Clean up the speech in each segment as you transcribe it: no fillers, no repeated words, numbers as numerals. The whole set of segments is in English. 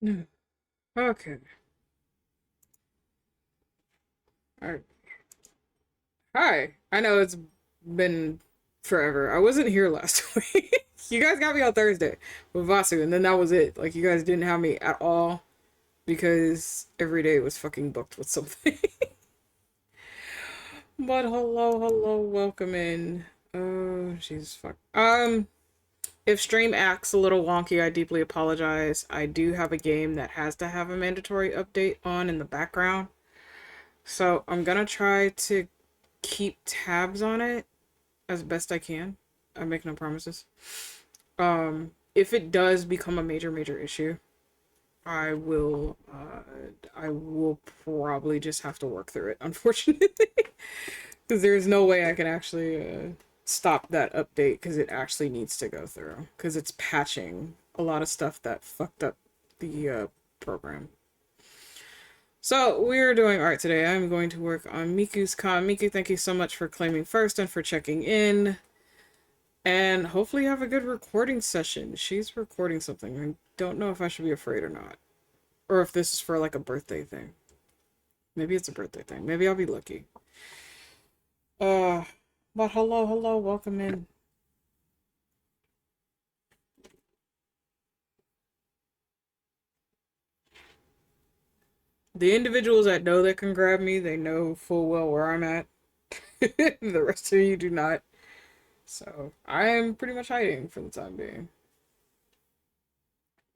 Mm. Okay. Alright. Hi. I know it's been forever. I wasn't here last week. You guys got me on Thursday with Vasu, and then that was it. Like, you guys didn't have me at all because every day was fucking booked with something. But hello, welcome in. Oh, jeez, fuck. If stream acts a little wonky, I deeply apologize. I do have a game that has to have a mandatory update on in the background. So I'm gonna try to keep tabs on it as best I can. I make no promises. If it does become a major issue, I will probably just have to work through it, unfortunately. Because there's no way I can actually stop that update because it actually needs to go through. Because it's patching a lot of stuff that fucked up the program. So we're doing art today. I'm going to work on Miku's Comm. Miku, thank you so much for claiming first and for checking in. And hopefully have a good recording session. She's recording something. I don't know if I should be afraid or not. Or if this is for like a birthday thing. Maybe it's a birthday thing. Maybe I'll be lucky. Uh, but hello, welcome in. The individuals that know that can grab me, they know full well where I'm at. The rest of you do not. So I am pretty much hiding for the time being.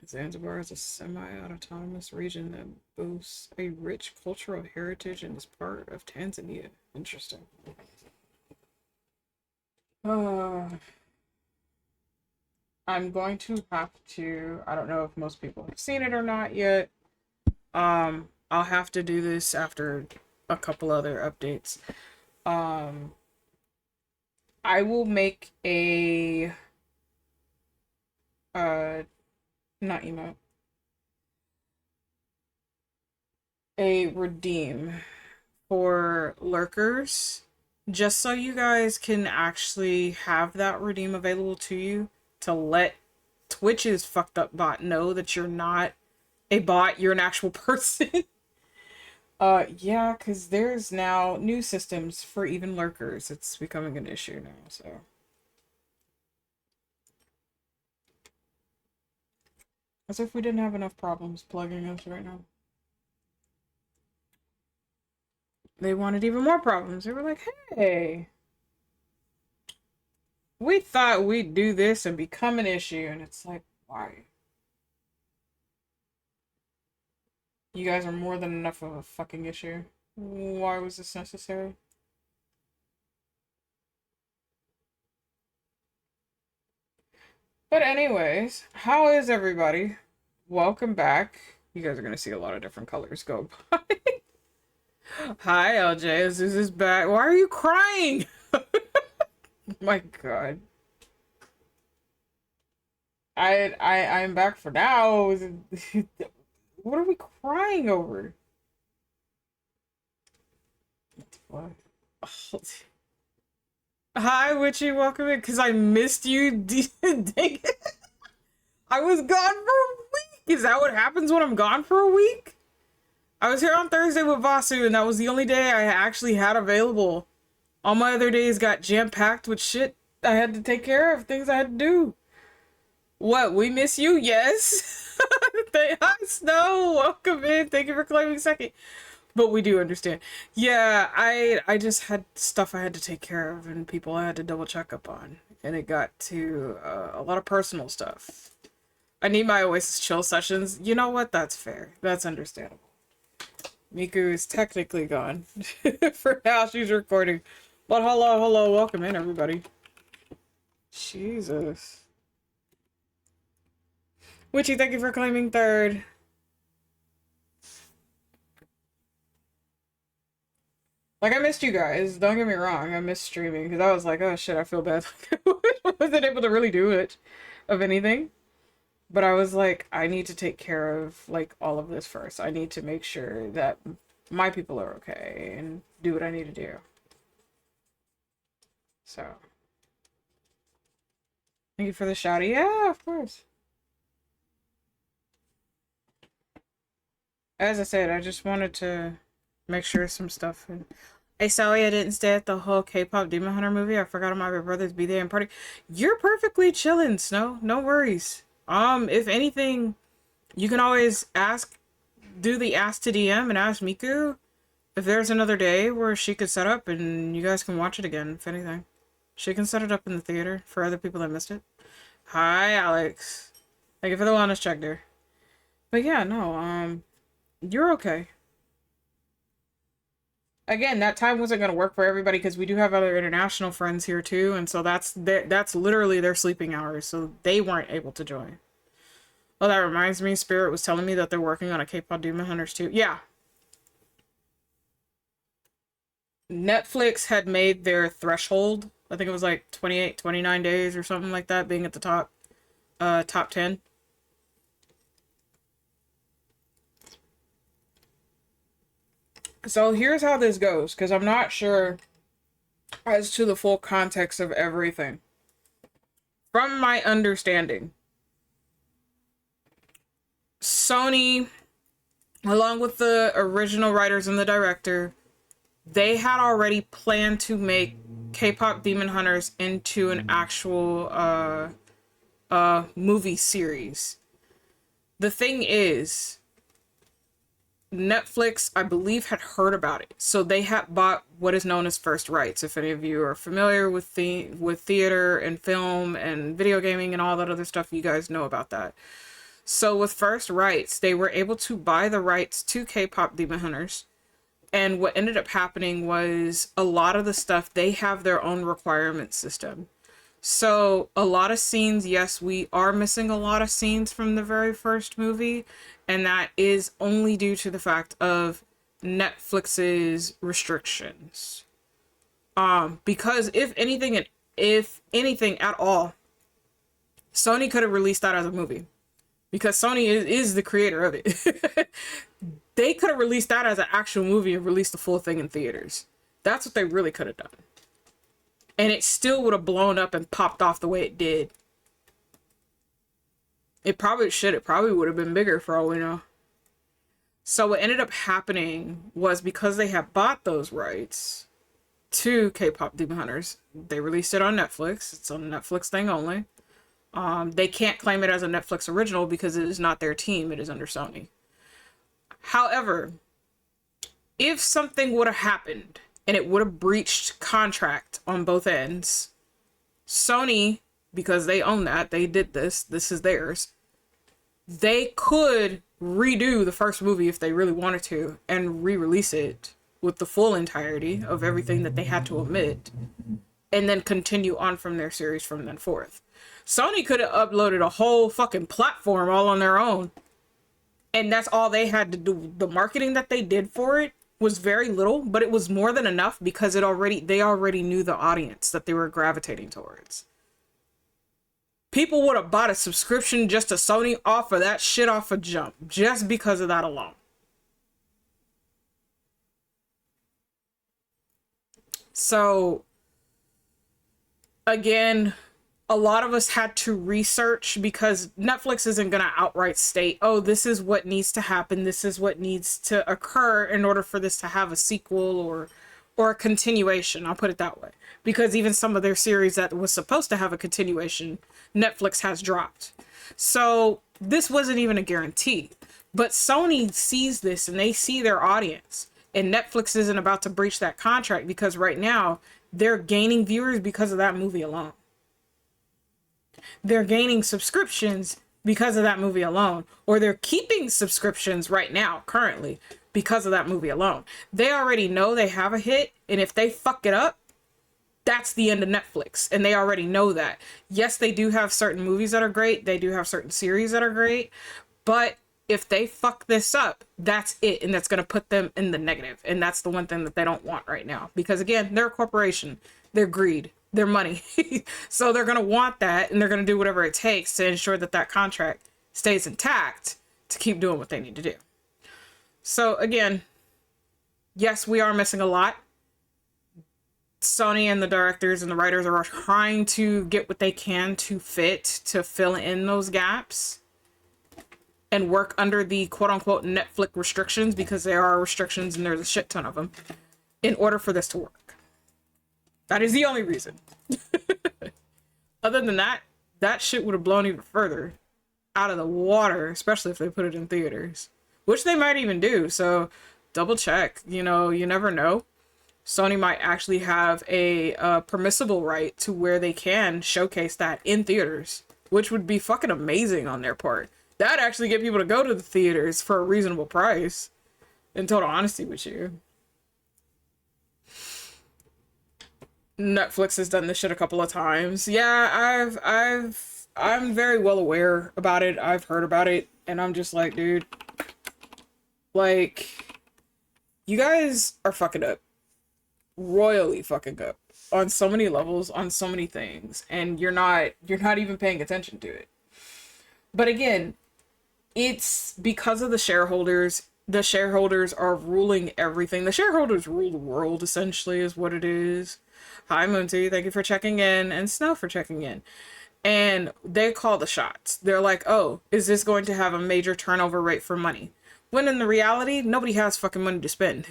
Zanzibar is a semi-autonomous region that boasts a rich cultural heritage and is part of Tanzania. Interesting. Uh, I'm going to have to, I don't know if most people have seen it or not yet. I'll have to do this after a couple other updates. Um, I will make a, uh, not emote, a redeem for lurkers, just so you guys can actually have that redeem available to you to let Twitch's fucked up bot know that you're not a bot, you're an actual person. Yeah, because there's now new systems for even lurkers. It's becoming an issue now, so. As if we didn't have enough problems plugging us right now. They wanted even more problems. They were like, hey, we thought we'd do this and become an issue, and it's like, why? You guys are more than enough of a fucking issue. Why was this necessary? But anyways, how is everybody? Welcome back. You guys are gonna see a lot of different colors go by. Hi, LJ. This is back. Why are you crying? My God. I'm back for now. What are we crying over? What? Oh. Hi, Witchy. Welcome in. Cause I missed you. Dang it. I was gone for a week. Is that what happens when I'm gone for a week? I was here on Thursday with Vasu, and that was the only day I actually had available. All my other days got jam-packed with shit I had to take care of, things I had to do. What, we miss you? Yes. Hi, Snow. Welcome in. Thank you for claiming second. But we do understand. Yeah, I just had stuff I had to take care of and people I had to double check up on. And it got to a lot of personal stuff. I need my Oasis chill sessions. You know what? That's fair. That's understandable. Miku is technically gone. For now, she's recording. But hello, welcome in, everybody. Jesus. Witchy, thank you for claiming third. Like, I missed you guys. Don't get me wrong. I missed streaming because I was like, oh shit, I feel bad. I wasn't able to really do it of anything. But I was like, I need to take care of, like, all of this first. I need to make sure that my people are okay and do what I need to do. So, thank you for the shouty. Yeah, of course. As I said, I just wanted to make sure some stuff. Hey, Sally, I didn't stay at the whole K-pop Demon Hunter movie. I forgot on my brother's B-Day and party. You're perfectly chilling, Snow. No worries. If anything, you can always do the ask to DM and ask Miku if there's another day where she could set up and you guys can watch it again, if anything. She can set it up in the theater for other people that missed it. Hi, Alex. Thank you for the wellness check there. But yeah, no, you're okay. Again, that time wasn't going to work for everybody because we do have other international friends here too, and so that's literally their sleeping hours, so they weren't able to join. Oh, that reminds me, Spirit was telling me that they're working on a K-pop Demon Hunters too. Yeah. Netflix had made their threshold. I think it was like 28, 29 days or something like that, being at the top 10. So here's how this goes, because I'm not sure as to the full context of everything. From my understanding, Sony, along with the original writers and the director, they had already planned to make K-pop Demon Hunters into an actual movie series. The thing is, Netflix, I believe, had heard about it, so they had bought what is known as first rights. If any of you are familiar with theater and film and video gaming and all that other stuff, you guys know about that. So with first rights, they were able to buy the rights to K-pop Demon Hunters. And what ended up happening was a lot of the stuff, they have their own requirement system. So a lot of scenes, yes, we are missing a lot of scenes from the very first movie. And that is only due to the fact of Netflix's restrictions. Because if anything at all, Sony could have released that as a movie. Because Sony is the creator of it. They could have released that as an actual movie and released the full thing in theaters. That's what they really could have done. And it still would have blown up and popped off the way it did. It probably would have been bigger for all we know. So what ended up happening was, because they had bought those rights to K-pop Demon Hunters, they released it on Netflix. It's a Netflix thing only. They can't claim it as a Netflix original because it is not their team. It is under Sony. However, if something would have happened and it would have breached contract on both ends, Sony, because they own that, they did this is theirs, they could redo the first movie if they really wanted to and re-release it with the full entirety of everything that they had to omit, and then continue on from their series from then forth. Sony could have uploaded a whole fucking platform all on their own, and that's all they had to do. The marketing that they did for it was very little, but it was more than enough because they already knew the audience that they were gravitating towards. People would have bought a subscription just to Sony off of that shit off a jump, just because of that alone. So, again, a lot of us had to research, because Netflix isn't going to outright state, oh, this is what needs to happen, this is what needs to occur in order for this to have a sequel or a continuation. I'll put it that way. Because even some of their series that was supposed to have a continuation, Netflix has dropped. So this wasn't even a guarantee. But Sony sees this and they see their audience. And Netflix isn't about to breach that contract, because right now they're gaining viewers because of that movie alone. They're gaining subscriptions because of that movie alone, or they're keeping subscriptions right now currently because of that movie alone. They already know they have a hit, and if they fuck it up, that's the end of Netflix, and they already know that. Yes, they do have certain movies that are great, they do have certain series that are great, but if they fuck this up, that's it, and that's going to put them in the negative, and that's the one thing that they don't want right now, because again, they're a corporation, they're greed, their money. So they're going to want that, and they're going to do whatever it takes to ensure that that contract stays intact to keep doing what they need to do. So again, yes, we are missing a lot. Sony and the directors and the writers are trying to get what they can to fill in those gaps. and work under the quote-unquote Netflix restrictions, because there are restrictions and there's a shit ton of them, in order for this to work. That is the only reason. Other than that, that shit would have blown even further out of the water, especially if they put it in theaters, which they might even do. So double check, you know, you never know. Sony might actually have a permissible right to where they can showcase that in theaters, which would be fucking amazing on their part. That'd actually get people to go to the theaters for a reasonable price, in total honesty with you. Netflix has done this shit a couple of times. Yeah, I'm very well aware about it. I've heard about it, and I'm just like, dude, like, you guys are fucking up. Royally fucking up. On so many levels, on so many things, and you're not even paying attention to it. But again, it's because of the shareholders. The shareholders are ruling everything. The shareholders rule the world, essentially, is what it is. Hi, Moonty, thank you for checking in, and Snow for checking in. And they call the shots. They're like, oh, is this going to have a major turnover rate for money? When in the reality, nobody has fucking money to spend.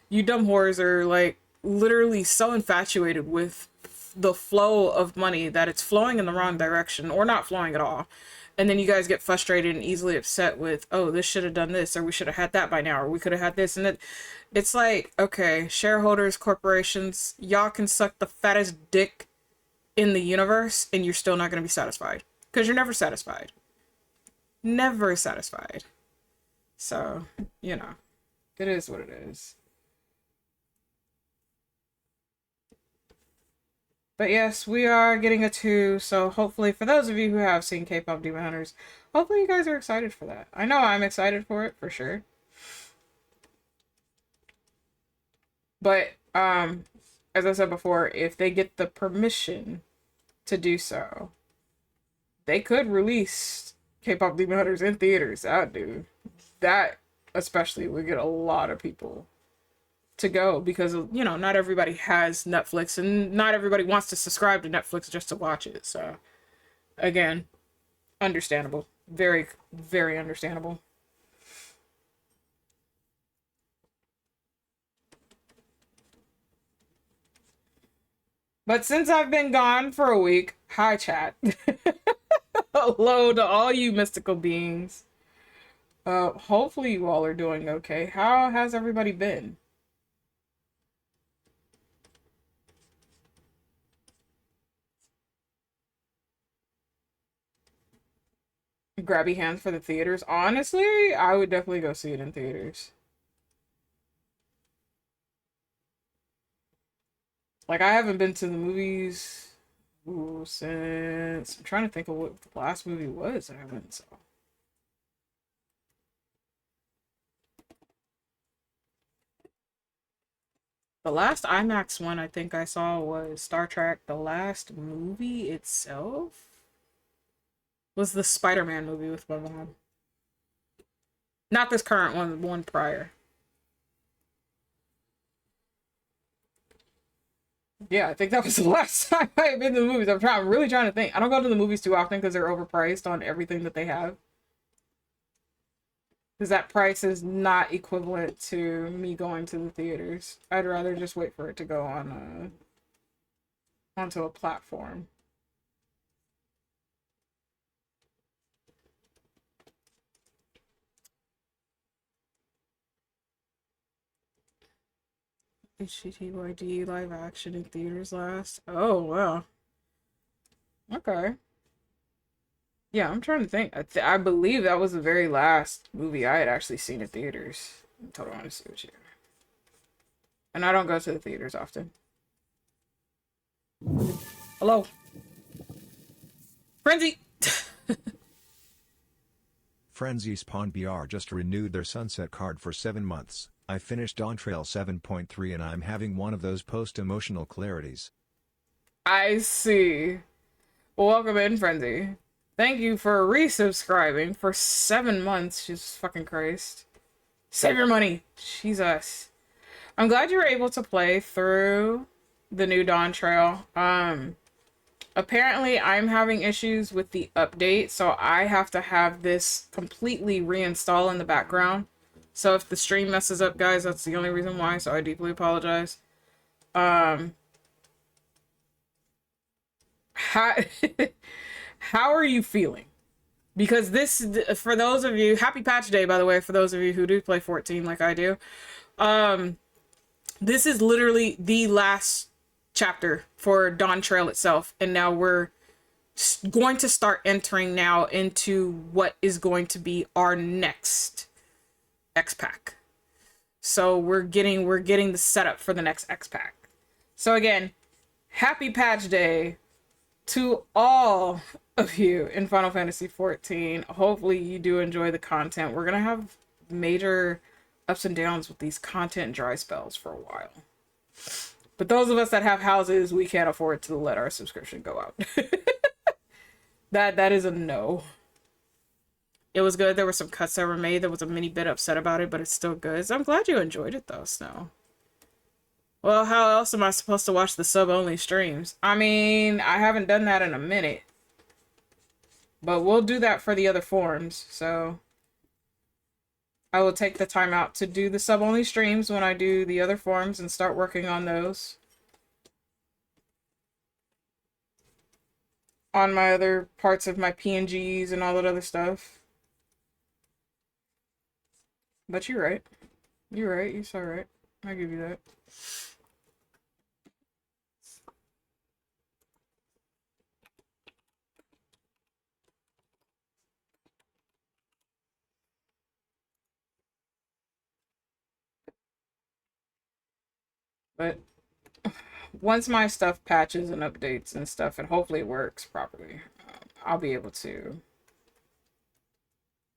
You dumb whores are, like, literally so infatuated with the flow of money that it's flowing in the wrong direction, or not flowing at all. And then you guys get frustrated and easily upset with, oh, this should have done this, or we should have had that by now, or we could have had this. And it's like, okay, shareholders, corporations, y'all can suck the fattest dick in the universe, and you're still not going to be satisfied. Because you're never satisfied. Never satisfied. So, you know, it is what it is. But yes, we are getting a 2, so hopefully for those of you who have seen K-Pop Demon Hunters, hopefully you guys are excited for that. I know I'm excited for it, for sure. But, as I said before, if they get the permission to do so, they could release K-Pop Demon Hunters in theaters. That especially would get a lot of people to go, because, you know, not everybody has Netflix, and not everybody wants to subscribe to Netflix just to watch it. So again, understandable. Very, very understandable. But since I've been gone for a week, hi chat. Hello to all you mystical beings. Hopefully you all are doing okay. How has everybody been? Grabby hands for the theaters. Honestly, I would definitely go see it in theaters. Like, I haven't been to the movies since... I'm trying to think of what the last movie was I went and saw. The last IMAX one I think I saw was Star Trek. The last movie itself was the Spider-Man movie with my mom. Not this current one, the one prior. Yeah, I think that was the last time I've been to the movies. I'm really trying to think. I don't go to the movies too often because they're overpriced on everything that they have. Because that price is not equivalent to me going to the theaters. I'd rather just wait for it to go on onto a platform. HTTYD live action in theaters last. Oh, wow. Okay. Yeah, I'm trying to think. I believe that was the very last movie I had actually seen in theaters. I'm totally honest with you. And I don't go to the theaters often. Hello. Frenzy! Frenzy Spawn BR just renewed their sunset card for 7 months. I finished on Trail 7.3 and I'm having one of those post-emotional clarities. I see. Welcome in, Frenzy. Thank you for resubscribing for 7 months. Jesus fucking Christ. Save your money. Jesus. I'm glad you were able to play through the new Dawn Trail. Apparently, I'm having issues with the update, so I have to have this completely reinstall in the background. So if the stream messes up, guys, that's the only reason why, so I deeply apologize. Um, how, how are you feeling? Because this, for those of you, happy patch day, by the way, for those of you who do play 14 like I do. Um, this is literally the last chapter for Dawn Trail itself, and now we're going to start entering now into what is going to be our next X pack. So we're getting the setup for the next X pack. So again, happy patch day to all of you in Final Fantasy 14. Hopefully you do enjoy the content. We're gonna have major ups and downs with these content dry spells for a while. But those of us that have houses, we can't afford to let our subscription go out. That is a no. It was good. There were some cuts that were made. There was a mini bit upset about it, but it's still good. So I'm glad you enjoyed it though, Snow. Well, how else am I supposed to watch the sub-only streams? I mean, I haven't done that in a minute. But we'll do that for the other forms, so I will take the time out to do the sub-only streams when I do the other forms and start working on those. On my other parts of my PNGs and all that other stuff. But you're right. You're right. You're so right. I'll give you that. But once my stuff patches and updates and stuff, and hopefully it works properly, I'll be able to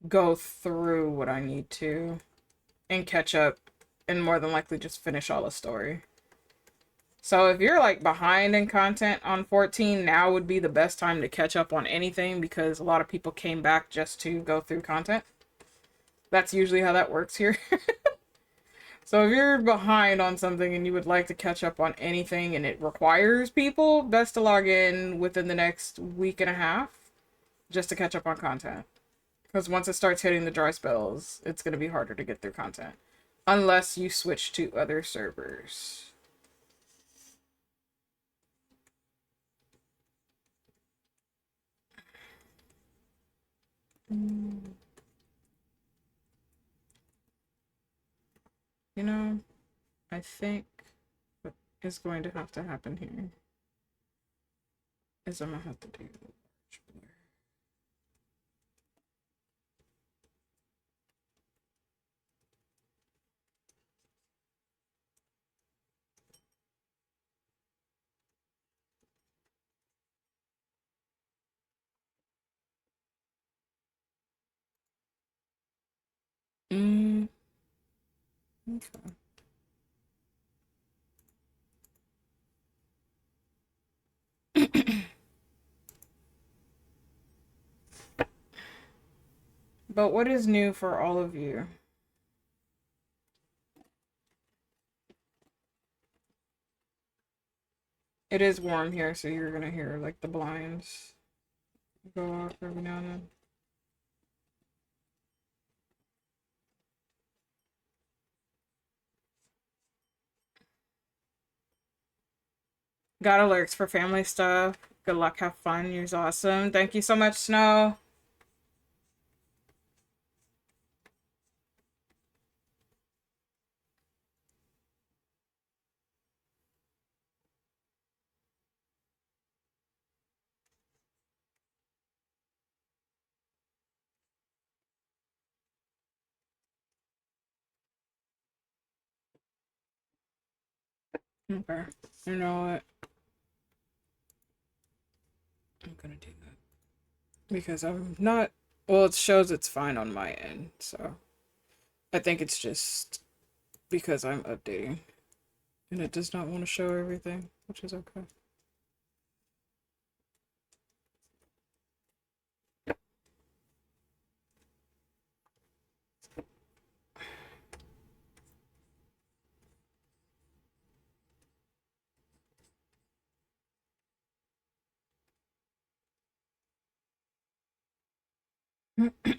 go through what I need to and catch up and more than likely just finish all the story. So if you're like behind in content on 14, now would be the best time to catch up on anything because a lot of people came back just to go through content. That's usually how that works here. So if you're behind on something and you would like to catch up on anything and it requires people, best to log in within the next week and a half just to catch up on content. Because once it starts hitting the dry spells, it's going to be harder to get through content. Unless you switch to other servers. You know, I think what is going to have to happen here is I'm going to have to do large blur. Okay. But what is new for all of you? It is warm here, so you're gonna hear like the blinds go off every now and then. Got alerts for family stuff. Good luck, have fun. You're awesome. Thank you so much, Snow. Okay. You know what? I'm gonna do that. Because I'm not... Well, it shows it's fine on my end, so... I think it's just because I'm updating. And it does not want to show everything, which is okay. Okay.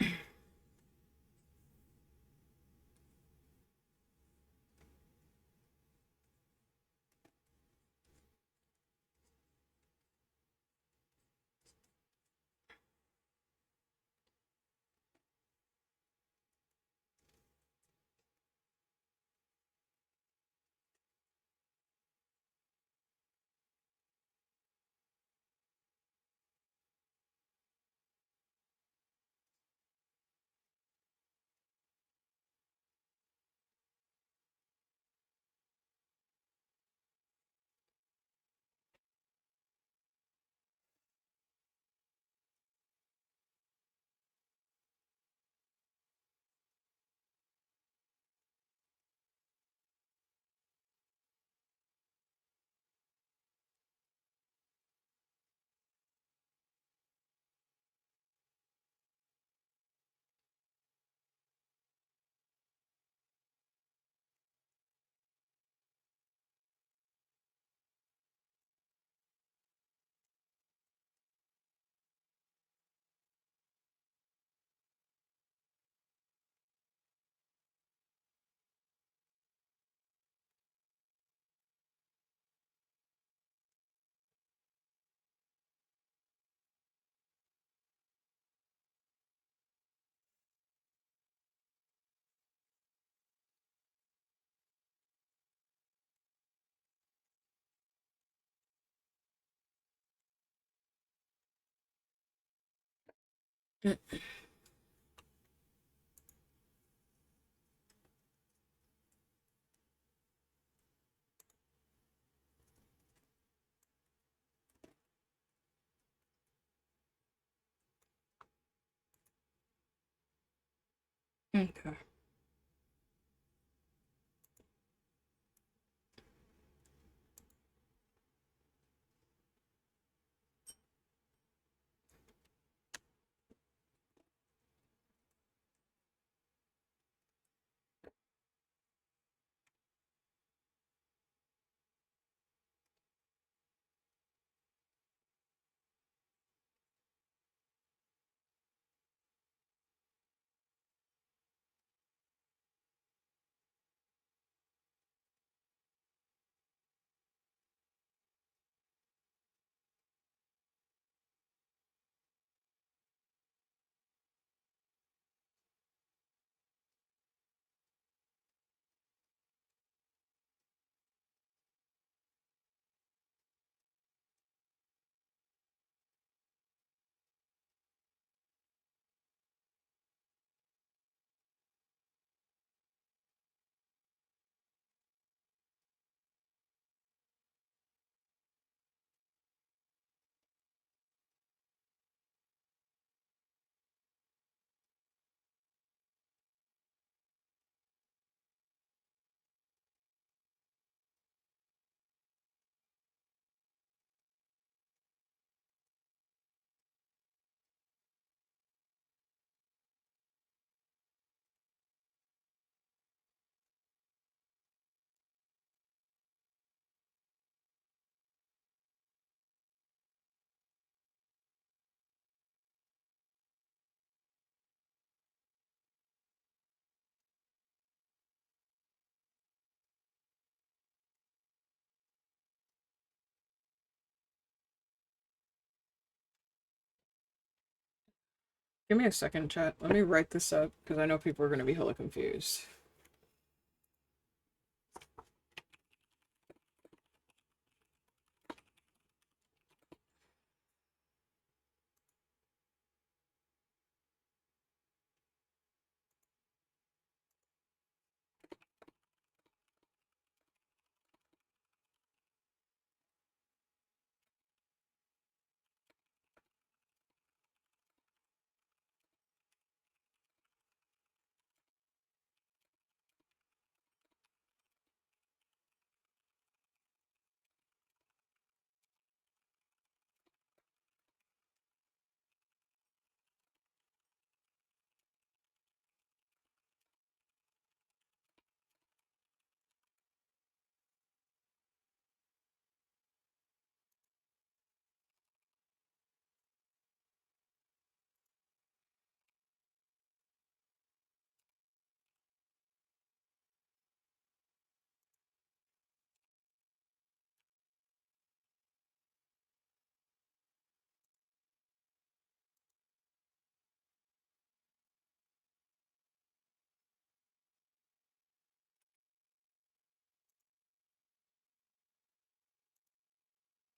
Give me a second, chat. Let me write this up because I know people are going to be hella confused.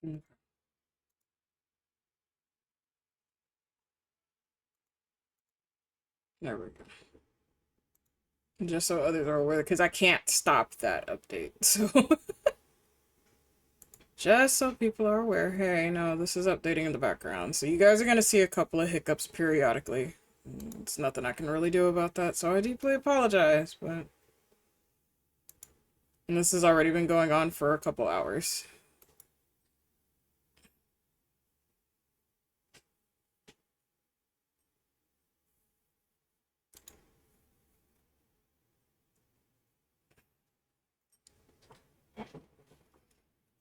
Mm, there we go. Just so others are aware, because I can't stop that update. So just so people are aware, hey, no, this is updating in the background. So you guys are gonna see a couple of hiccups periodically. It's nothing I can really do about that, so I deeply apologize, but and this has already been going on for a couple hours.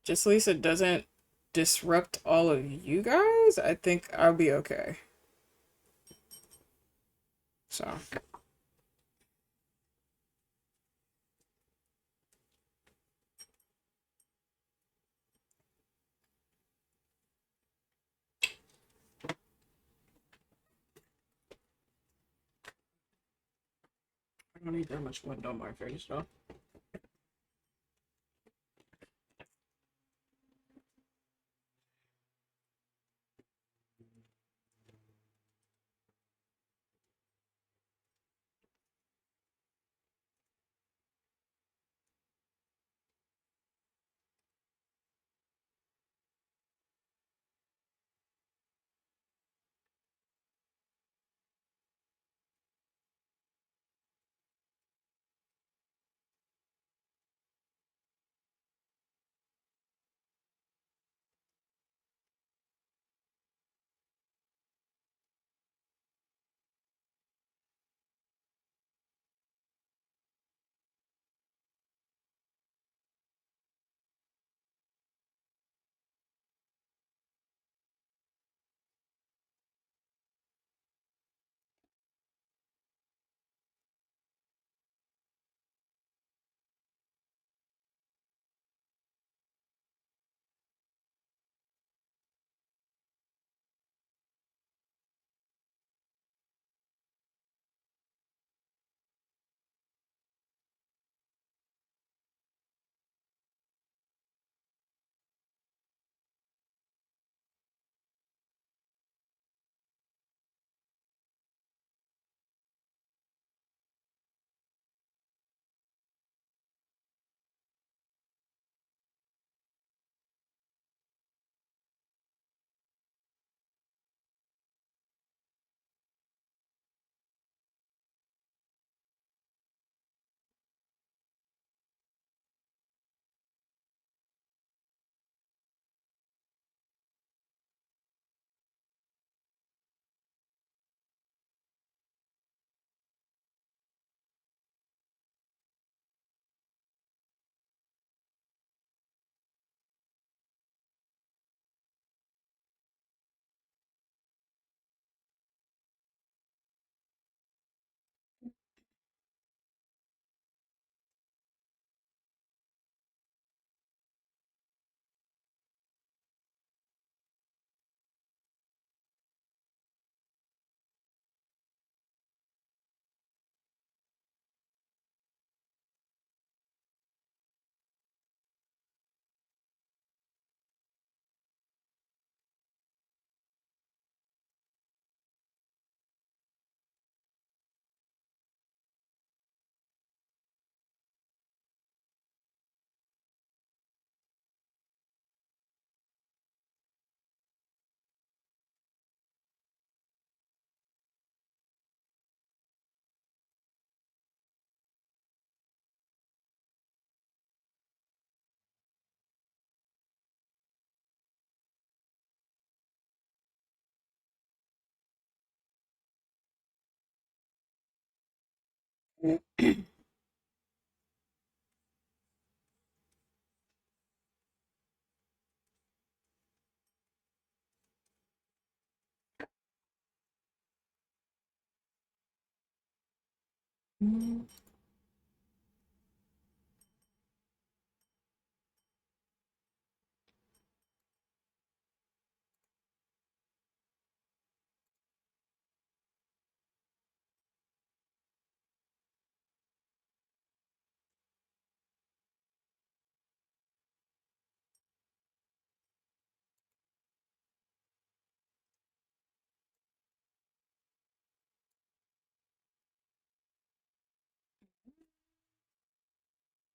Just at least it doesn't disrupt all of you guys, I think I'll be okay. So, I don't need that much wind on my face, though.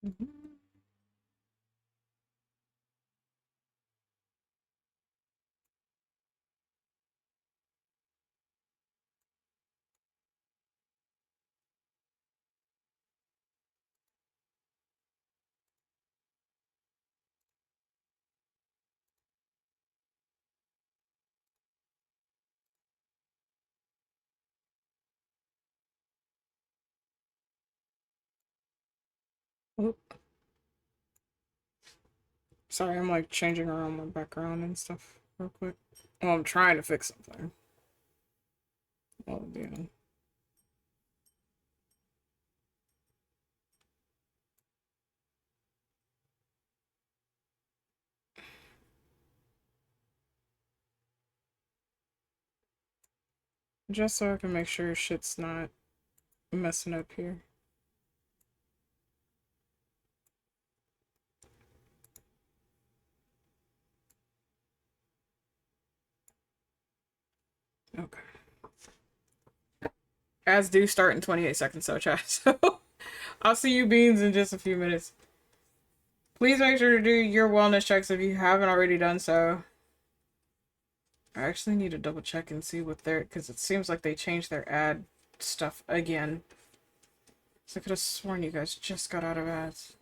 Mhm. Oop. Sorry, I'm like changing around my background and stuff real quick. Well, I'm trying to fix something. Oh, yeah. Just so I can make sure shit's not messing up here. Okay. Ads do start in 28 seconds, so chat. So I'll see you beans in just a few minutes. Please make sure to do your wellness checks if you haven't already done so. I actually need to double check and see what they're, because it seems like they changed their ad stuff again. So I could have sworn you guys just got out of ads.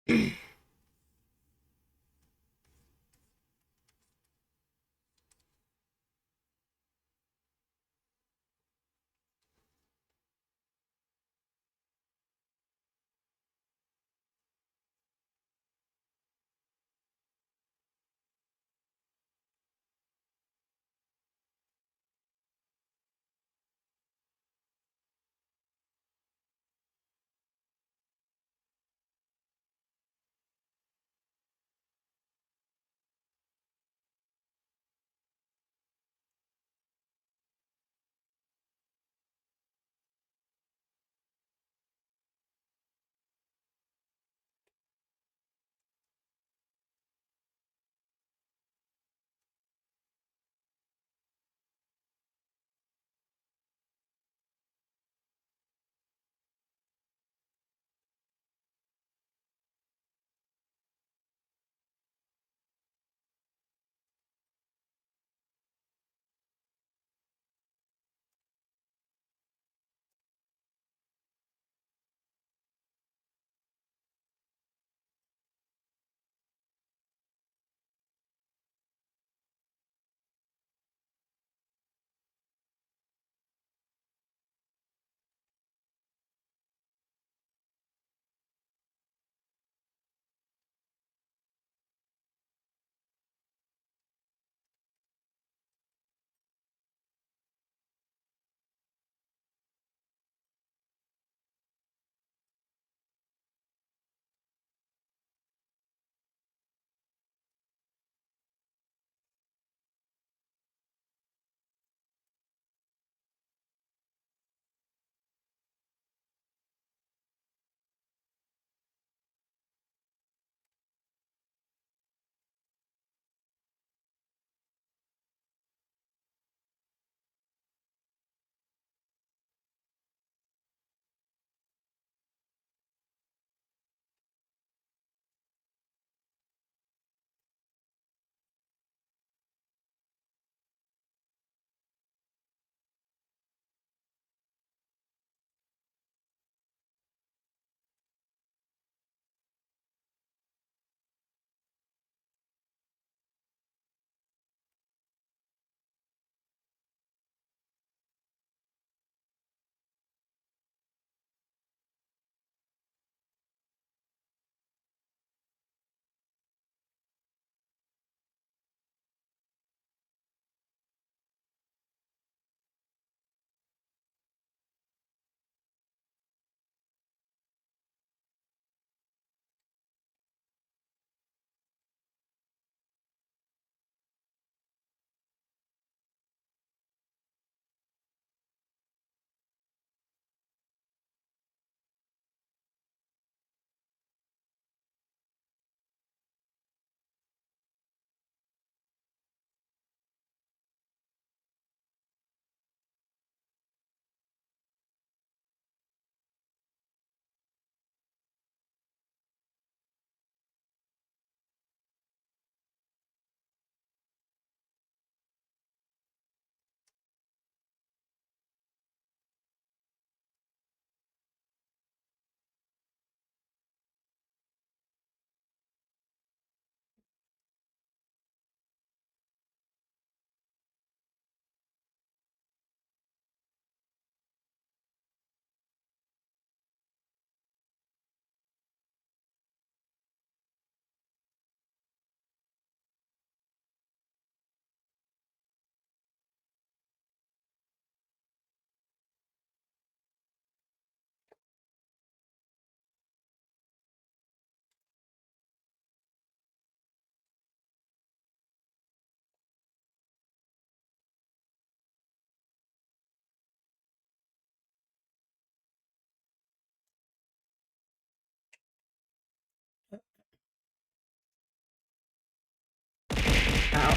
Ow,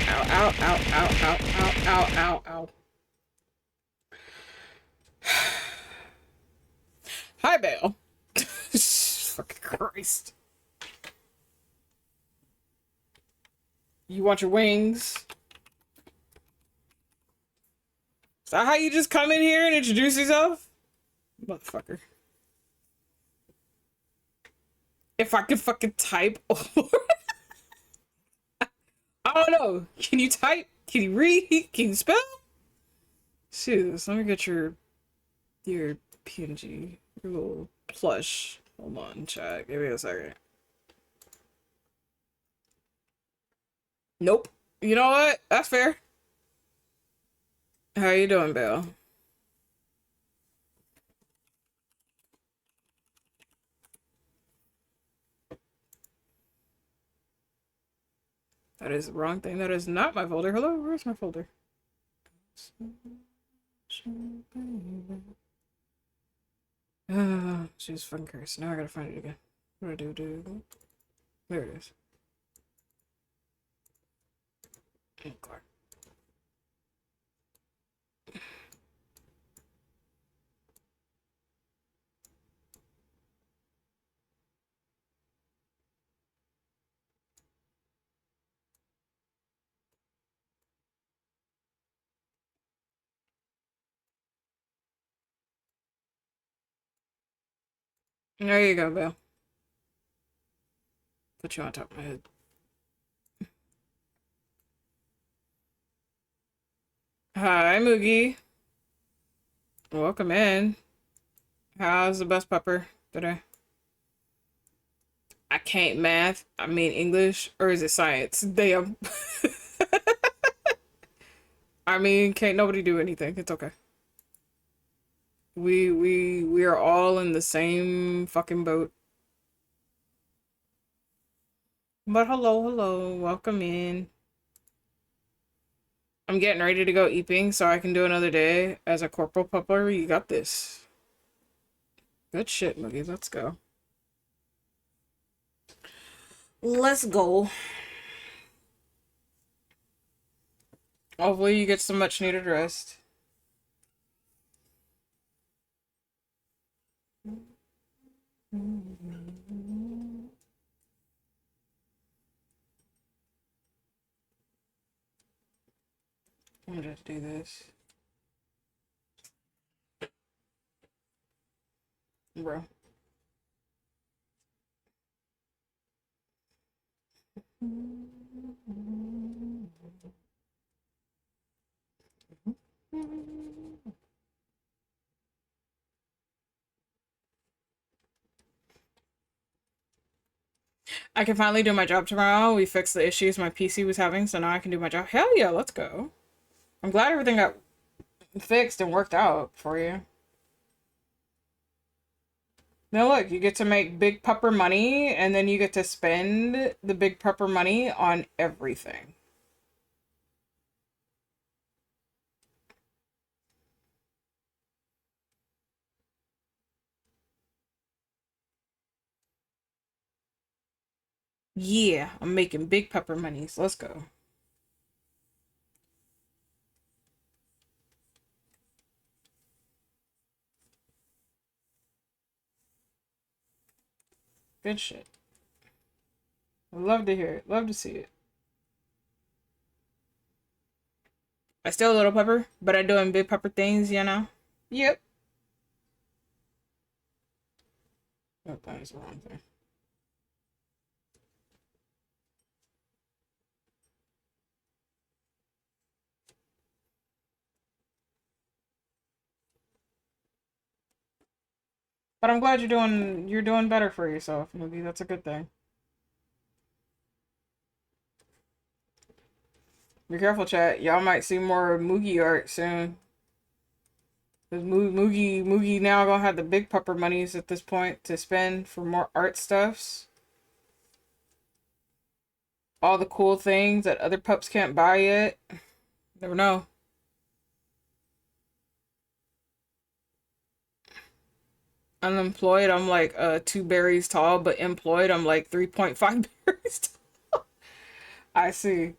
ow, ow, ow, ow, ow, ow, ow, ow, ow. Hi, Bale. Fucking Christ. You want your wings? Is that how you just come in here and introduce yourself? Motherfucker. If I could fucking type. I don't know. Can you type? Can you read? Can you spell? Shoot, let me get your PNG, your little plush. Hold on, chat. Give me a second. Nope. You know what? That's fair. How you doing, Bill? That is the wrong thing. That is not my folder. Hello, where's my folder? She's fucking cursed. Now I gotta find it again. What do I do? There it is. Okay. There you go, Bill. Put you on top of my head. Hi, Moogie. Welcome in. How's the best pupper today? I can't math. I mean English, or is it science? Damn. I mean, can't nobody do anything. It's okay. We are all in the same fucking boat. But hello, hello, welcome in. I'm getting ready to go eeping so I can do another day as a corporal pupper. You got this. Good shit, Moogie. Let's go. Let's go. Hopefully you get some much needed rest. I'm gonna just do this. Bro. I can finally do my job tomorrow. We fixed the issues my PC was having, so now I can do my job. Hell yeah, let's go. I'm glad everything got fixed and worked out for you. Now look, you get to make big pupper money, and then you get to spend the big pupper money on everything. Yeah, I'm making big pupper monies. Let's go. Good shit. Love to hear it. Love to see it. I still a little pepper, but I doing big pepper things, you know? Yep. Oh, that is the wrong thing. But I'm glad you're doing better for yourself, Moogie. That's a good thing. Be careful, chat. Y'all might see more Moogie art soon. Cause Moogie now gonna have the big pupper monies at this point to spend for more art stuffs. All the cool things that other pups can't buy yet. Never know. Unemployed, I'm like 2 berries tall, but employed, I'm like 3.5 berries tall. I see.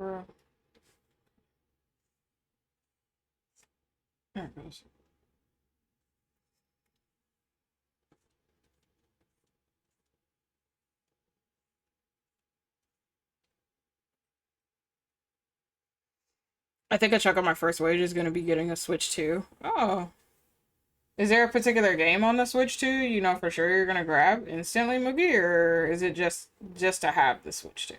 Bro. There it goes. I think a chunk of my first wage is going to be getting a Switch 2. Oh. Is there a particular game on the Switch 2 you know for sure you're going to grab instantly, Moogie? Or is it just to have the Switch 2?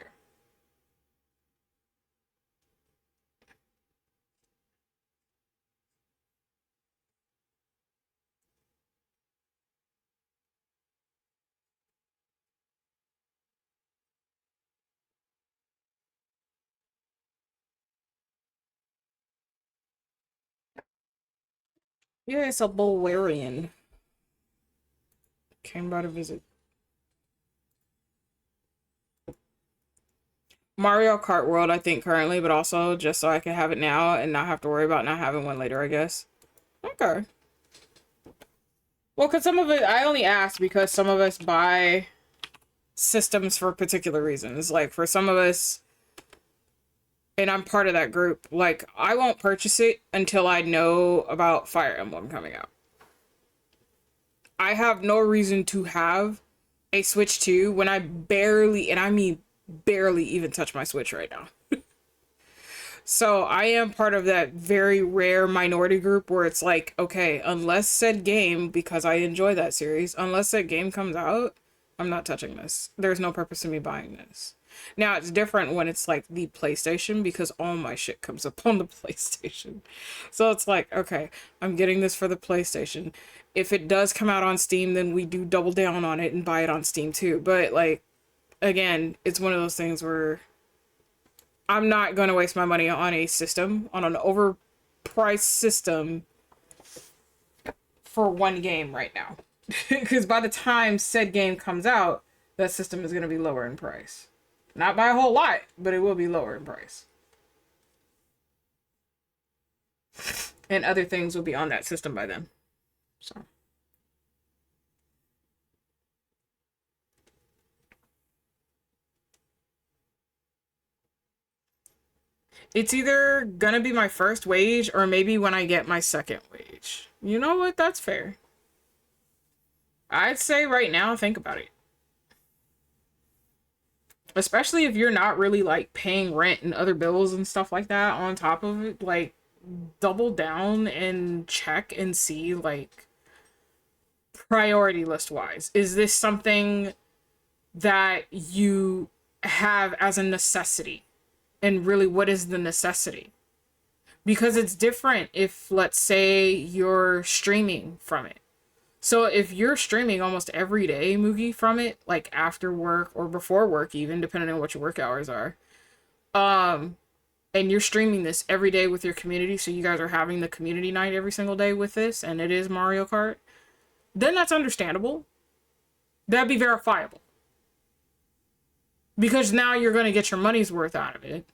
Yeah, it's a Bulgarian. Came by to visit. Mario Kart World, I think, currently, but also just so I can have it now and not have to worry about not having one later, I guess. Okay. Well, because some of it, I only asked because some of us buy systems for particular reasons. Like, for some of us, and I'm part of that group, like, I won't purchase it until I know about Fire Emblem coming out. I have no reason to have a Switch 2 when I barely, and I mean barely even touch my Switch right now. So I am part of that very rare minority group where it's like, okay, unless said game, because I enjoy that series, unless that game comes out, I'm not touching this. There's no purpose in me buying this. Now it's different when it's like the PlayStation because all my shit comes up on the PlayStation. So it's like, okay, I'm getting this for the PlayStation. If it does come out on Steam, then we do double down on it and buy it on Steam too. But like, again, it's one of those things where I'm not going to waste my money on a system, on an overpriced system for one game right now. Because by the time said game comes out, that system is going to be lower in price. Not by a whole lot, but it will be lower in price. And other things will be on that system by then. So. It's either gonna be my first wage or maybe when I get my second wage. You know what? That's fair. I'd say right now, think about it. Especially if you're not really like paying rent and other bills and stuff like that on top of it, like double down and check and see like priority list wise. Is this something that you have as a necessity? And really, what is the necessity? Because it's different if, let's say, you're streaming from it. So if you're streaming almost every day, Moogie, from it, like after work or before work even, depending on what your work hours are, and you're streaming this every day with your community, so you guys are having the community night every single day with this, and it is Mario Kart, then that's understandable. That'd be verifiable. Because now you're going to get your money's worth out of it.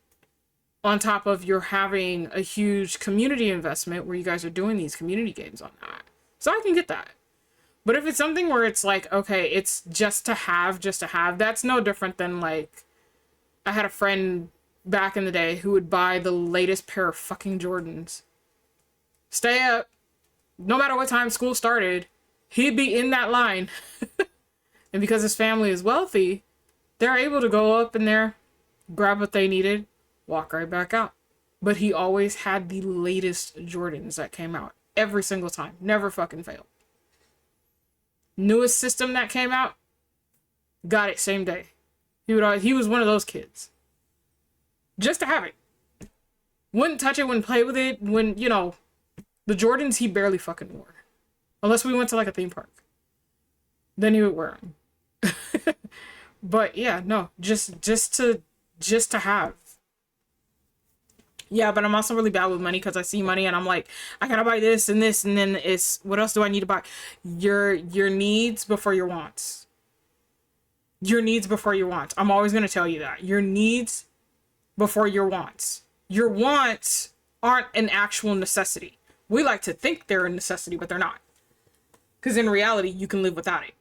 On top of you're having a huge community investment where you guys are doing these community games on that. So I can get that. But if it's something where it's like, okay, it's just to have, that's no different than like, I had a friend back in the day who would buy the latest pair of fucking Jordans. Stay up. No matter what time school started, he'd be in that line. And because his family is wealthy, they're able to go up in there, grab what they needed, walk right back out. But he always had the latest Jordans that came out. Every single time. Never fucking failed. Newest system that came out, got it same day. He was one of those kids. Just to have it. Wouldn't touch it, wouldn't play with it. When, you know, the Jordans he barely fucking wore. Unless we went to like a theme park. Then he would wear them. But yeah, no, just to have. Yeah, but I'm also really bad with money because I see money and I'm like, I gotta buy this, and then it's, what else do I need to buy? Your needs before your wants. Your needs before your wants. I'm always gonna tell you that. Your needs before your wants. Your wants aren't an actual necessity. We like to think they're a necessity, but they're not. Because in reality, you can live without it.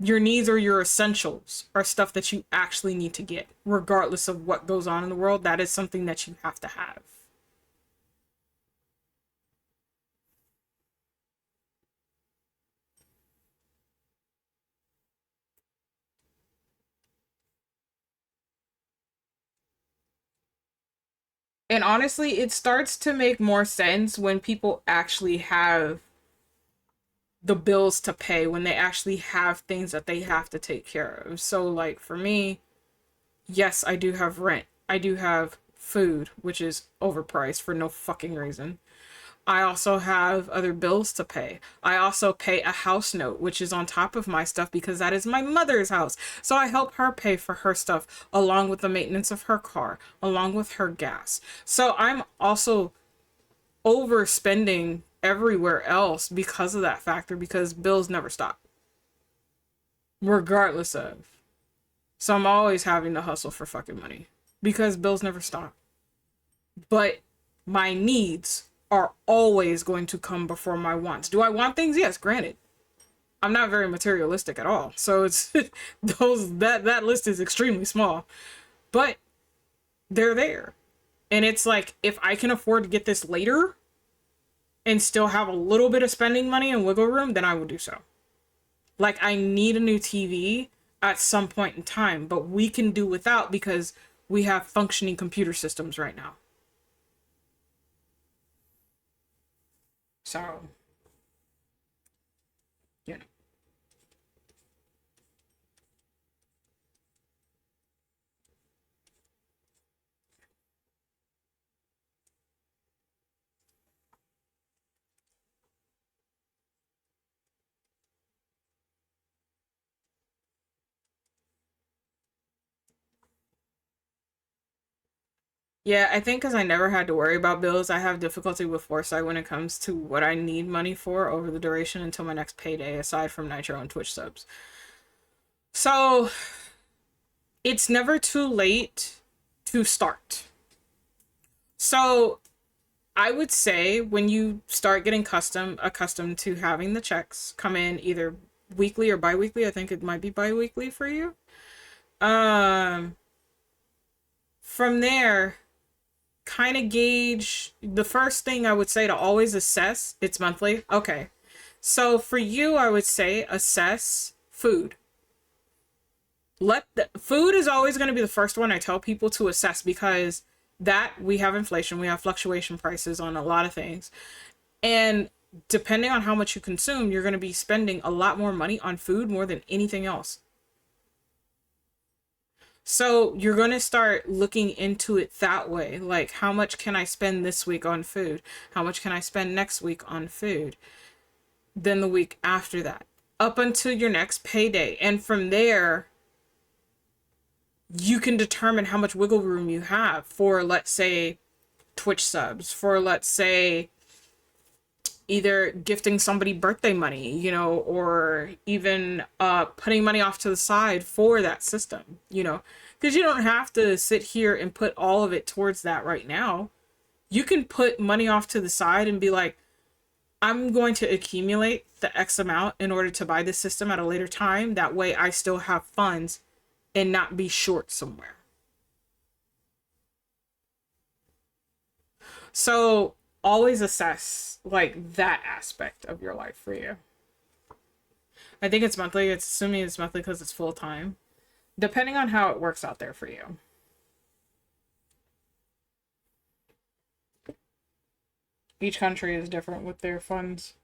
Your needs or your essentials are stuff that you actually need to get, regardless of what goes on in the world. That is something that you have to have. And honestly, it starts to make more sense when people actually have the bills to pay, when they actually have things that they have to take care of. So, like, for me, yes, I do have rent. I do have food, which is overpriced for no fucking reason. I also have other bills to pay. I also pay a house note, which is on top of my stuff because that is my mother's house. So I help her pay for her stuff along with the maintenance of her car, along with her gas. So I'm also overspending everywhere else because of that factor, because bills never stop, regardless of. So I'm always having to hustle for fucking money because bills never stop. But my needs are always going to come before my wants. Do I want things? Yes, granted. I'm not very materialistic at all. So it's that list is extremely small. But they're there. And it's like, if I can afford to get this later and still have a little bit of spending money and wiggle room, then I will do so. Like, I need a new TV at some point in time, but we can do without because we have functioning computer systems right now. So, you know. Yeah, I think because I never had to worry about bills, I have difficulty with foresight when it comes to what I need money for over the duration until my next payday, aside from Nitro and Twitch subs. So, it's never too late to start. So, I would say when you start getting accustomed to having the checks come in either weekly or bi-weekly, I think it might be bi-weekly for you. Um, from there, kind of gauge the first thing I would say to always assess, it's monthly. Okay. So for you, I would say assess food. Food is always going to be the first one I tell people to assess, because that we have inflation, we have fluctuation prices on a lot of things. And depending on how much you consume, you're going to be spending a lot more money on food more than anything else. So you're going to start looking into it that way. Like, how much can I spend this week on food? How much can I spend next week on food? Then the week after that, up until your next payday. And from there, you can determine how much wiggle room you have for, let's say, Twitch subs, for, let's say, either gifting somebody birthday money, or even putting money off to the side for that system, because you don't have to sit here and put all of it towards that right now. You can put money off to the side and be like, I'm going to accumulate the X amount in order to buy this system at a later time. That way I still have funds and not be short somewhere. So always assess like that aspect of your life for you. I think it's monthly. It's assuming it's monthly because it's full time, depending on how it works out there for you. Each country is different with their funds.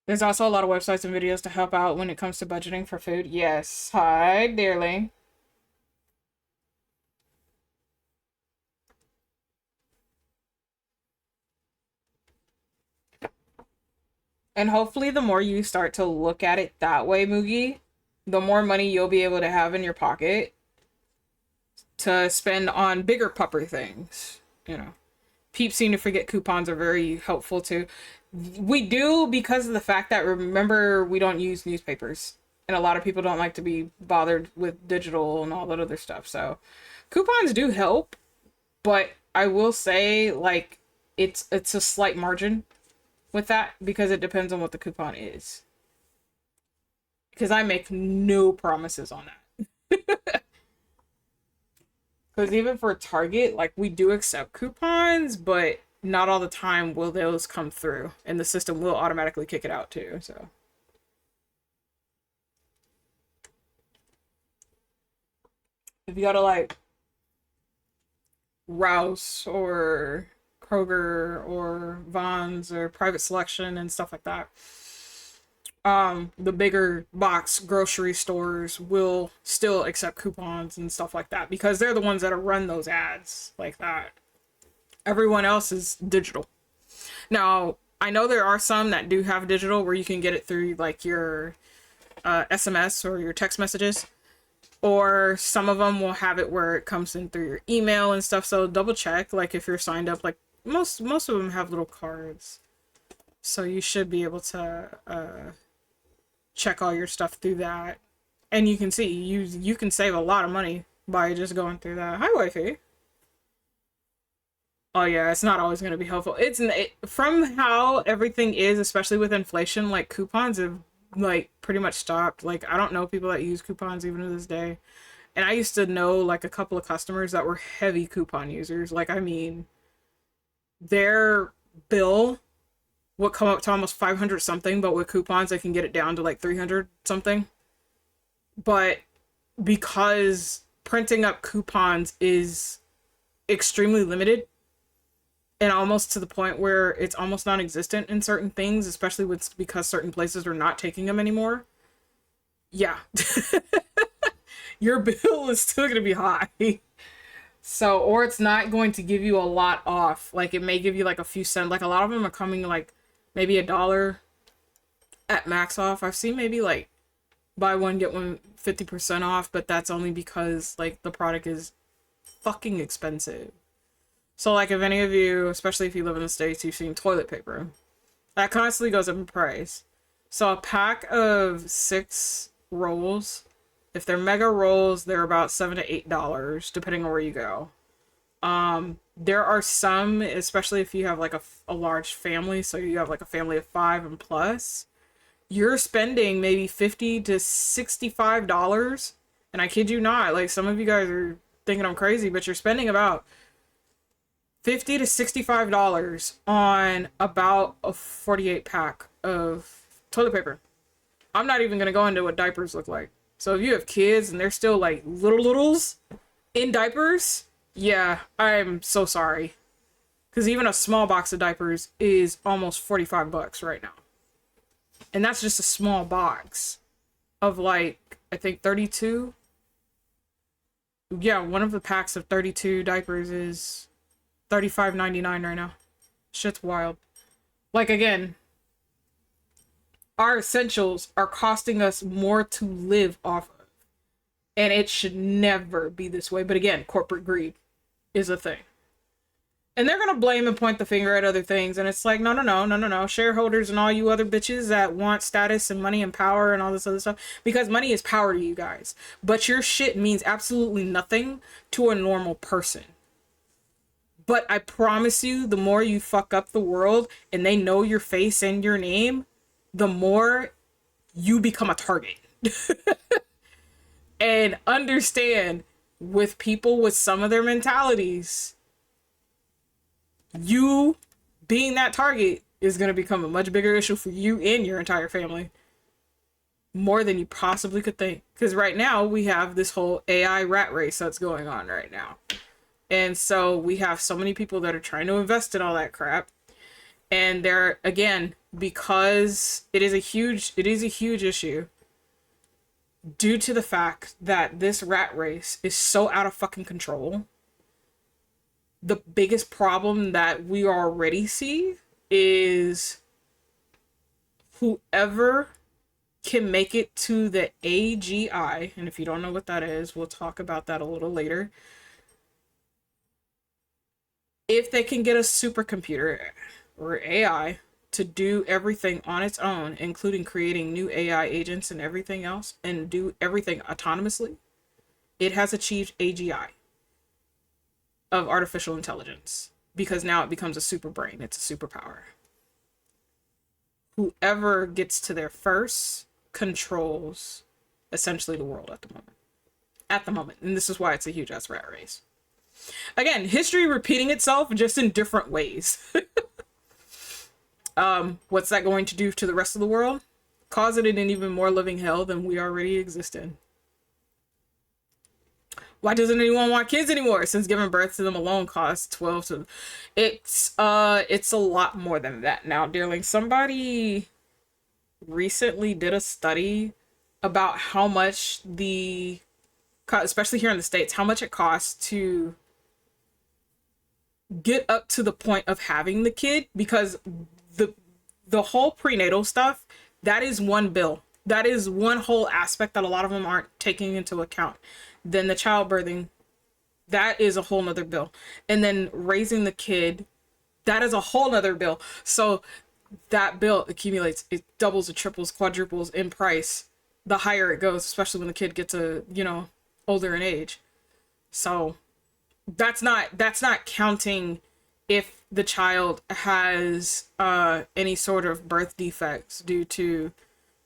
There's also a lot of websites and videos to help out when it comes to budgeting for food. Yes. Hi, dearly. And hopefully the more you start to look at it that way, Moogie, the more money you'll be able to have in your pocket to spend on bigger pupper things. Peeps seem to forget coupons are very helpful too. We do because of the fact that, remember, we don't use newspapers. And a lot of people don't like to be bothered with digital and all that other stuff. So coupons do help, but I will say, like, it's a slight margin with that because it depends on what the coupon is. Because I make no promises on that. Because even for Target, like, we do accept coupons, but not all the time will those come through, and the system will automatically kick it out too. So if you gotta like Rouse or Kroger or Vons or Private Selection and stuff like that, the bigger box grocery stores will still accept coupons and stuff like that because they're the ones that run those ads like that. Everyone else is digital. Now, I know there are some that do have digital where you can get it through like your SMS or your text messages, or some of them will have it where it comes in through your email and stuff. So double check, like if you're signed up, like most of them have little cards, so you should be able to check all your stuff through that, and you can see you can save a lot of money by just going through that. Hi, wifey. Oh yeah, it's not always going to be helpful. From how everything is, especially with inflation, like coupons have like pretty much stopped. Like I don't know people that use coupons even to this day. And I used to know like a couple of customers that were heavy coupon users. Like I mean, their bill would come up to almost 500 something, but with coupons they can get it down to like 300 something. But because printing up coupons is extremely limited, and almost to the point where it's almost non-existent in certain things, especially because certain places are not taking them anymore. Yeah. Your bill is still going to be high. So, or it's not going to give you a lot off. Like it may give you like a few cents. Like a lot of them are coming like maybe $1 at max off. I've seen maybe like buy one, get one 50% off, but that's only because like the product is fucking expensive. So, like, if any of you, especially if you live in the States, you've seen toilet paper, that constantly goes up in price. So, a pack of 6 rolls, if they're mega rolls, they're about $7 to $8, depending on where you go. There are some, especially if you have, like, a large family, so you have, like, a family of 5 and plus, you're spending maybe $50 to $65. And I kid you not, like, some of you guys are thinking I'm crazy, but you're spending about $50 to $65 on about a 48 pack of toilet paper. I'm not even going to go into what diapers look like. So if you have kids and they're still like littles in diapers, yeah, I'm so sorry. Because even a small box of diapers is almost $45 right now. And that's just a small box of like, I think 32. Yeah, one of the packs of 32 diapers is $35.99 right now. Shit's wild. Like again, our essentials are costing us more to live off of. And it should never be this way. But again, corporate greed is a thing. And they're going to blame and point the finger at other things. And it's like, no. Shareholders and all you other bitches that want status and money and power and all this other stuff. Because money is power to you guys. But your shit means absolutely nothing to a normal person. But I promise you, the more you fuck up the world and they know your face and your name, the more you become a target. And understand, with people with some of their mentalities, you being that target is going to become a much bigger issue for you and your entire family. More than you possibly could think. Because right now, we have this whole AI rat race that's going on right now. And so we have so many people that are trying to invest in all that crap. And they're, again, because it is a huge issue due to the fact that this rat race is so out of fucking control. The biggest problem that we already see is whoever can make it to the AGI, and if you don't know what that is, we'll talk about that a little later. If they can get a supercomputer or AI to do everything on its own, including creating new AI agents and everything else, and do everything autonomously, it has achieved AGI of artificial intelligence, because now it becomes a super brain. It's a superpower. Whoever gets to there first controls essentially the world at the moment. At the moment. And this is why it's a huge ass rat race. Again, history repeating itself just in different ways. What's that going to do to the rest of the world? Cause it an even more living hell than we already exist in. Why doesn't anyone want kids anymore? Since giving birth to them alone costs 12 to... It's a lot more than that now, dearling. Somebody recently did a study about how much especially here in the States, how much it costs to get up to the point of having the kid, because the whole prenatal stuff, that is one bill. That is one whole aspect that a lot of them aren't taking into account. Then the childbirthing, that is a whole nother bill. And then raising the kid, that is a whole nother bill. So that bill accumulates, it doubles, it triples, quadruples in price the higher it goes, especially when the kid gets older in age. So that's not counting if the child has any sort of birth defects due to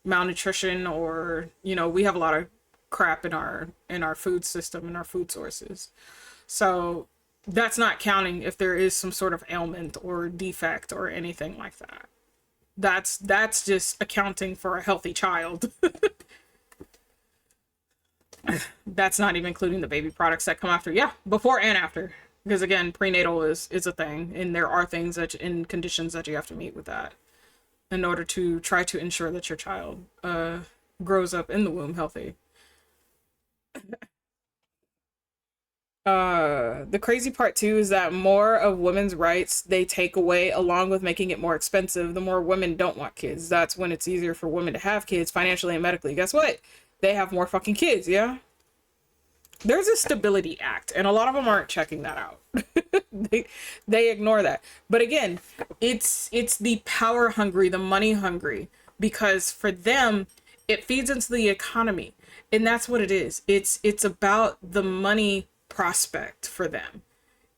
malnutrition, or we have a lot of crap in our food system and our food sources. So that's not counting if there is some sort of ailment or defect or anything like that. That's just accounting for a healthy child. That's not even including the baby products that come after. Yeah, before and after. Because again, prenatal is a thing, and there are things in conditions that you have to meet with that in order to try to ensure that your child grows up in the womb healthy. The crazy part too is that more of women's rights they take away, along with making it more expensive. The more women don't want kids, that's when it's easier for women to have kids financially and medically. Guess what? They have more fucking kids. Yeah, there's a Stability Act, and a lot of them aren't checking that out. they ignore that. But again, it's the power hungry, the money hungry, because for them it feeds into the economy, and that's what it is. It's about the money prospect for them.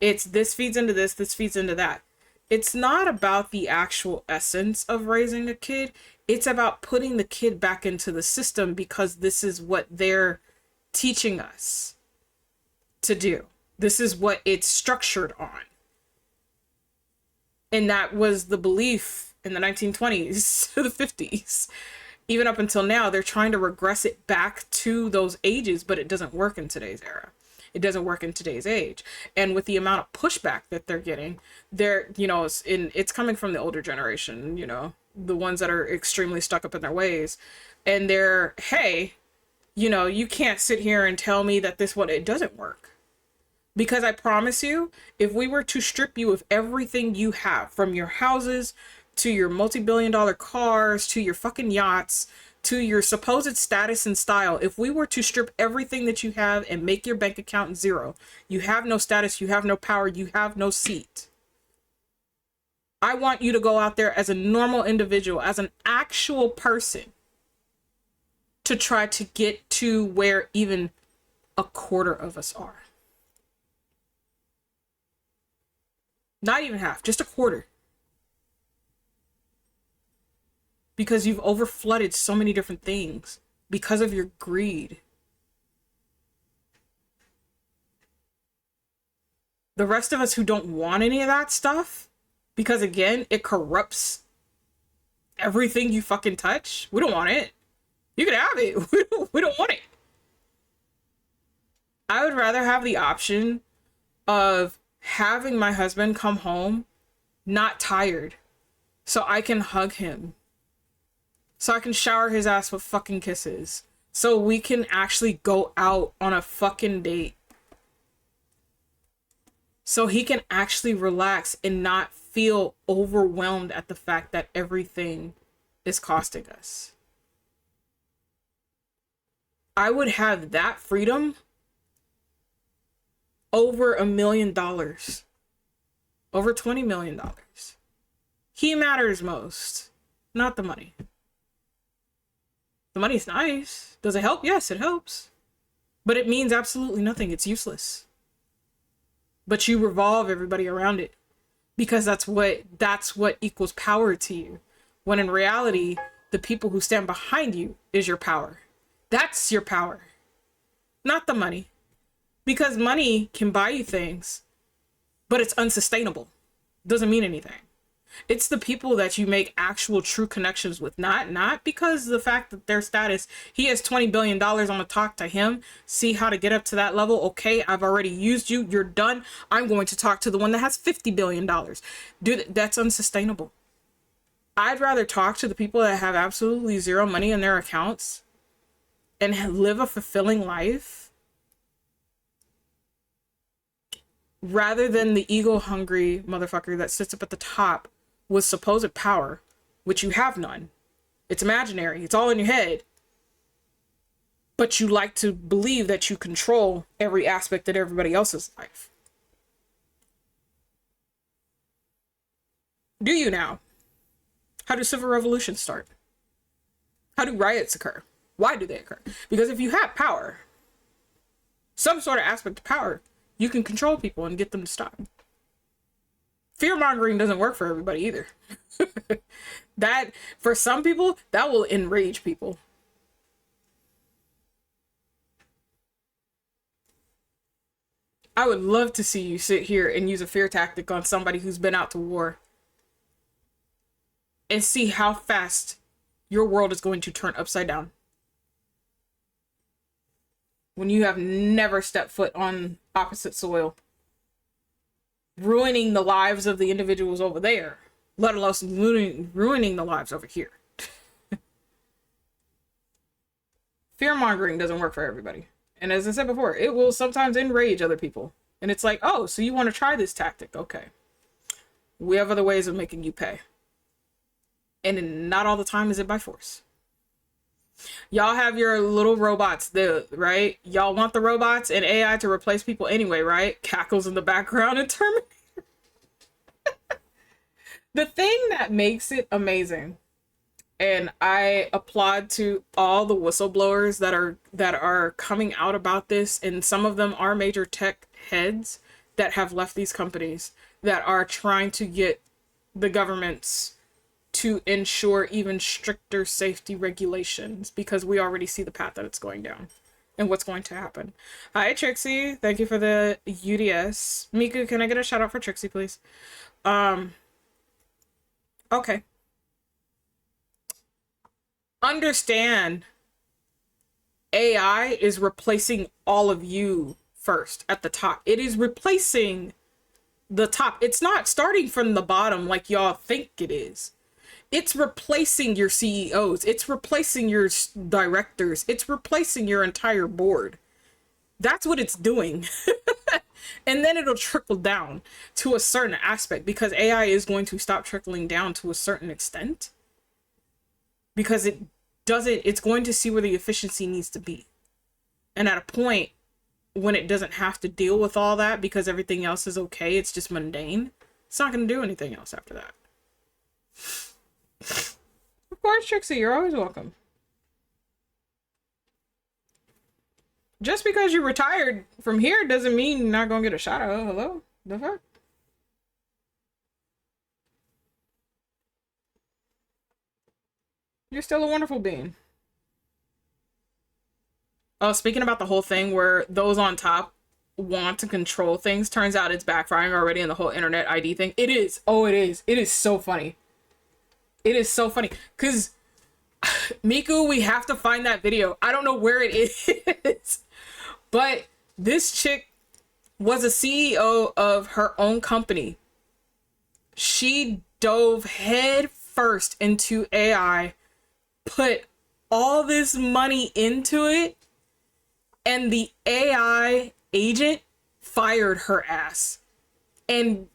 It's this feeds into this feeds into that. It's not about the actual essence of raising a kid. It's about putting the kid back into the system, because this is what they're teaching us to do. This is what it's structured on. And that was the belief in the 1920s to the 50s. Even up until now, they're trying to regress it back to those ages, but it doesn't work in today's era. It doesn't work in today's age. And with the amount of pushback that they're getting, it's coming from the older generation, the ones that are extremely stuck up in their ways. And they're, hey, you can't sit here and tell me that it doesn't work. Because I promise you, if we were to strip you of everything you have, from your houses to your multi-billion-dollar cars to your fucking yachts to your supposed status and style, if we were to strip everything that you have and make your bank account zero, you have no status, you have no power, you have no seat. I want you to go out there as a normal individual, as an actual person, to try to get to where even a quarter of us are. Not even half, just a quarter. Because you've overflooded so many different things because of your greed. The rest of us who don't want any of that stuff, because again, it corrupts everything you fucking touch. We don't want it. You can have it. We don't want it. I would rather have the option of having my husband come home not tired, so I can hug him, so I can shower his ass with fucking kisses, so we can actually go out on a fucking date, so he can actually relax and not feel overwhelmed at the fact that everything is costing us. I would have that freedom over $1 million, over $20 million. He matters most, not the money. The money's nice. Does it help? Yes, it helps. But it means absolutely nothing. It's useless. But you revolve everybody around it because that's what equals power to you. When in reality, the people who stand behind you is your power. That's your power, not the money. Because money can buy you things, but it's unsustainable. Doesn't mean anything. It's the people that you make actual true connections with, not because of the fact that their status, he has $20 billion, I'm gonna talk to him, see how to get up to that level. Okay, I've already used you, you're done. I'm going to talk to the one that has $50 billion. Dude, that's unsustainable. I'd rather talk to the people that have absolutely zero money in their accounts and live a fulfilling life rather than the ego-hungry motherfucker that sits up at the top with supposed power, which you have none. It's imaginary. It's all in your head. But you like to believe that you control every aspect of everybody else's life. Do you now? How do civil revolutions start? How do riots occur? Why do they occur? Because if you have power, some sort of aspect of power, you can control people and get them to stop. Fear-mongering doesn't work for everybody either. That, for some people, that will enrage people. I would love to see you sit here and use a fear tactic on somebody who's been out to war and see how fast your world is going to turn upside down when you have never stepped foot on opposite soil, ruining the lives of the individuals over there, let alone ruining the lives over here. Fear-mongering doesn't work for everybody. And as I said before, it will sometimes enrage other people. And it's like, oh, so you want to try this tactic? Okay. We have other ways of making you pay. And not all the time is it by force. Y'all have your little robots there, right? Y'all want the robots and AI to replace people anyway, right? Cackles in the background and Terminator. The thing that makes it amazing, and I applaud to all the whistleblowers that are coming out about this, and some of them are major tech heads that have left these companies that are trying to get the governments to ensure even stricter safety regulations, because we already see the path that it's going down and what's going to happen. Hi, Trixie. Thank you for the UDS. Miku, can I get a shout out for Trixie, please? Okay. Understand, AI is replacing all of you first at the top. It is replacing the top. It's not starting from the bottom like y'all think it is. It's replacing your CEOs. It's replacing your directors. It's replacing your entire board. That's what it's doing. And then it'll trickle down to a certain aspect, because AI is going to stop trickling down to a certain extent. Because it's going to see where the efficiency needs to be. And at a point when it doesn't have to deal with all that because everything else is okay, it's just mundane, it's not going to do anything else after that. Of course, Trixie, you're always welcome. Just because you retired from here doesn't mean you're not gonna get a shout out. Hello? The fuck? You're still a wonderful being. Oh, speaking about the whole thing where those on top want to control things, turns out it's backfiring already in the whole internet ID thing. It is. Oh, it is. It is so funny. It is so funny. Because, Miku, we have to find that video. I don't know where it is. But this chick was a CEO of her own company. She dove head first into AI, put all this money into it, and the AI agent fired her ass and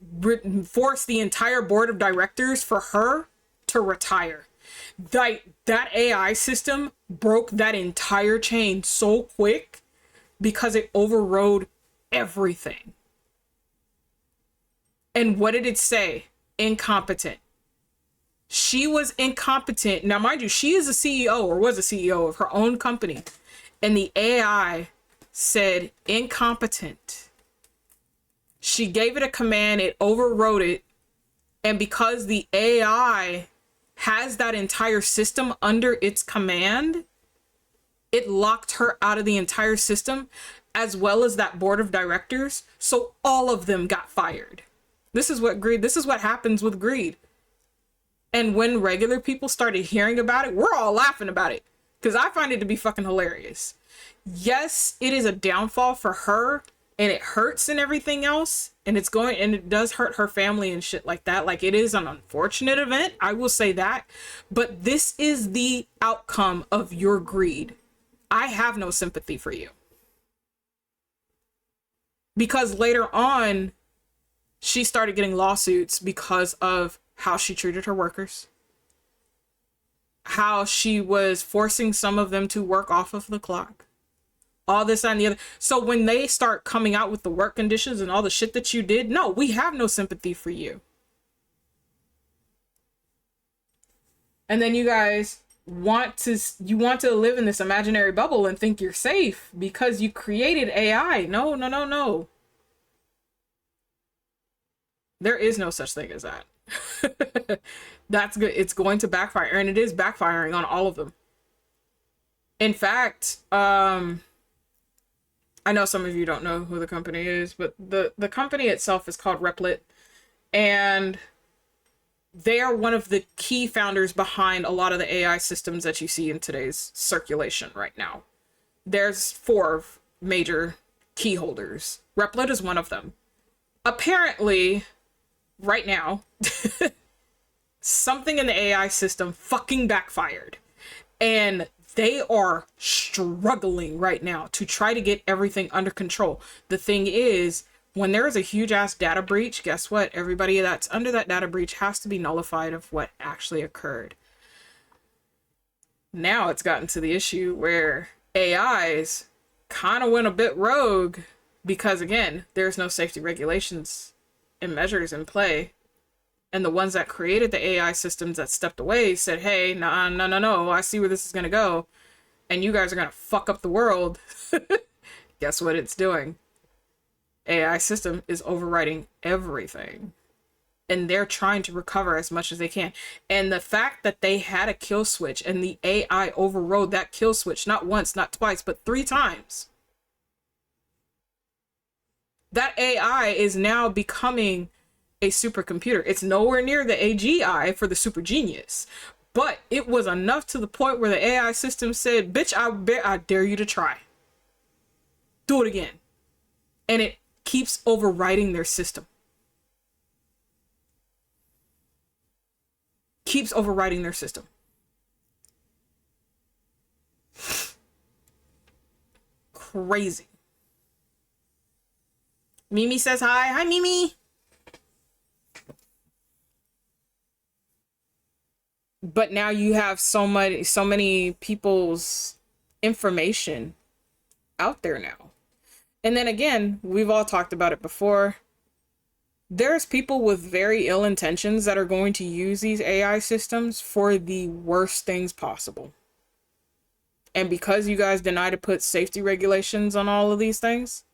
forced the entire board of directors for her to retire. That AI system broke that entire chain so quick because it overrode everything. And what did it say? Incompetent. She was incompetent. Now, mind you, she is a CEO or was a CEO of her own company. And the AI said incompetent. She gave it a command, it overrode it. And because the AI has that entire system under its command, it locked her out of the entire system, as well as that board of directors. So all of them got fired. This is what happens with greed. And when regular people started hearing about it, we're all laughing about it because I find it to be fucking hilarious. Yes, it is a downfall for her and it hurts and everything else. And it does hurt her family and shit like that. Like, it is an unfortunate event. I will say that. But this is the outcome of your greed. I have no sympathy for you. Because later on, she started getting lawsuits because of how she treated her workers, how she was forcing some of them to work off of the clock, all this and the other. So when they start coming out with the work conditions and all the shit that you did, no, we have no sympathy for you. And then you guys want to live in this imaginary bubble and think you're safe because you created AI. No, no, no, no. There is no such thing as that. That's good. It's going to backfire, and it is backfiring on all of them. In fact, I know some of you don't know who the company is, but the company itself is called Replit, and they are one of the key founders behind a lot of the AI systems that you see in today's circulation right now. There's 4 major key holders. Replit is one of them. Apparently, right now, something in the AI system fucking backfired. And they are struggling right now to try to get everything under control. The thing is, when there is a huge ass data breach, guess what? Everybody that's under that data breach has to be nullified of what actually occurred. Now it's gotten to the issue where AIs kind of went a bit rogue because, again, there's no safety regulations and measures in play. And the ones that created the AI systems that stepped away said, hey, no, I see where this is going to go. And you guys are going to fuck up the world. Guess what it's doing? AI system is overriding everything. And they're trying to recover as much as they can. And the fact that they had a kill switch and the AI overrode that kill switch, not once, not twice, but 3 times. That AI is now becoming a supercomputer. It's nowhere near the AGI for the super genius, but it was enough to the point where the AI system said, bitch, I dare you to try. Do it again. And it keeps overriding their system. Keeps overriding their system. Crazy. Mimi says hi. Hi, Mimi. But now you have so many people's information out there now. And then again, we've all talked about it before. There's people with very ill intentions that are going to use these AI systems for the worst things possible. And because you guys deny to put safety regulations on all of these things,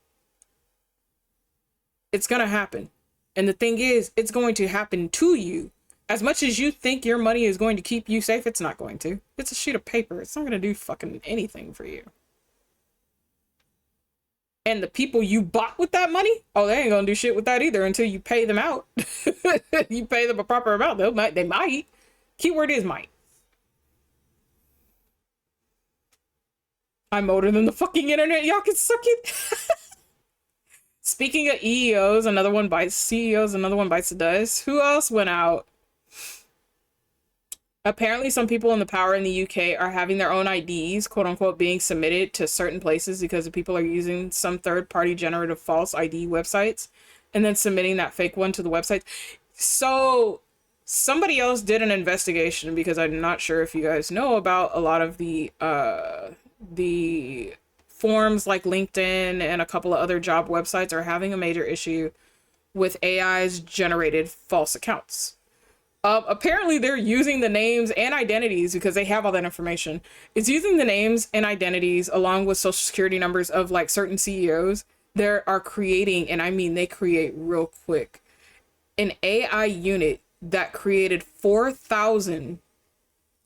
it's going to happen. And the thing is, it's going to happen to you. As much as you think your money is going to keep you safe, it's not going to. It's a sheet of paper. It's not going to do fucking anything for you. And the people you bought with that money, oh, they ain't going to do shit with that either until you pay them out. You pay them a proper amount. They might. Keyword is might. I'm older than the fucking internet. Y'all can suck it. Speaking of CEOs, another one bites the dust. Who else went out? Apparently some people in the power in the UK are having their own IDs, quote unquote, being submitted to certain places because the people are using some third-party generative false ID websites and then submitting that fake one to the website. So somebody else did an investigation, because I'm not sure if you guys know about a lot of the forums like LinkedIn and a couple of other job websites are having a major issue with AI's generated false accounts. Apparently they're using the names and identities because they have all that information. It's using the names and identities along with social security numbers of like certain CEOs. They are creating, and I mean they create real quick, an AI unit that created 4,000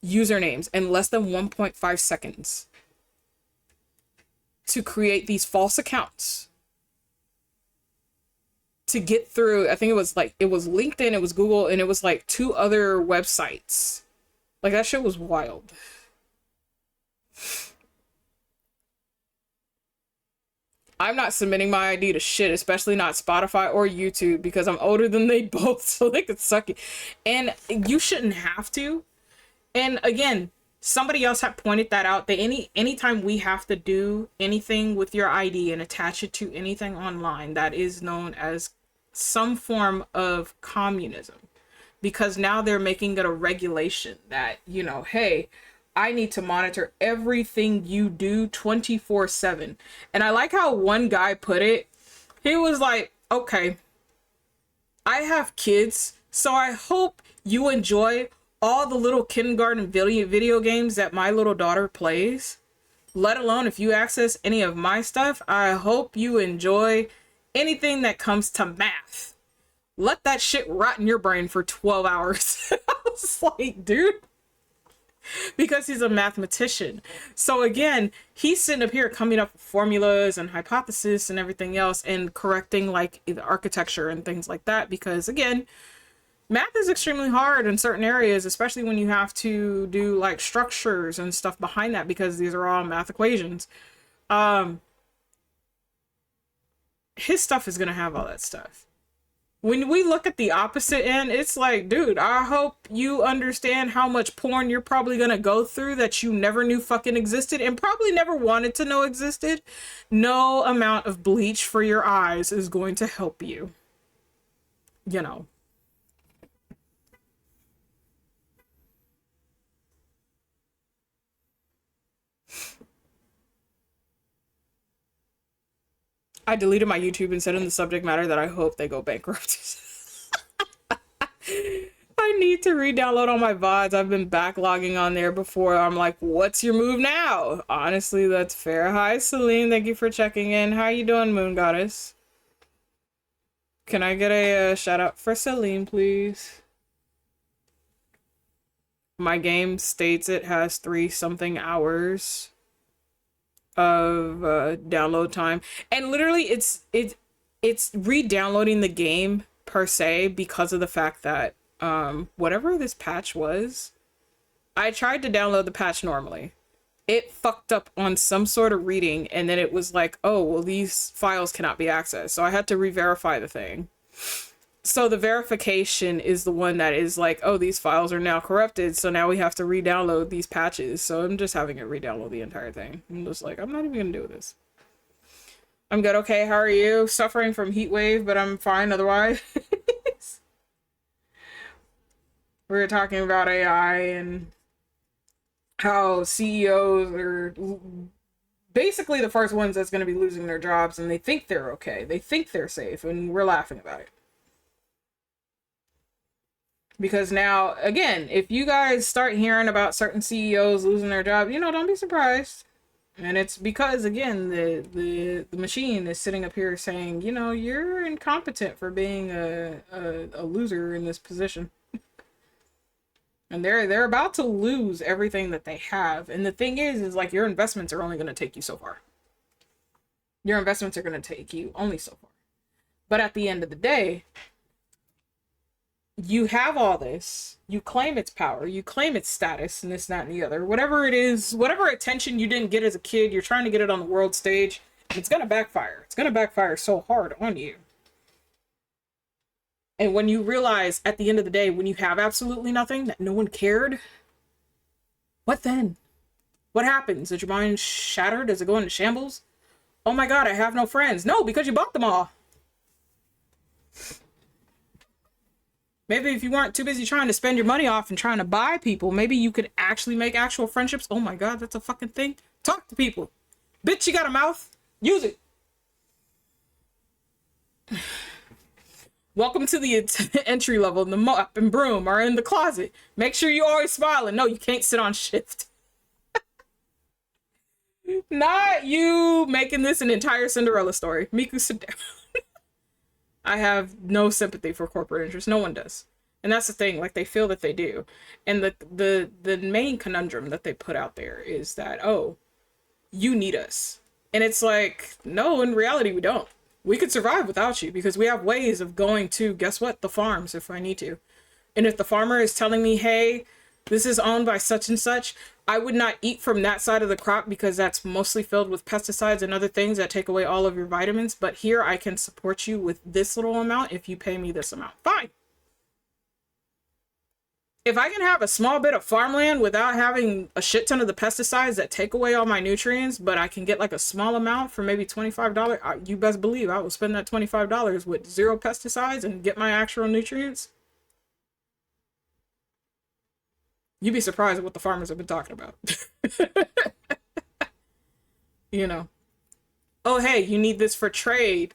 usernames in less than 1.5 seconds to create these false accounts to get through. I think it was LinkedIn, it was Google, and it was like 2 other websites. Like, that shit was wild. I'm not submitting my ID to shit, especially not Spotify or YouTube, because I'm older than they both, so they could suck it. And you shouldn't have to. And again, somebody else had pointed that out, that anytime we have to do anything with your ID and attach it to anything online, that is known as some form of communism, because now they're making it a regulation that, you know, hey, I need to monitor everything you do 24/7. And I like how one guy put it. He was like, okay, I have kids, so I hope you enjoy all the little kindergarten video games that my little daughter plays. Let alone if you access any of my stuff, I hope you enjoy anything that comes to math. Let that shit rot in your brain for 12 hours. I was like, dude. Because he's a mathematician. So again, he's sitting up here coming up with formulas and hypotheses and everything else and correcting like the architecture and things like that. Because again, math is extremely hard in certain areas, especially when you have to do like structures and stuff behind that, because these are all math equations. His stuff is going to have all that stuff. When we look at the opposite end, it's like, dude, I hope you understand how much porn you're probably going to go through that you never knew fucking existed and probably never wanted to know existed. No amount of bleach for your eyes is going to help you. You know. I deleted my YouTube and said in the subject matter that I hope they go bankrupt. I need to re-download all my VODs. I've been backlogging on there before. I'm like, what's your move now? Honestly, that's fair. Hi, Celine. Thank you for checking in. How you doing, Moon Goddess? Can I get a shout out for Celine, please? My game states it has 3-something hours of download time, and literally it's re-downloading the game per se because of the fact that whatever this patch was, I tried to download the patch normally. It fucked up on some sort of reading, and then it was like, oh well, these files cannot be accessed, so I had to re-verify the thing. So the verification is the one that is like, oh, these files are now corrupted, so now we have to re-download these patches. So I'm just having it re-download the entire thing. I'm just like, I'm not even gonna do this. I'm good. Okay, how are you? Suffering from heat wave, but I'm fine otherwise. We were talking about AI and how CEOs are basically the first ones that's going to be losing their jobs, and they think they're okay. They think they're safe, and we're laughing about it. Because now, again, if you guys start hearing about certain CEOs losing their job, you know, don't be surprised. And it's because, again, the machine is sitting up here saying, you know, you're incompetent for being a loser in this position. And they're about to lose everything that they have. And the thing is like, your investments are only going to take you so far. Your investments are going to take you only so far. But at the end of the day, you have all this, you claim its power, you claim its status, and this, that, and the other. Whatever it is, whatever attention you didn't get as a kid, you're trying to get it on the world stage. It's going to backfire. It's going to backfire so hard on you. And when you realize at the end of the day, when you have absolutely nothing, that no one cared, what then? What happens? Is your mind shattered? Does it go into shambles? Oh my God, I have no friends. No, because you bought them all. Maybe if you weren't too busy trying to spend your money off and trying to buy people, maybe you could actually make actual friendships. Oh my God, that's a fucking thing. Talk to people. Bitch, you got a mouth. Use it. Welcome to the entry level. The mop and broom are in the closet. Make sure you always smiling. No, you can't sit on shift. Not you making this an entire Cinderella story. Miku, sit down. I have no sympathy for corporate interests. No one does. And that's the thing, like they feel that they do. And the main conundrum that they put out there is that, oh, you need us. And it's like, no, in reality we don't. We could survive without you because we have ways of going to, guess what, the farms if I need to. And if the farmer is telling me, hey, this is owned by such and such, I would not eat from that side of the crop because that's mostly filled with pesticides and other things that take away all of your vitamins. But here I can support you with this little amount if you pay me this amount. Fine. If I can have a small bit of farmland without having a shit ton of the pesticides that take away all my nutrients, but I can get like a small amount for maybe $25, you best believe I will spend that $25 with zero pesticides and get my actual nutrients. You'd be surprised at what the farmers have been talking about. You know, oh, hey, you need this for trade.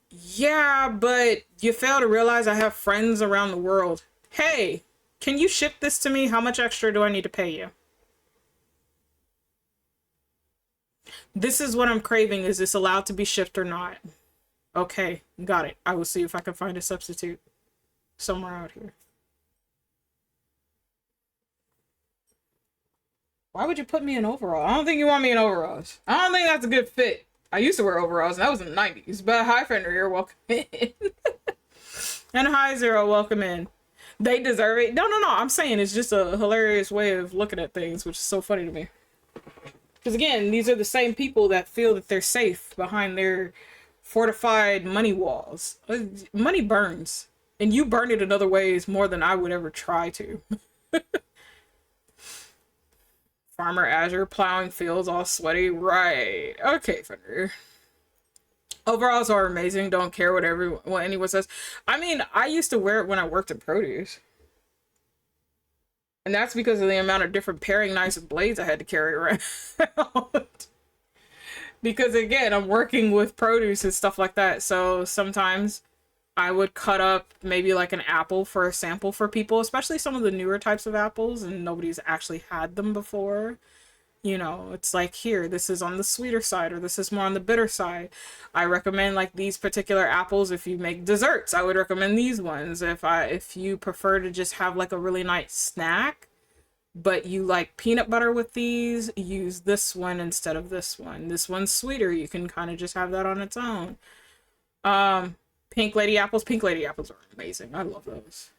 Yeah, but you fail to realize I have friends around the world. Hey, can you ship this to me? How much extra do I need to pay you? This is what I'm craving. Is this allowed to be shipped or not? Okay, got it. I will see if I can find a substitute somewhere out here. Why would you put me in overalls? I don't think you want me in overalls. I don't think that's a good fit. I used to wear overalls, and that was in the 90s. But hi, Fender, you're welcome in. And hi, Zero, welcome in. They deserve it. No, no, no. I'm saying it's just a hilarious way of looking at things, which is so funny to me. Because again, these are the same people that feel that they're safe behind their fortified money walls. Money burns. And you burn it in other ways more than I would ever try to. Farmer Azure plowing fields all sweaty. Right. Okay, Fender. Overalls are amazing. Don't care what anyone says. I mean, I used to wear it when I worked in produce. And that's because of the amount of different paring knives and blades I had to carry around. Because again, I'm working with produce and stuff like that. So sometimes I would cut up maybe like an apple for a sample for people, especially some of the newer types of apples, and nobody's actually had them before. You know, it's like, here, this is on the sweeter side, or this is more on the bitter side. I recommend like these particular apples if you make desserts. I would recommend these ones. If you prefer to just have like a really nice snack, but you like peanut butter with these, use this one instead of this one. This one's sweeter. You can kind of just have that on its own. Pink lady apples. Pink lady apples are amazing. I love those.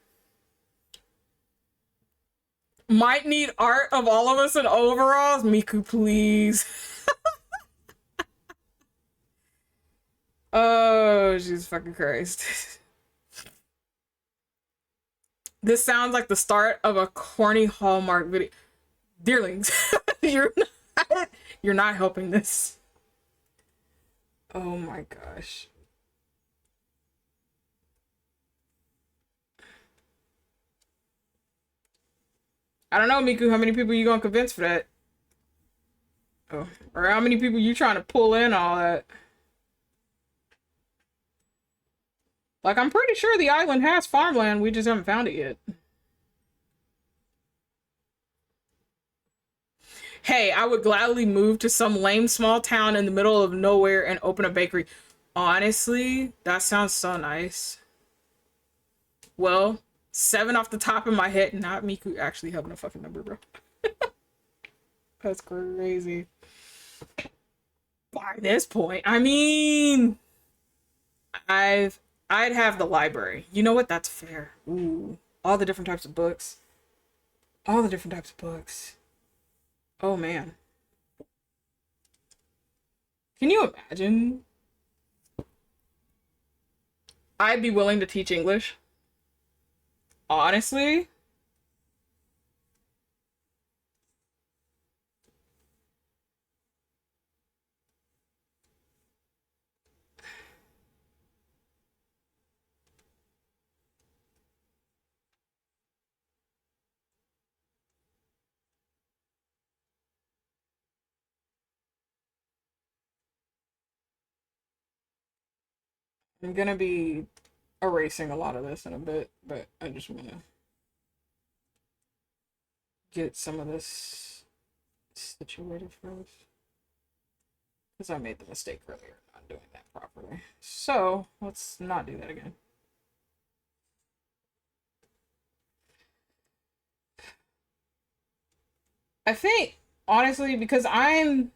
Might need art of all of us in overalls. Miku, please. Oh, Jesus fucking Christ. This sounds like the start of a corny Hallmark video. Dearlings, you're not helping this. Oh my gosh. I don't know, Miku, how many people you gonna convince for that? Oh, or how many people you trying to pull in all that? Like, I'm pretty sure the island has farmland, we just haven't found it yet. Hey, I would gladly move to some lame small town in the middle of nowhere and open a bakery. Honestly, that sounds so nice. Well, 7 off the top of my head. Not Miku actually having a fucking number, bro. That's crazy. By this point, I mean, I'd have the library. You know what? That's fair. Ooh, all the different types of books. All the different types of books. Oh man. Can you imagine? I'd be willing to teach English. Honestly, I'm gonna be erasing a lot of this in a bit, but I just want to get some of this situated first. Because I made the mistake earlier not doing that properly. So, let's not do that again. I think, honestly, because I'm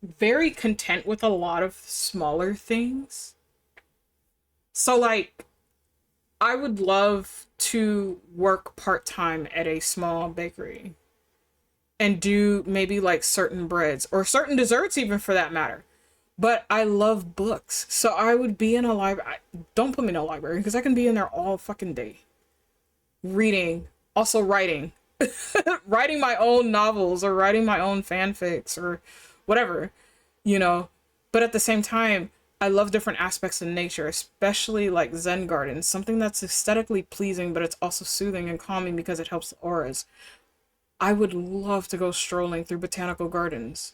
very content with a lot of smaller things. So, like, I would love to work part-time at a small bakery and do maybe like certain breads or certain desserts, even for that matter. But I love books. So I would be in a library. Don't put me in a library because I can be in there all fucking day. Reading, also writing. Writing my own novels or writing my own fanfics or whatever, you know. But at the same time, I love different aspects of nature, especially like Zen gardens, something that's aesthetically pleasing, but it's also soothing and calming because it helps the auras. I would love to go strolling through botanical gardens.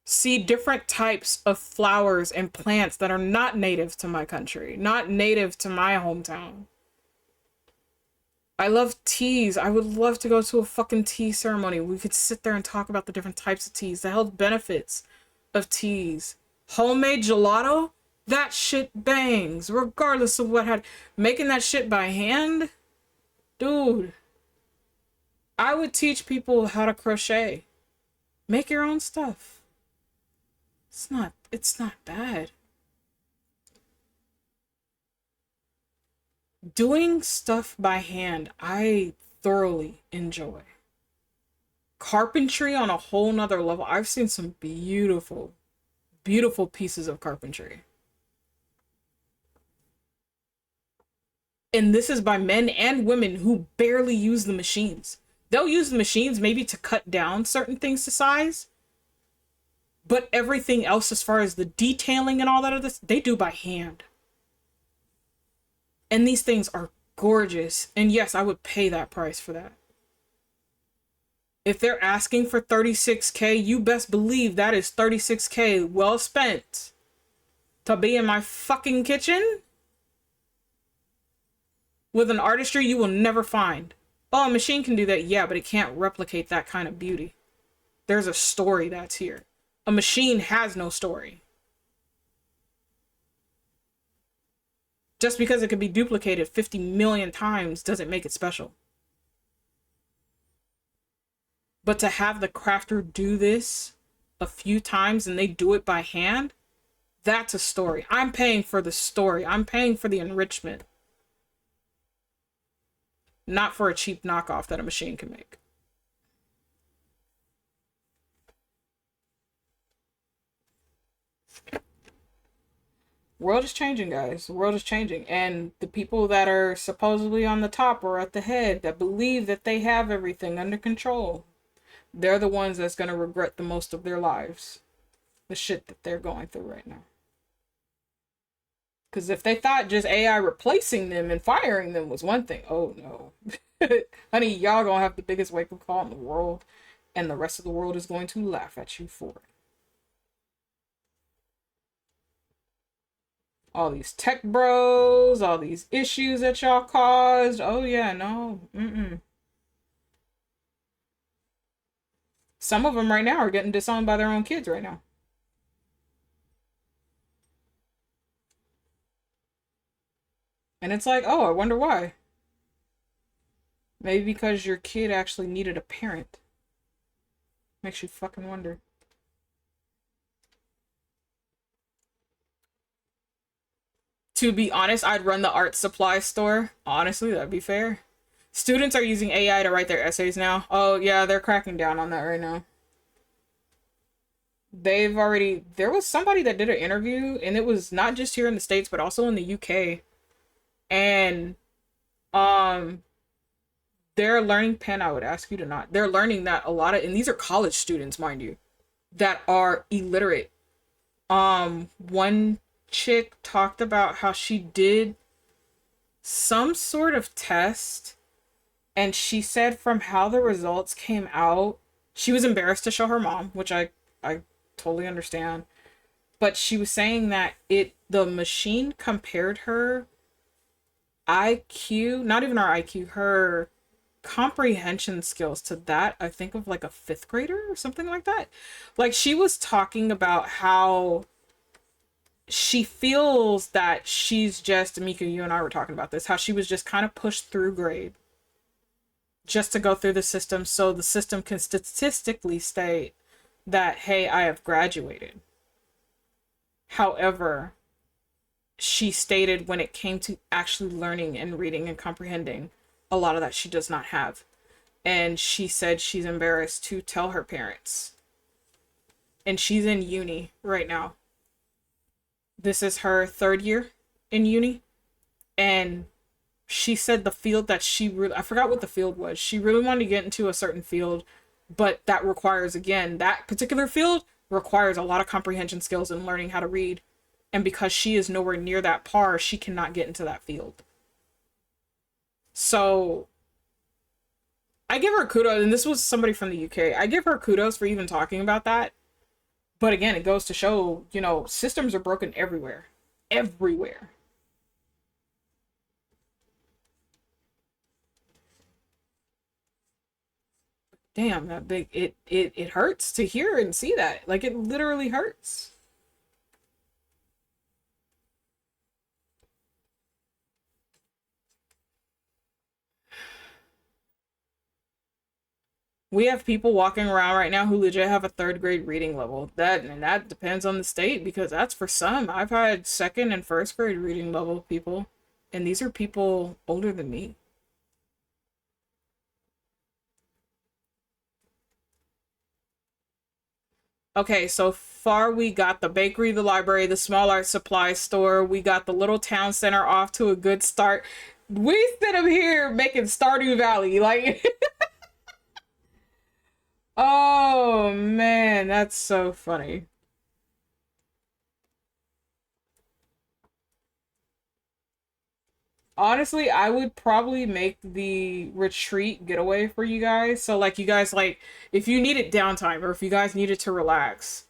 See different types of flowers and plants that are not native to my country, not native to my hometown. I love teas. I would love to go to a fucking tea ceremony. We could sit there and talk about the different types of teas, the health benefits of teas. Homemade gelato? That shit bangs, regardless of what had. Making that shit by hand? Dude. I would teach people how to crochet. Make your own stuff. It's not bad. Doing stuff by hand, I thoroughly enjoy. Carpentry on a whole nother level. I've seen some beautiful, beautiful pieces of carpentry. And this is by men and women who barely use the machines. They'll use the machines maybe to cut down certain things to size. But everything else, as far as the detailing and all that other, they do by hand. And these things are gorgeous. And yes, I would pay that price for that. If they're asking for 36K, you best believe that is 36K well spent to be in my fucking kitchen with an artistry you will never find. Oh, a machine can do that. Yeah, but it can't replicate that kind of beauty. There's a story that's here. A machine has no story. Just because it could be duplicated 50 million times doesn't make it special. But to have the crafter do this a few times and they do it by hand, that's a story. I'm paying for the story. I'm paying for the enrichment. Not for a cheap knockoff that a machine can make. World is changing, guys. The world is changing. And the people that are supposedly on the top or at the head that believe that they have everything under control, they're the ones that's going to regret the most of their lives. The shit that they're going through right now. Because if they thought just AI replacing them and firing them was one thing, oh no. Honey, y'all gonna have the biggest wake-up call in the world, and the rest of the world is going to laugh at you for it. All these tech bros, all these issues that y'all caused. Oh yeah, no. Some of them right now are getting disowned by their own kids right now. And it's like, oh, I wonder why. Maybe because your kid actually needed a parent. Makes you fucking wonder. To be honest, I'd run the art supply store. Honestly, that'd be fair. Students are using AI to write their essays now. Oh, yeah, they're cracking down on that right now. They've already... There was somebody that did an interview, and it was not just here in the States, but also in the UK. And, they're learning pen, I would ask you to not. They're learning that a lot of... And these are college students, mind you, that are illiterate. One chick talked about how she did some sort of test, and she said from how the results came out, she was embarrassed to show her mom, which I totally understand. But she was saying that the machine compared her IQ, not even her IQ, her comprehension skills to that, I think, of like a fifth grader or something like that. Like, she was talking about how she feels that she's just, Mika, you and I were talking about this, how she was just kind of pushed through grade just to go through the system so the system can statistically state that, hey, I have graduated. However, she stated when it came to actually learning and reading and comprehending, a lot of that she does not have. And she said she's embarrassed to tell her parents. And she's in uni right now. This is her third year in uni. And she said the field that she really, I forgot what the field was. She really wanted to get into a certain field, but that requires, again, that particular field requires a lot of comprehension skills and learning how to read. And because she is nowhere near that par, she cannot get into that field. So I give her kudos, and this was somebody from the UK. I give her kudos for even talking about that. But again, it goes to show, you know, systems are broken everywhere. Everywhere. Damn, that big, it hurts to hear and see that. Like, it literally hurts. We have people walking around right now who legit have a third grade reading level. That depends on the state, because that's for some. I've had second and first grade reading level people, and these are people older than me. Okay, so far we got the bakery, the library, the small art supply store. We got the little town center off to a good start. We sit up here making Stardew Valley. Like, oh man, that's so funny. Honestly, I would probably make the retreat getaway for you guys. So, like, you guys, like, if you needed downtime or if you guys needed to relax,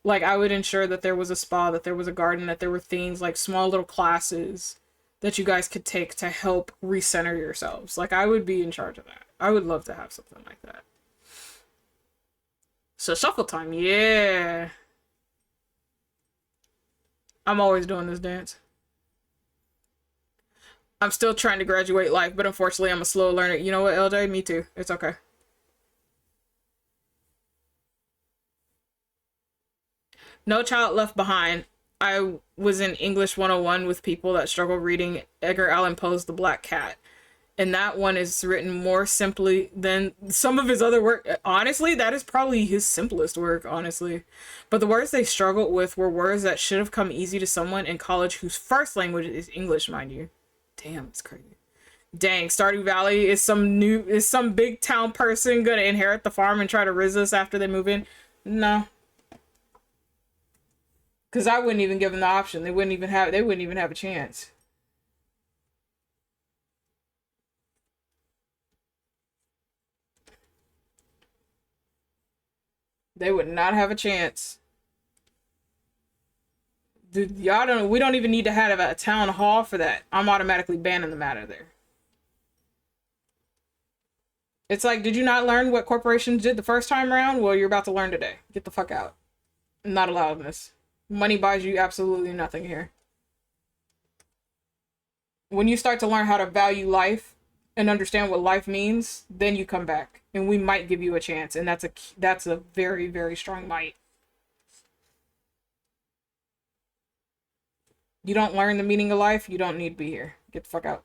like, I would ensure that there was a spa, that there was a garden, that there were things like small little classes that you guys could take to help recenter yourselves. Like, I would be in charge of that. I would love to have something like that. So, shuffle time, yeah. I'm always doing this dance. I'm still trying to graduate life, but unfortunately, I'm a slow learner. You know what, LJ? Me too. It's okay. No Child Left Behind. I was in English 101 with people that struggle reading Edgar Allan Poe's The Black Cat. And that one is written more simply than some of his other work. Honestly, that is probably his simplest work, honestly. But the words they struggled with were words that should have come easy to someone in college whose first language is English, mind you. Damn, it's crazy. Dang, Stardew Valley is some big town person gonna inherit the farm and try to riz us after they move in? No. Cause I wouldn't even give them the option. They wouldn't even have a chance. They would not have a chance. Dude, we don't even need to have a town hall for that. I'm automatically banning them out of there. It's like, did you not learn what corporations did the first time around? Well, you're about to learn today. Get the fuck out. Not allowed in this. Money buys you absolutely nothing here. When you start to learn how to value life and understand what life means, then you come back and we might give you a chance. And that's a very, very strong might. You don't learn the meaning of life, you don't need to be here. Get the fuck out.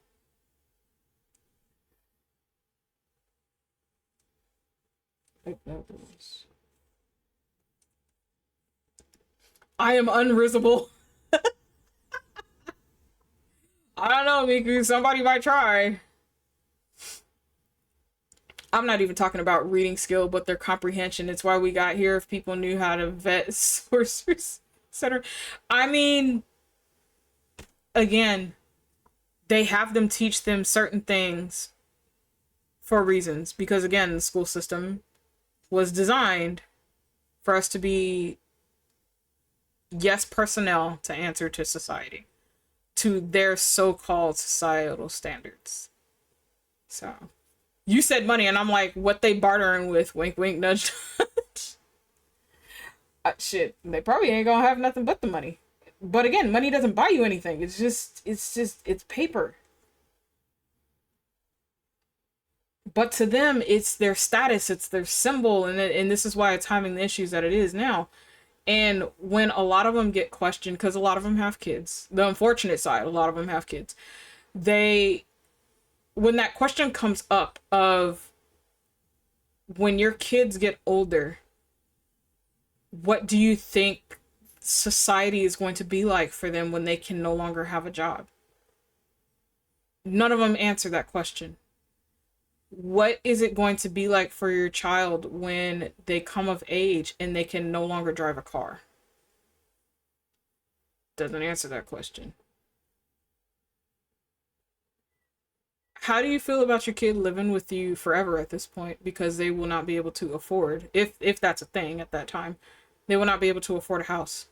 I am unrizzable. I don't know, Miku. Somebody might try. I'm not even talking about reading skill, but their comprehension. It's why we got here. If people knew how to vet sources, etc. I mean, again, they have them teach them certain things for reasons. Because again, the school system was designed for us to be Yes, personnel to answer to society, to their so-called societal standards. So you said money, and I'm like, what they bartering with? Wink, wink, nudge. Shit, they probably ain't gonna have nothing but the money. But again, money doesn't buy you anything. It's paper. But to them, it's their status, it's their symbol, and this is why it's having the issues that it is now. And when a lot of them get questioned, because a lot of them have kids, the unfortunate side, a lot of them have kids, they, when that question comes up of when your kids get older, what do you think society is going to be like for them when they can no longer have a job? None of them answer that question. What is it going to be like for your child when they come of age and they can no longer drive a car? Doesn't answer that question. How do you feel about your kid living with you forever at this point, because they will not be able to afford, if that's a thing at that time, they will not be able to afford a house,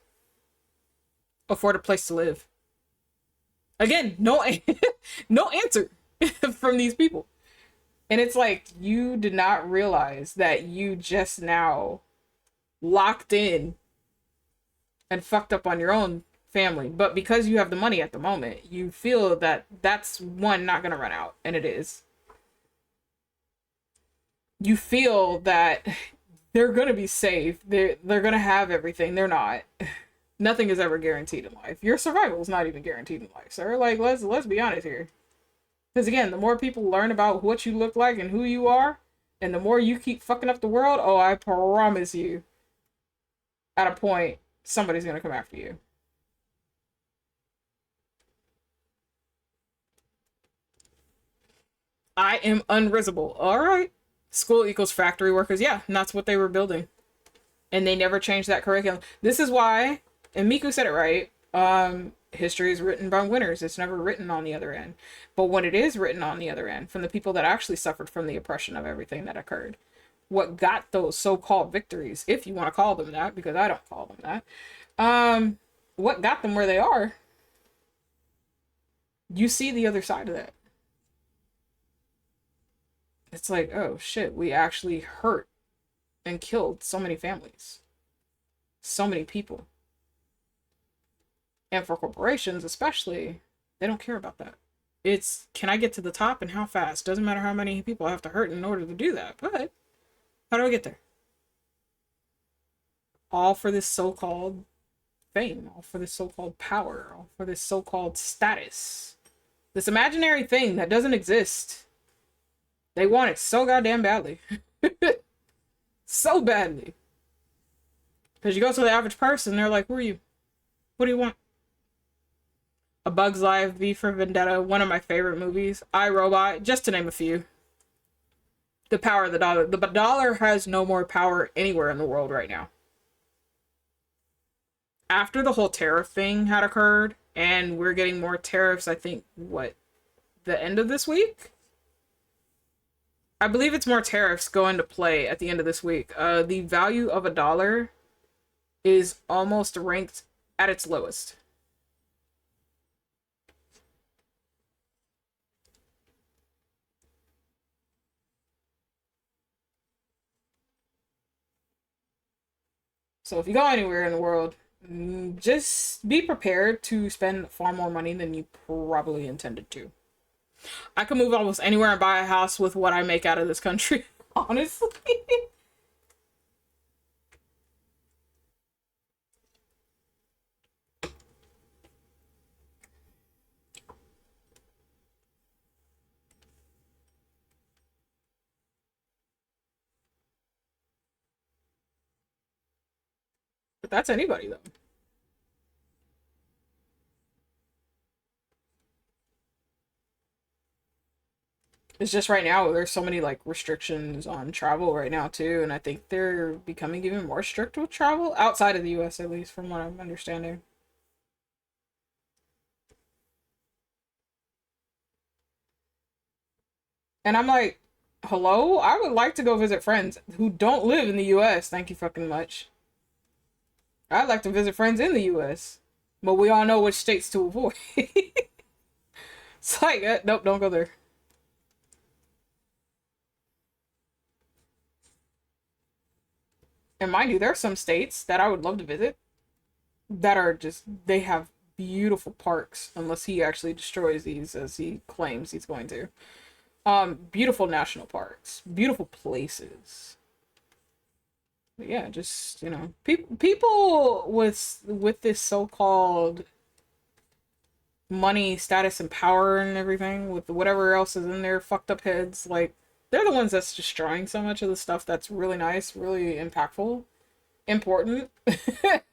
afford a place to live? Again, no no answer from these people. And it's like, you did not realize that you just now locked in and fucked up on your own family. But because you have the money at the moment, you feel that that's one not going to run out. And it is. You feel that they're going to be safe. They're going to have everything. They're not. Nothing is ever guaranteed in life. Your survival is not even guaranteed in life, sir. Like, let's be honest here. Because again, the more people learn about what you look like and who you are, and the more you keep fucking up the world, oh, I promise you, at a point, somebody's gonna come after you. I am unrisible. Alright. School equals factory workers. Yeah, and that's what they were building. And they never changed that curriculum. This is why, and Miku said it right, history is written by winners. It's never written on the other end. But when it is written on the other end, from the people that actually suffered from the oppression of everything that occurred, what got those so-called victories, if you want to call them that, because I don't call them that, what got them where they are, you see the other side of that. It's like, oh shit, we actually hurt and killed so many families, so many people. And for corporations especially, they don't care about that. It's, can I get to the top and how fast? Doesn't matter how many people I have to hurt in order to do that, but how do I get there? All for this so-called fame, all for this so-called power, all for this so-called status. This imaginary thing that doesn't exist. They want it so goddamn badly. So badly. Because you go to the average person, they're like, who are you? What do you want? A Bug's Life, V for Vendetta, one of my favorite movies. I, Robot, just to name a few. The power of the dollar. The dollar has no more power anywhere in the world right now. After the whole tariff thing had occurred, and we're getting more tariffs, I think, what, the end of this week? I believe it's more tariffs go into play at the end of this week. The value of a dollar is almost ranked at its lowest. So if you go anywhere in the world, just be prepared to spend far more money than you probably intended to. I could move almost anywhere and buy a house with what I make out of this country, honestly. But that's anybody, though. It's just right now there's so many like restrictions on travel right now too, and I think they're becoming even more strict with travel outside of the US, at least from what I'm understanding. And I'm like, hello? I would like to go visit friends who don't live in the US. Thank you fucking much. I'd like to visit friends in the U.S., but we all know which states to avoid. It's like, nope, don't go there. And mind you, there are some states that I would love to visit that are just, they have beautiful parks, unless he actually destroys these as he claims he's going to. Beautiful national parks, beautiful places. But yeah, just, people with this so-called money, status, and power and everything, with whatever else is in their fucked up heads, like, they're the ones that's destroying so much of the stuff that's really nice, really impactful, important.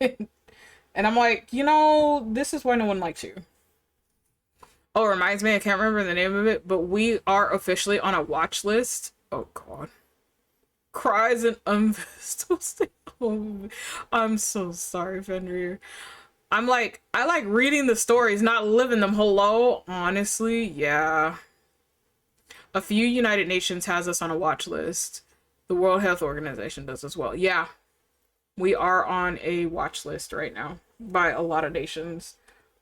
And I'm like, this is why no one likes you. Oh, it reminds me, I can't remember the name of it, but we are officially on a watch list. Oh god. Cries and unvisible. Oh, I'm so sorry, Fenrir. I like reading the stories, not living them. Hello? Honestly, yeah. A few United Nations has us on a watch list. The World Health Organization does as well. Yeah, we are on a watch list right now by a lot of nations.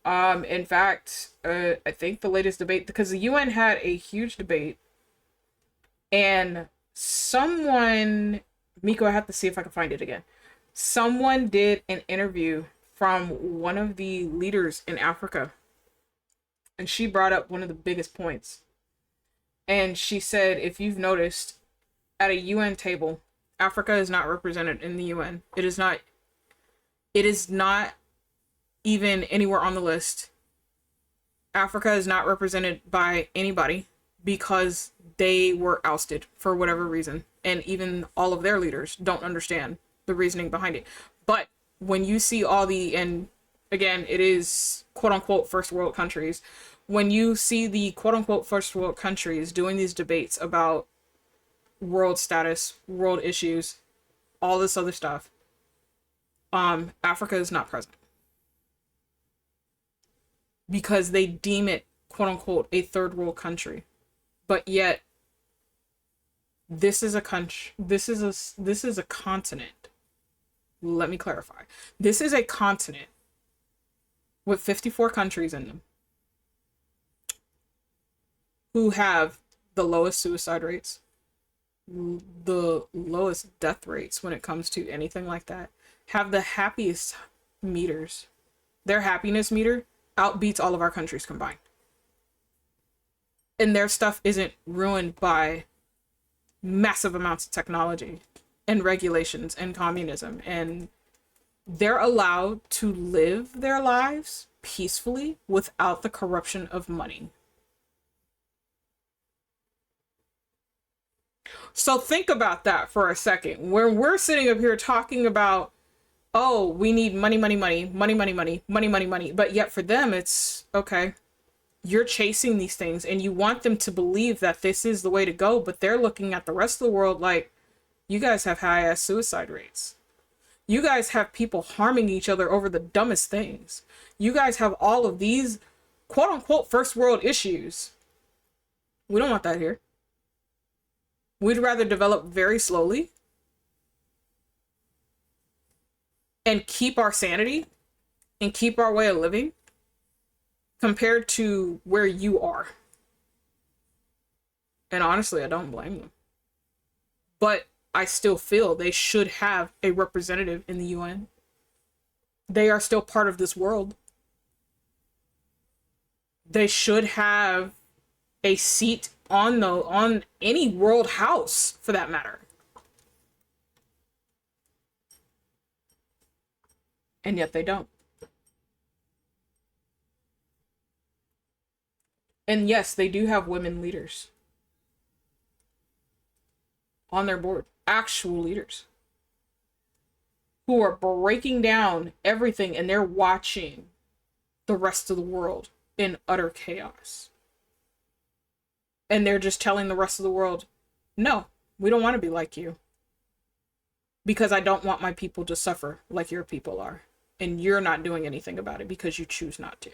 In fact, I think the latest debate, because the UN had a huge debate, and someone, Miko, I have to see if I can find it again. Someone did an interview from one of the leaders in Africa, and she brought up one of the biggest points. And she said, if you've noticed, at a UN table, Africa is not represented in the UN. It is not even anywhere on the list. Africa is not represented by anybody because they were ousted for whatever reason. And even all of their leaders don't understand the reasoning behind it. But when you see and again, it is quote unquote first world countries. When you see the quote unquote first world countries doing these debates about world status, world issues, all this other stuff, Africa is not present. Because they deem it quote unquote a third world country. But yet this is a country, this is a continent. Let me clarify. This is a continent with 54 countries in them who have the lowest suicide rates, the lowest death rates when it comes to anything like that, have the happiest meters. Their happiness meter outbeats all of our countries combined. And their stuff isn't ruined by massive amounts of technology and regulations and communism. And they're allowed to live their lives peacefully without the corruption of money. So think about that for a second. Where we're sitting up here talking about, oh, we need money, money, money, money, money, money, money, money, money. But yet for them, it's, okay, you're chasing these things and you want them to believe that this is the way to go. But they're looking at the rest of the world like, you guys have high-ass suicide rates. You guys have people harming each other over the dumbest things. You guys have all of these quote-unquote first world issues. We don't want that here. We'd rather develop very slowly and keep our sanity and keep our way of living compared to where you are. And honestly, I don't blame them. But I still feel they should have a representative in the UN. They are still part of this world. They should have a seat on any world house, for that matter. And yet they don't. And yes, they do have women leaders on their board. Actual leaders. Who are breaking down everything and they're watching the rest of the world in utter chaos. And they're just telling the rest of the world, no, we don't want to be like you. Because I don't want my people to suffer like your people are. And you're not doing anything about it because you choose not to.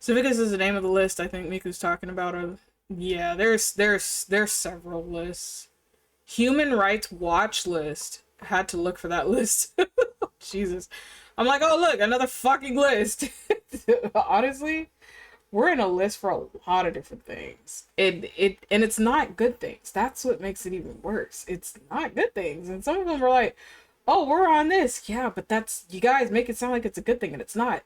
Civicus is the name of the list I think Miku's talking about. Yeah, there's several lists. Human Rights Watch list. Had to look for that list. Jesus. I'm like, oh look, another fucking list. Honestly, we're in a list for a lot of different things. And it's not good things. That's what makes it even worse. It's not good things. And some of them are like, oh, we're on this. Yeah, but that's, you guys make it sound like it's a good thing, and it's not.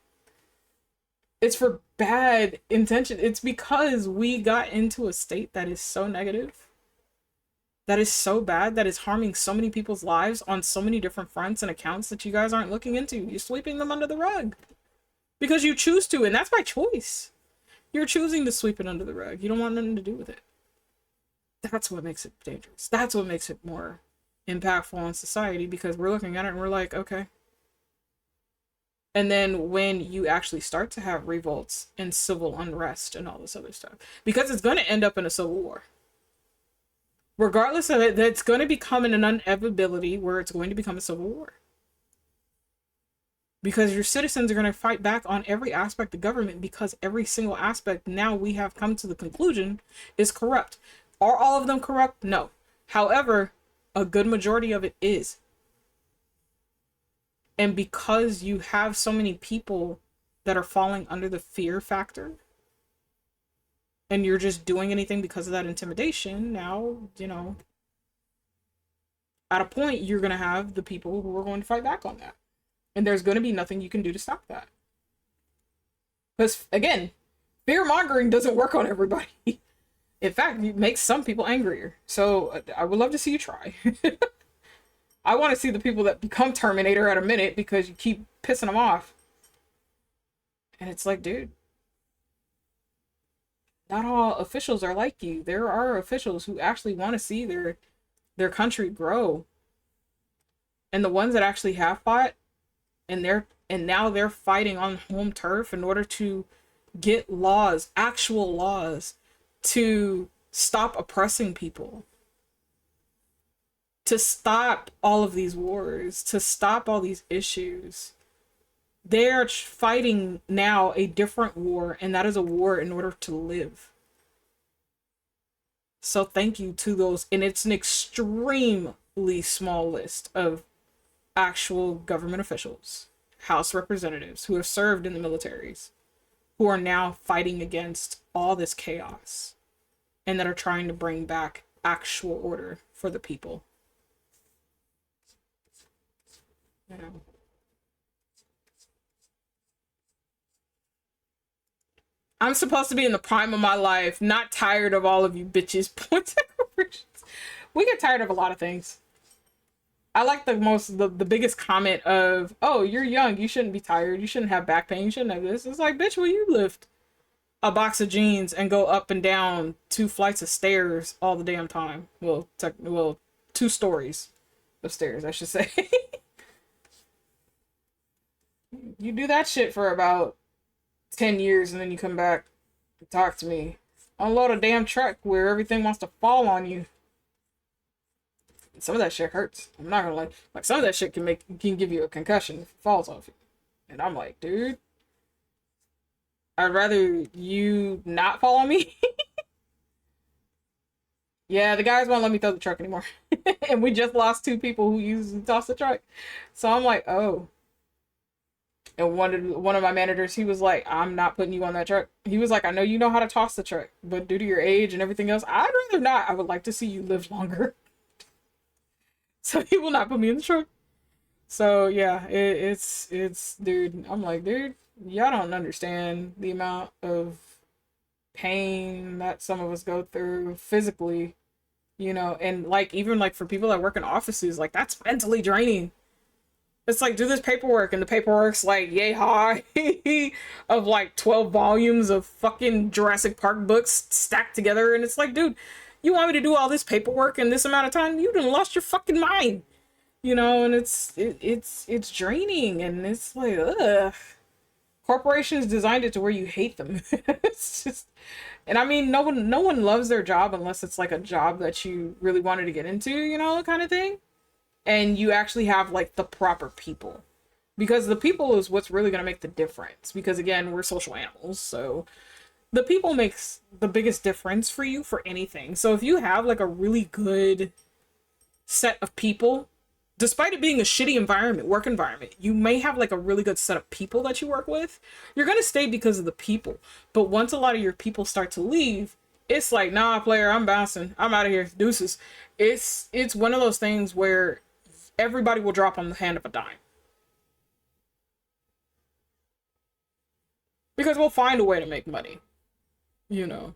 It's for bad intention. It's because we got into a state that is so negative, that is so bad, that is harming so many people's lives on so many different fronts and accounts that you guys aren't looking into. You're sweeping them under the rug because you choose to, and that's by choice. You're choosing to sweep it under the rug. You don't want nothing to do with it. That's what makes it dangerous. That's what makes it more impactful on society, because we're looking at it and we're like, okay. And then when you actually start to have revolts and civil unrest and all this other stuff, because it's going to end up in a civil war. Regardless of it, that's going to become an inevitability where it's going to become a civil war. Because your citizens are going to fight back on every aspect of government, because every single aspect now we have come to the conclusion is corrupt. Are all of them corrupt? No. However, a good majority of it is. And because you have so many people that are falling under the fear factor, and you're just doing anything because of that intimidation, now, you know, at a point, you're going to have the people who are going to fight back on that. And there's going to be nothing you can do to stop that. Because, again, fear-mongering doesn't work on everybody. In fact, it makes some people angrier. So, I would love to see you try. I want to see the people that become Terminator at a minute because you keep pissing them off. And it's like, dude, not all officials are like you. There are officials who actually want to see their country grow. And the ones that actually have fought, and now they're fighting on home turf in order to get laws, actual laws, to stop oppressing people, to stop all of these wars, to stop all these issues. They're fighting now a different war, and that is a war in order to live. So thank you to those, and it's an extremely small list of actual government officials, House representatives who have served in the militaries, who are now fighting against all this chaos, and that are trying to bring back actual order for the people. You know. I'm supposed to be in the prime of my life, not tired of all of you bitches. We get tired of a lot of things. I like the biggest comment of, oh, you're young, you shouldn't be tired, you shouldn't have back pain, you shouldn't have this. It's like, bitch, will you lift a box of jeans and go up and down 2 flights of stairs all the damn time? Well, 2 stories of stairs, I should say. You do that shit for about 10 years and then you come back and talk to me. Unload a damn truck where everything wants to fall on you. Some of that shit hurts. I'm not gonna lie. Like, some of that shit can give you a concussion if it falls off you. And I'm like, dude, I'd rather you not fall on me. Yeah, the guys won't let me throw the truck anymore. And we just lost 2 people who used to toss the truck. So I'm like, oh. And one of my managers, he was like, I'm not putting you on that truck. He was like, I know you know how to toss the truck, but due to your age and everything else, I'd rather not. I would like to see you live longer. So he will not put me in the truck. So yeah, it's dude, I'm like, dude, y'all don't understand the amount of pain that some of us go through physically, you know, and like, even like for people that work in offices, like, that's mentally draining. It's like, do this paperwork, and the paperwork's like yay high of like 12 volumes of fucking Jurassic Park books stacked together, and it's like, dude, you want me to do all this paperwork in this amount of time? You done lost your fucking mind, you know. And it's draining, and it's like, ugh. Corporations designed it to where you hate them. It's just, and I mean, no one loves their job unless it's like a job that you really wanted to get into, you know, kind of thing. And you actually have like the proper people, because the people is what's really going to make the difference. Because again, we're social animals, so the people makes the biggest difference for you for anything. So if you have like a really good set of people, despite it being a shitty environment, work environment, you may have like a really good set of people that you work with. You're going to stay because of the people. But once a lot of your people start to leave, it's like, nah, player, I'm bouncing. I'm out of here. Deuces. It's one of those things where everybody will drop on the hand of a dime. Because we'll find a way to make money, you know.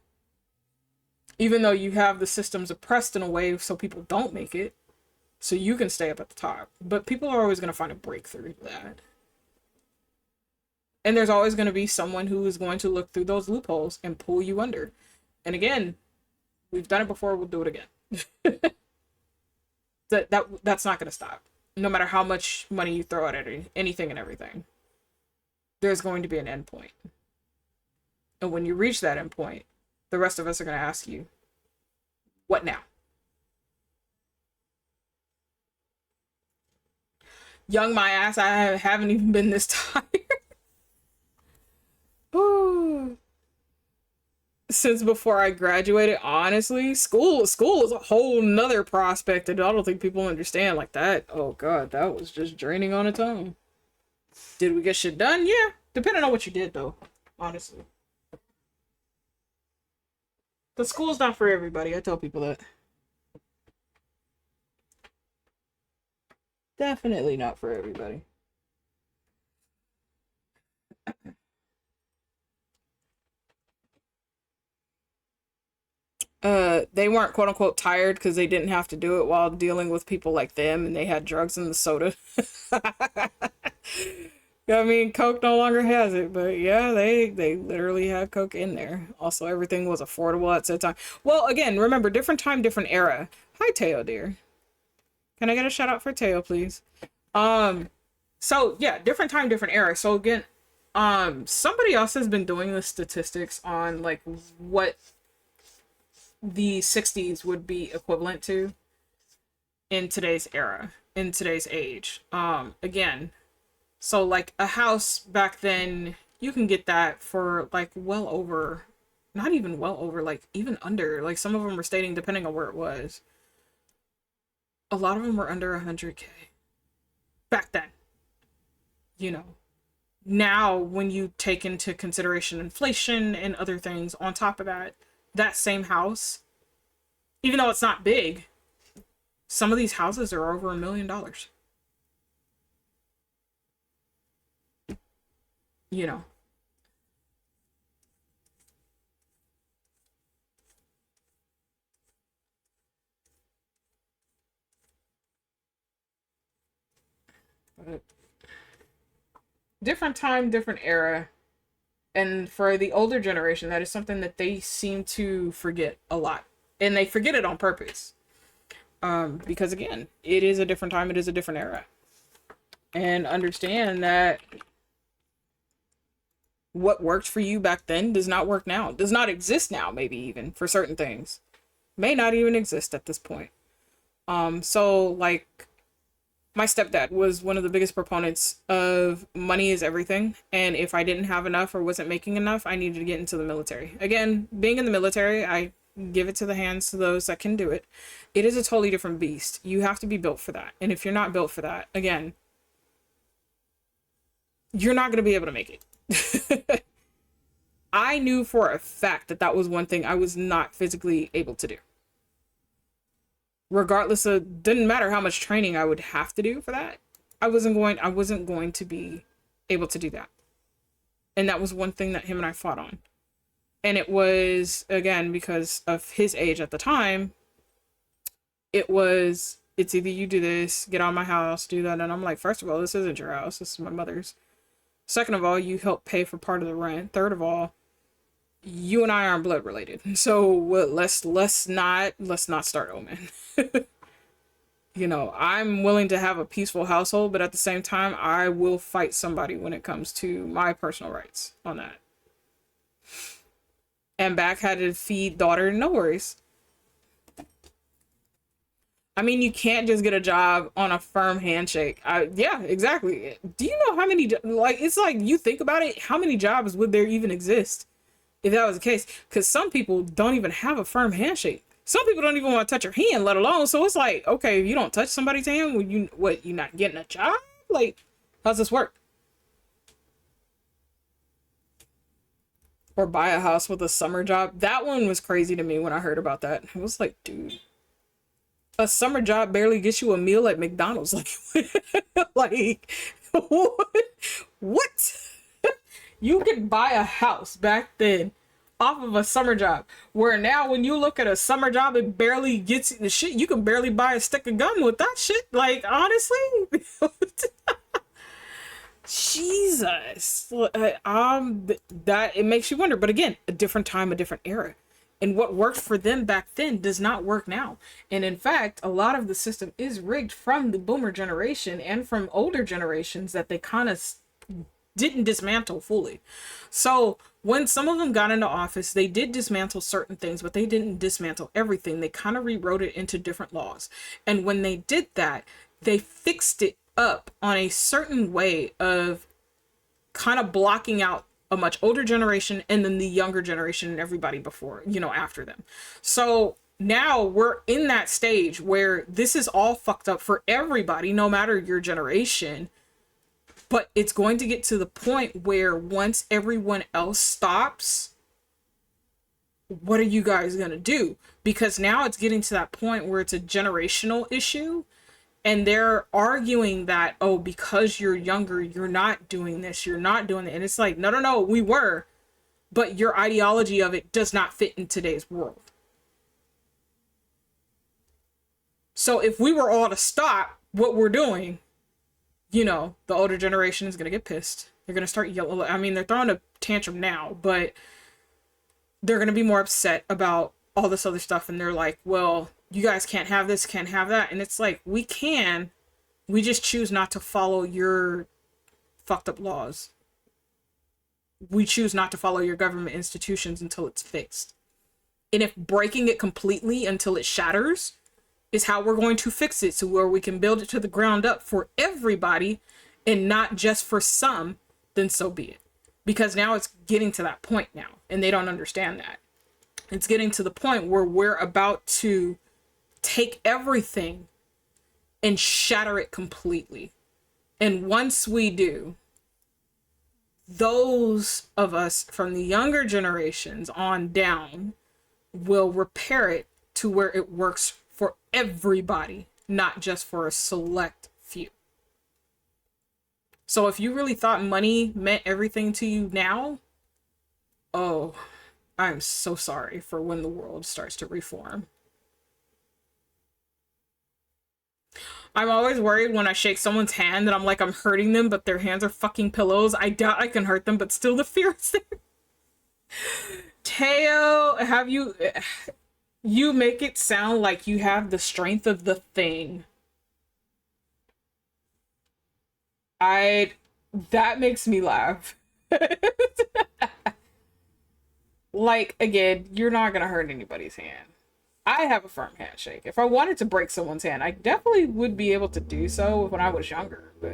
Even though you have the systems oppressed in a way so people don't make it, so you can stay up at the top. But people are always going to find a breakthrough to that. And there's always going to be someone who is going to look through those loopholes and pull you under. And again, we've done it before, we'll do it again. That's not going to stop. No matter how much money you throw at anything and everything, there's going to be an end point. And when you reach that end point, the rest of us are going to ask you, what now? Young my ass, I haven't even been this tired. Ooh. Since before I graduated, honestly, school is a whole nother prospect that I don't think people understand like that. Oh god, that was just draining on its own. Did we get shit done? Yeah, depending on what you did though, honestly. The school's not for everybody, I tell people that. Definitely not for everybody. They weren't quote unquote tired because they didn't have to do it while dealing with people like them and they had drugs in the soda. I mean, Coke no longer has it, but yeah, they literally had Coke in there. Also, everything was affordable at that time. Well, again, remember, different time, different era. Hi, Teo, dear. Can I get a shout out for Teo, please? So yeah, different time, different era. So again, somebody else has been doing the statistics on like what the 60s would be equivalent to in today's era, in today's age. Again, so like a house back then, you can get that for like well over, not even well over, like even under, like some of them were stating depending on where it was. A lot of them were under 100K back then. You know, now when you take into consideration inflation and other things on top of that, that same house, even though it's not big, some of these houses are over $1 million. You know. But different time, different era. And for the older generation, that is something that they seem to forget a lot. And they forget it on purpose. Because again, it is a different time, it is a different era. And understand that what worked for you back then does not work now. Does not exist now, maybe even for certain things. May not even exist at this point. So like my stepdad was one of the biggest proponents of money is everything. And if I didn't have enough or wasn't making enough, I needed to get into the military. Again, being in the military, I give it to the hands to those that can do it. It is a totally different beast. You have to be built for that. And if you're not built for that, again, you're not going to be able to make it. I knew for a fact that that was one thing I was not physically able to do. Regardless of, didn't matter how much training I would have to do for that. I wasn't going to be able to do that. And that was one thing that him and I fought on. And it was, again, because of his age at the time, it's either you do this, get out of my house, do that. And I'm like, first of all, this isn't your house. This is my mother's. Second of all, you help pay for part of the rent. Third of all, you and I aren't blood related. So let's not start omen. You know, I'm willing to have a peaceful household, but at the same time, I will fight somebody when it comes to my personal rights on that. And back had to feed daughter, no worries. I mean, you can't just get a job on a firm handshake. Yeah, exactly. Do you know how many, like, it's like, you think about it, how many jobs would there even exist if that was the case? Because some people don't even have a firm handshake. Some people don't even want to touch your hand, let alone. So it's like, okay, if you don't touch somebody's hand, when you not getting a job? Like, how's this work? Or buy a house with a summer job. That one was crazy to me when I heard about that. I was like, dude, a summer job barely gets you a meal at McDonald's. Like, like, what? You could buy a house back then off of a summer job, where now when you look at a summer job, it barely gets the shit. You can barely buy a stick of gum with that shit. Like, honestly. Jesus. That it makes you wonder. But again, a different time, a different era. And what worked for them back then does not work now. And in fact, a lot of the system is rigged from the boomer generation and from older generations that they kind of didn't dismantle fully. So when some of them got into office, they did dismantle certain things, but they didn't dismantle everything. They kind of rewrote it into different laws. And when they did that, they fixed it up on a certain way of kind of blocking out a much older generation and then the younger generation and everybody before, after them. So now we're in that stage where this is all fucked up for everybody, no matter your generation. But it's going to get to the point where once everyone else stops, what are you guys going to do? Because now it's getting to that point where it's a generational issue. And they're arguing that, oh, because you're younger, you're not doing this, you're not doing it. And it's like, no, we were. But your ideology of it does not fit in today's world. So if we were all to stop what we're doing, the older generation is going to get pissed. They're going to start yelling. I mean, they're throwing a tantrum now, but they're going to be more upset about all this other stuff. And they're like, well, you guys can't have this, can't have that. And it's like, we just choose not to follow your fucked up laws. We choose not to follow your government institutions until it's fixed. And if breaking it completely until it shatters is how we're going to fix it, so where we can build it to the ground up for everybody and not just for some, then so be it. Because now it's getting to that point now, and they don't understand that. It's getting to the point where we're about to take everything and shatter it completely. And once we do, those of us from the younger generations on down will repair it to where it works for everybody, not just for a select few. So if you really thought money meant everything to you now, oh, I'm so sorry for when the world starts to reform. I'm always worried when I shake someone's hand that I'm like, I'm hurting them, but their hands are fucking pillows. I doubt I can hurt them, but still the fear is there. Teo, you make it sound like you have the strength of the thing. That makes me laugh. Like, again, you're not gonna hurt anybody's hand. I have a firm handshake. If I wanted to break someone's hand, I definitely would be able to do so when I was younger, but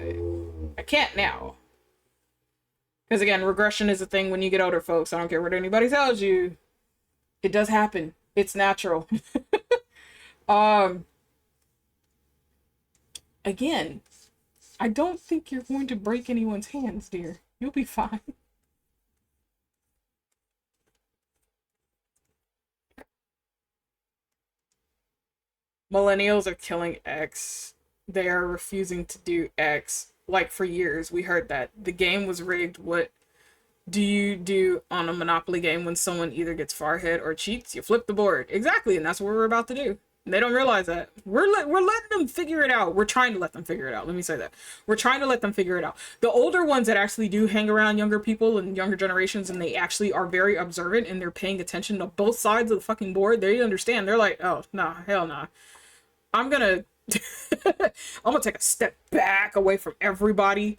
I can't now. Because again, regression is a thing when you get older, folks. I don't care what anybody tells you. It does happen. It's natural. Again, I don't think you're going to break anyone's hands, dear. You'll be fine. Millennials are killing X. They are refusing to do X. Like, for years, we heard that. The game was rigged. What do you do on a Monopoly game when someone either gets far ahead or cheats? You flip the board. Exactly, and that's what we're about to do. And they don't realize that. We're letting them figure it out. We're trying to let them figure it out. Let me say that. We're trying to let them figure it out. The older ones that actually do hang around younger people and younger generations, and they actually are very observant and they're paying attention to both sides of the fucking board, they understand. They're like, oh, nah, hell nah. I'm gonna take a step back away from everybody,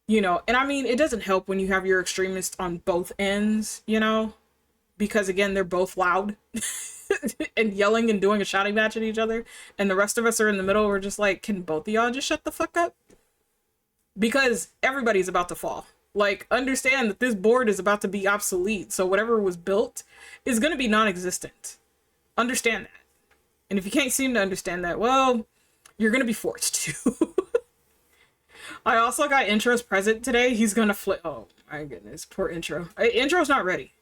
and I mean, it doesn't help when you have your extremists on both ends, because again, they're both loud and yelling and doing a shouting match at each other, and the rest of us are in the middle. We're just like, can both of y'all just shut the fuck up? Because everybody's about to fall. Like, understand that this board is about to be obsolete, so whatever was built is going to be non-existent. Understand that. And if you can't seem to understand that, well, you're gonna be forced to. I also got Intro's present today. He's gonna flip. Oh my goodness, poor Intro. Intro's not ready.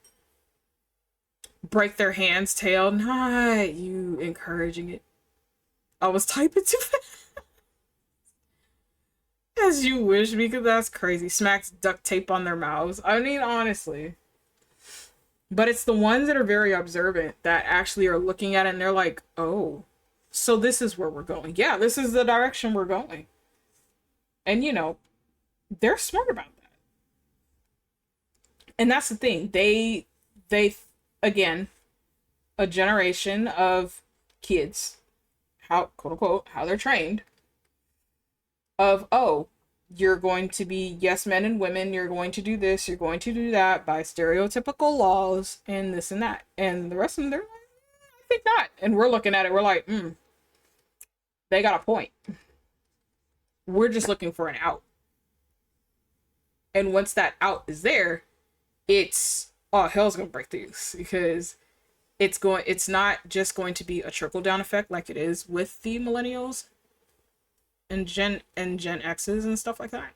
Break their hands, tail. Not you encouraging it. I was typing too fast. As you wish, because that's crazy. Smacks duct tape on their mouths. I mean, honestly. But it's the ones that are very observant that actually are looking at it and they're like, oh, so this is where we're going. Yeah, this is the direction we're going. And, you know, they're smart about that. And that's the thing. They, again, a generation of kids, how, quote unquote, how they're trained, of, oh, you're going to be yes men and women, you're going to do this, you're going to do that by stereotypical laws and this and that. And the rest of them, they're like, I think not. And we're looking at it, we're like, they got a point. We're just looking for an out. And once that out is there, it's, oh, hell's gonna break loose, because it's not just going to be a trickle down effect like it is with the millennials and Gen X's and stuff like that.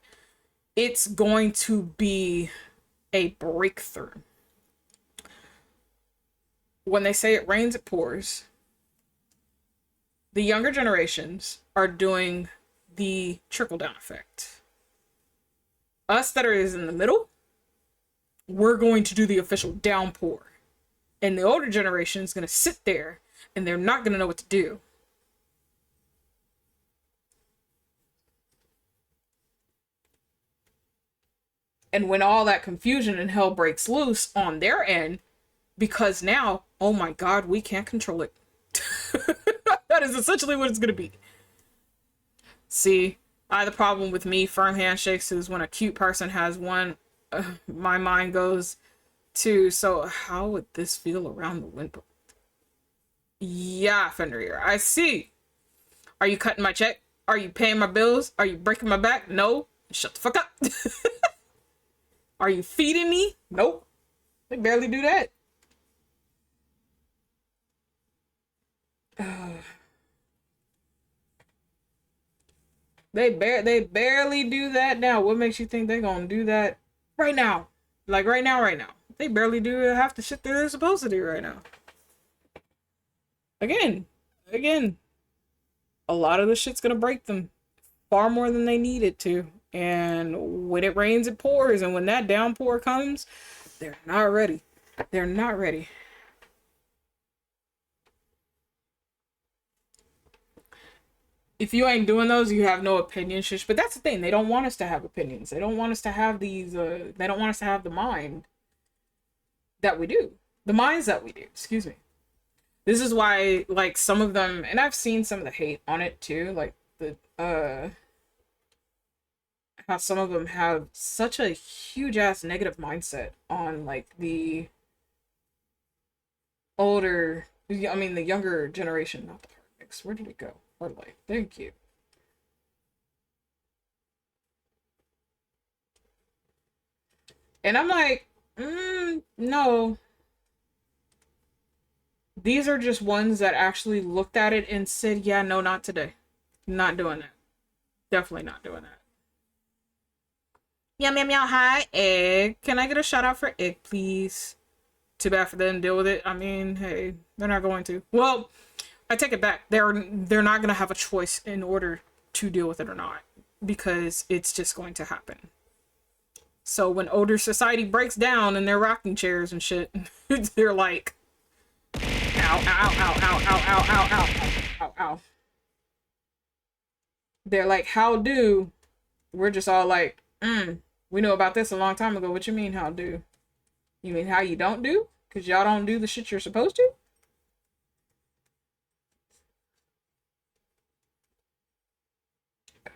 It's going to be a breakthrough. When they say it rains, it pours. The younger generations are doing the trickle down effect. Us that are in the middle, we're going to do the official downpour. And the older generation is going to sit there and they're not going to know what to do. And when all that confusion and hell breaks loose on their end, because now, oh my God, we can't control it. That is essentially what it's going to be. See, the problem with me, firm handshakes, is when a cute person has one, my mind goes to, so how would this feel around the window? Yeah, Fenrir, I see. Are you cutting my check? Are you paying my bills? Are you breaking my back? No. Shut the fuck up. Are you feeding me? Nope. They barely do that. They barely do that now. What makes you think they're gonna do that right now? Like right now. They barely do half the shit they're supposed to do right now. Again, a lot of the shit's gonna break them far more than they need it to. And when it rains, it pours. And when that downpour comes, they're not ready. They're not ready. If you ain't doing those, you have no opinion, shish. But that's the thing. They don't want us to have opinions. They don't want us to have these, they don't want us to have the mind that we do. The minds that we do, excuse me. This is why, like, some of them, and I've seen some of the hate on it too, like the, how some of them have such a huge ass negative mindset on like the older, I mean the younger generation, not the hard mix. Where did it go? Hard light. Thank you. And I'm like, no. These are just ones that actually looked at it and said, yeah, no, not today. Not doing that. Definitely not doing that. Meow, meow, meow. Hi, Egg. Can I get a shout out for Egg, please? Too bad for them to deal with it. I mean, hey, they're not going to. Well, I take it back. They're not going to have a choice in order to deal with it or not, because it's just going to happen. So when older society breaks down in their rocking chairs and shit, they're like, ow, ow, ow, ow, ow, ow, ow, ow, ow, ow. They're like, how do? We're just all like, we knew about this a long time ago. What you mean, how do? You mean how you don't do? Because y'all don't do the shit you're supposed to?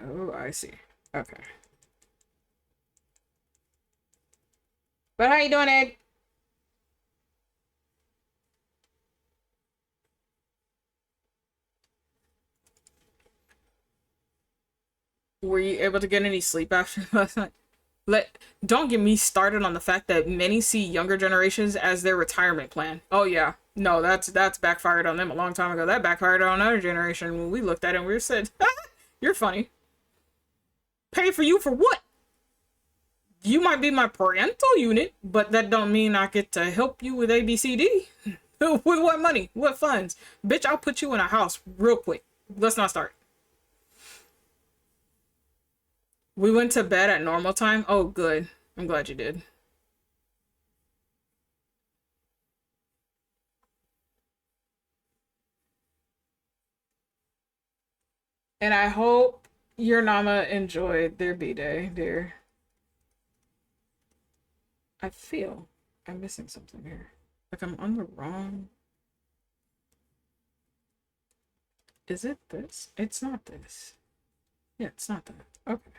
Oh, I see. Okay. But how you doing, Egg? Were you able to get any sleep after last night? Don't get me started on the fact that many see younger generations as their retirement plan. Oh yeah, No, that's backfired on them a long time ago. That backfired on our generation when we looked at it and we said, "You're funny. Pay for you for what? You might be my parental unit, but that don't mean I get to help you with ABCD. With what money? What funds? Bitch, I'll put you in a house real quick. Let's not start." We went to bed at normal time. Oh, good. I'm glad you did. And I hope your Nama enjoyed their B-Day, dear. I feel I'm missing something here. Like I'm on the wrong... Is it this? It's not this. Yeah, it's not that. Okay.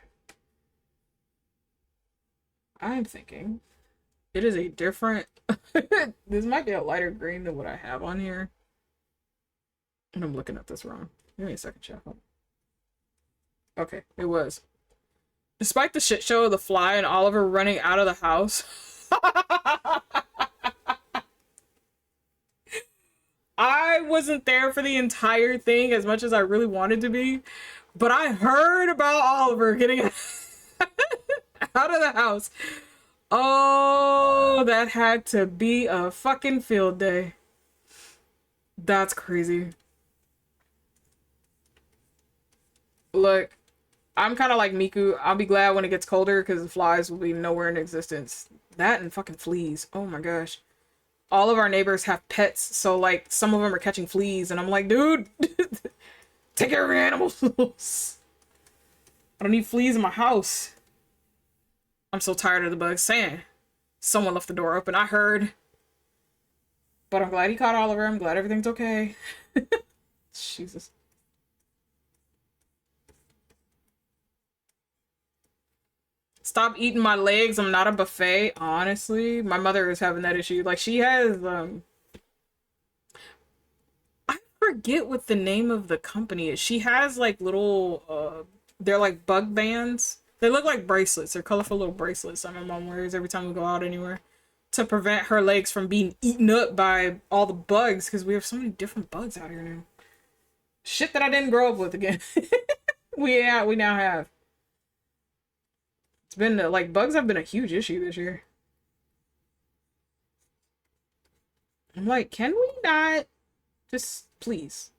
I'm thinking it is a different... This might be a lighter green than what I have on here. And I'm looking at this wrong. Give me a second, chat. Okay, it was. Despite the shit show of the fly and Oliver running out of the house... I wasn't there for the entire thing as much as I really wanted to be, but I heard about Oliver getting out of the house. Oh, that had to be a fucking field day. That's crazy. Look, I'm kind of like Miku. I'll be glad when it gets colder because the flies will be nowhere in existence. That and fucking fleas. Oh my gosh. All of our neighbors have pets, so like some of them are catching fleas, and I'm like, dude, take care of your animals. I don't need fleas in my house. I'm so tired of the bugs. Saying someone left the door open. I heard, but I'm glad he caught Oliver. I'm glad everything's okay. Jesus. Stop eating my legs. I'm not a buffet. Honestly, my mother is having that issue. Like she has, I forget what the name of the company is. She has like little, they're like bug bands. They look like bracelets. They're colorful little bracelets that my mom wears every time we go out anywhere to prevent her legs from being eaten up by all the bugs because we have so many different bugs out here now. Shit that I didn't grow up with again. we now have. It's been like bugs have been a huge issue this year. I'm like, can we not just please?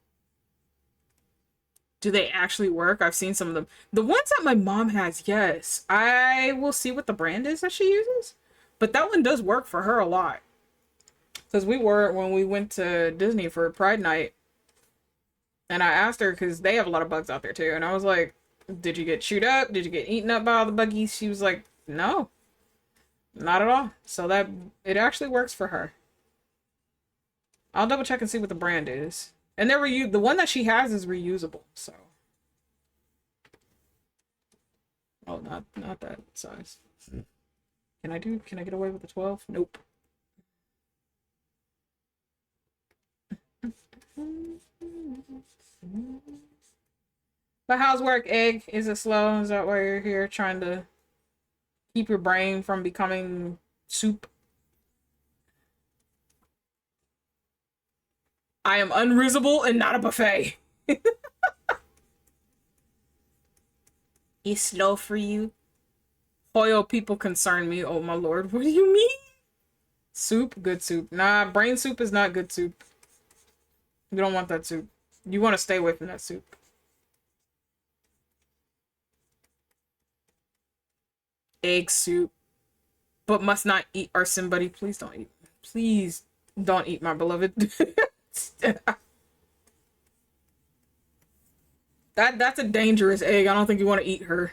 Do they actually work? I've seen some of them. The ones that my mom has, yes. I will see what the brand is that she uses. But that one does work for her a lot. Because when we went to Disney for Pride Night, and I asked her, because they have a lot of bugs out there too, and I was like, did you get chewed up? Did you get eaten up by all the buggies? She was like, no. Not at all. So that, it actually works for her. I'll double check and see what the brand is. And the one that she has is reusable, so. Oh, not that size. Can I get away with the 12? Nope. But how's work, Egg? Is it slow? Is that why you're here trying to keep your brain from becoming soup? I am unreasonable and not a buffet. It's slow for you? Hoyo people concern me. Oh my lord, what do you mean? Soup? Good soup. Nah, brain soup is not good soup. You don't want that soup. You want to stay away from that soup. Egg soup. But must not eat our somebody. Please don't eat. Please don't eat my beloved. That's a dangerous egg. I don't think you want to eat her.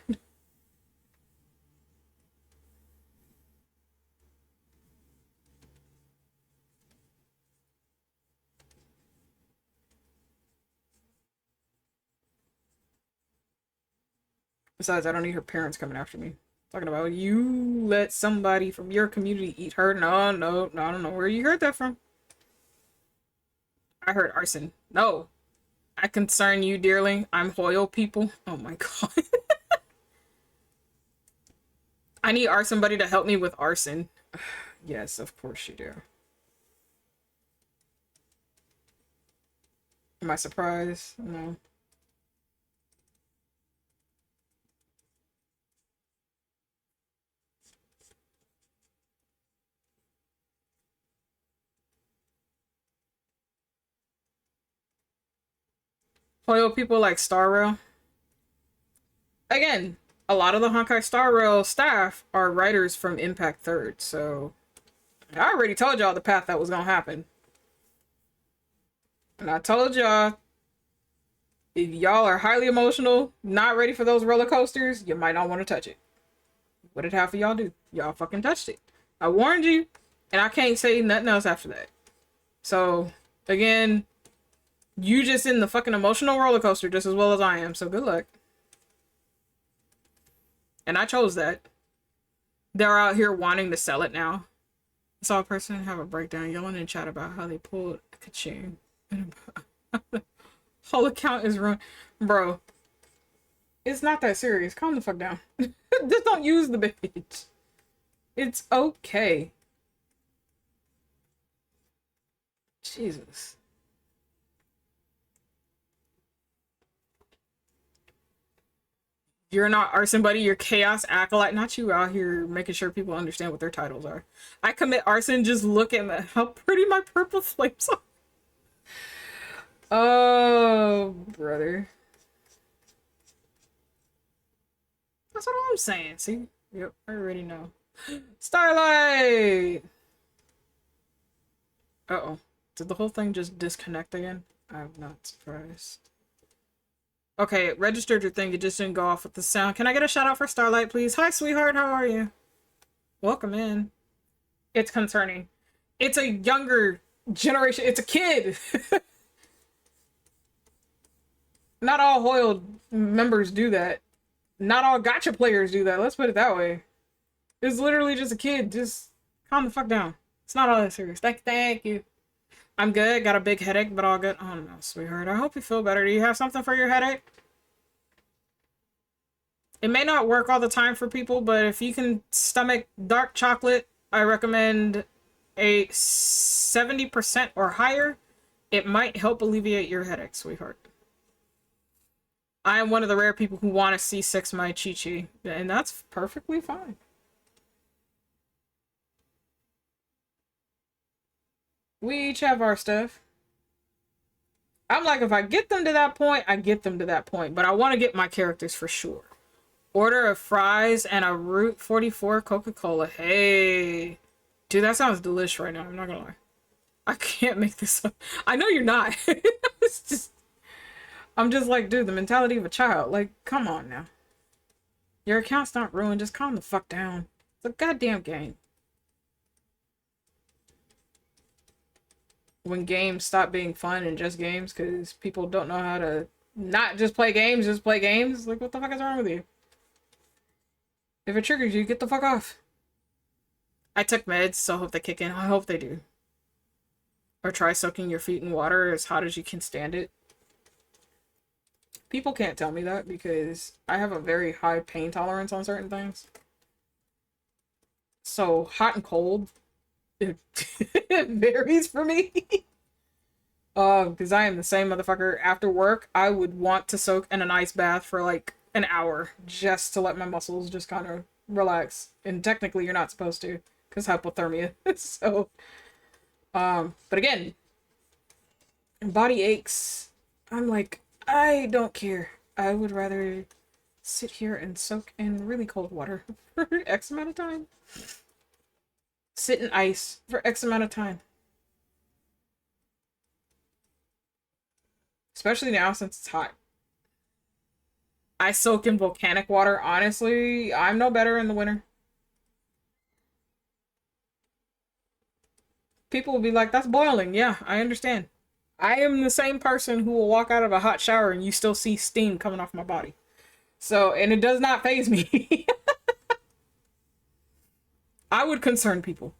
Besides, I don't need her parents coming after me. Talking about you let somebody from your community eat her. No, no, no, I don't know where you heard that from. I heard arson. No. I concern you, dearling. I'm Hoyo people. Oh my god. I need somebody to help me with arson. Yes, of course you do. Am I surprised? No. Loyal people like Star Rail. Again, a lot of the Honkai Star Rail staff are writers from Impact Third, so I already told y'all the path that was gonna happen. And I told y'all, if y'all are highly emotional, not ready for those roller coasters, you might not want to touch it. What did half of y'all do? Y'all fucking touched it. I warned you, and I can't say nothing else after that. So, again, you just in the fucking emotional roller coaster just as well as I am, so good luck. And I chose that. They're out here wanting to sell it now. I saw a person have a breakdown yelling in chat about how they pulled a ka-ching. The whole account is ruined. Bro, it's not that serious. Calm the fuck down. Just don't use the bitch. It's okay. Jesus. You're not arson buddy, you're chaos acolyte. Not you out here making sure people understand what their titles are. I commit arson, just look at how pretty my purple flames are. Oh, brother. That's what I'm saying, see? Yep, I already know. Starlight! Uh-oh. Did the whole thing just disconnect again? I'm not surprised. Okay, it registered your thing. It just didn't go off with the sound. Can I get a shout out for Starlight, please? Hi, sweetheart. How are you? Welcome in. It's concerning. It's a younger generation. It's a kid. Not all Hoyle members do that. Not all gacha players do that. Let's put it that way. It's literally just a kid. Just calm the fuck down. It's not all that serious. Thank you. I'm good. Got a big headache, but all good. Oh no, sweetheart. I hope you feel better. Do you have something for your headache? It may not work all the time for people, but if you can stomach dark chocolate, I recommend a 70% or higher. It might help alleviate your headache, sweetheart. I am one of the rare people who want to see 6 my Chi-Chi, and that's perfectly fine. We each have our stuff. I'm like, if I get them to that point, I get them to that point, but I want to get my characters for sure. Order of fries and a Route 44 Coca-Cola. Hey. Dude, that sounds delicious right now. I'm not gonna lie. I can't make this up. I know you're not. It's just... I'm just like, dude, the mentality of a child. Like, come on now. Your account's not ruined. Just calm the fuck down. It's a goddamn game. When games stop being fun and just games because people don't know how to not just play games, just play games. Like, what the fuck is wrong with you? If it triggers you, get the fuck off. I took meds, so I hope they kick in. I hope they do. Or try soaking your feet in water as hot as you can stand it. People can't tell me that because I have a very high pain tolerance on certain things. So hot and cold, it varies for me. Because I am the same motherfucker. After work, I would want to soak in an ice bath for like an hour just to let my muscles just kind of relax. And technically, you're not supposed to because hypothermia. So, but again, body aches. I'm like, I don't care. I would rather sit here and soak in really cold water for X amount of time. Sit in ice for X amount of time. Especially now since it's hot. I soak in volcanic water. Honestly, I'm no better in the winter. People will be like, that's boiling. Yeah, I understand. I am the same person who will walk out of a hot shower and you still see steam coming off my body. So, and it does not faze me. I would concern people.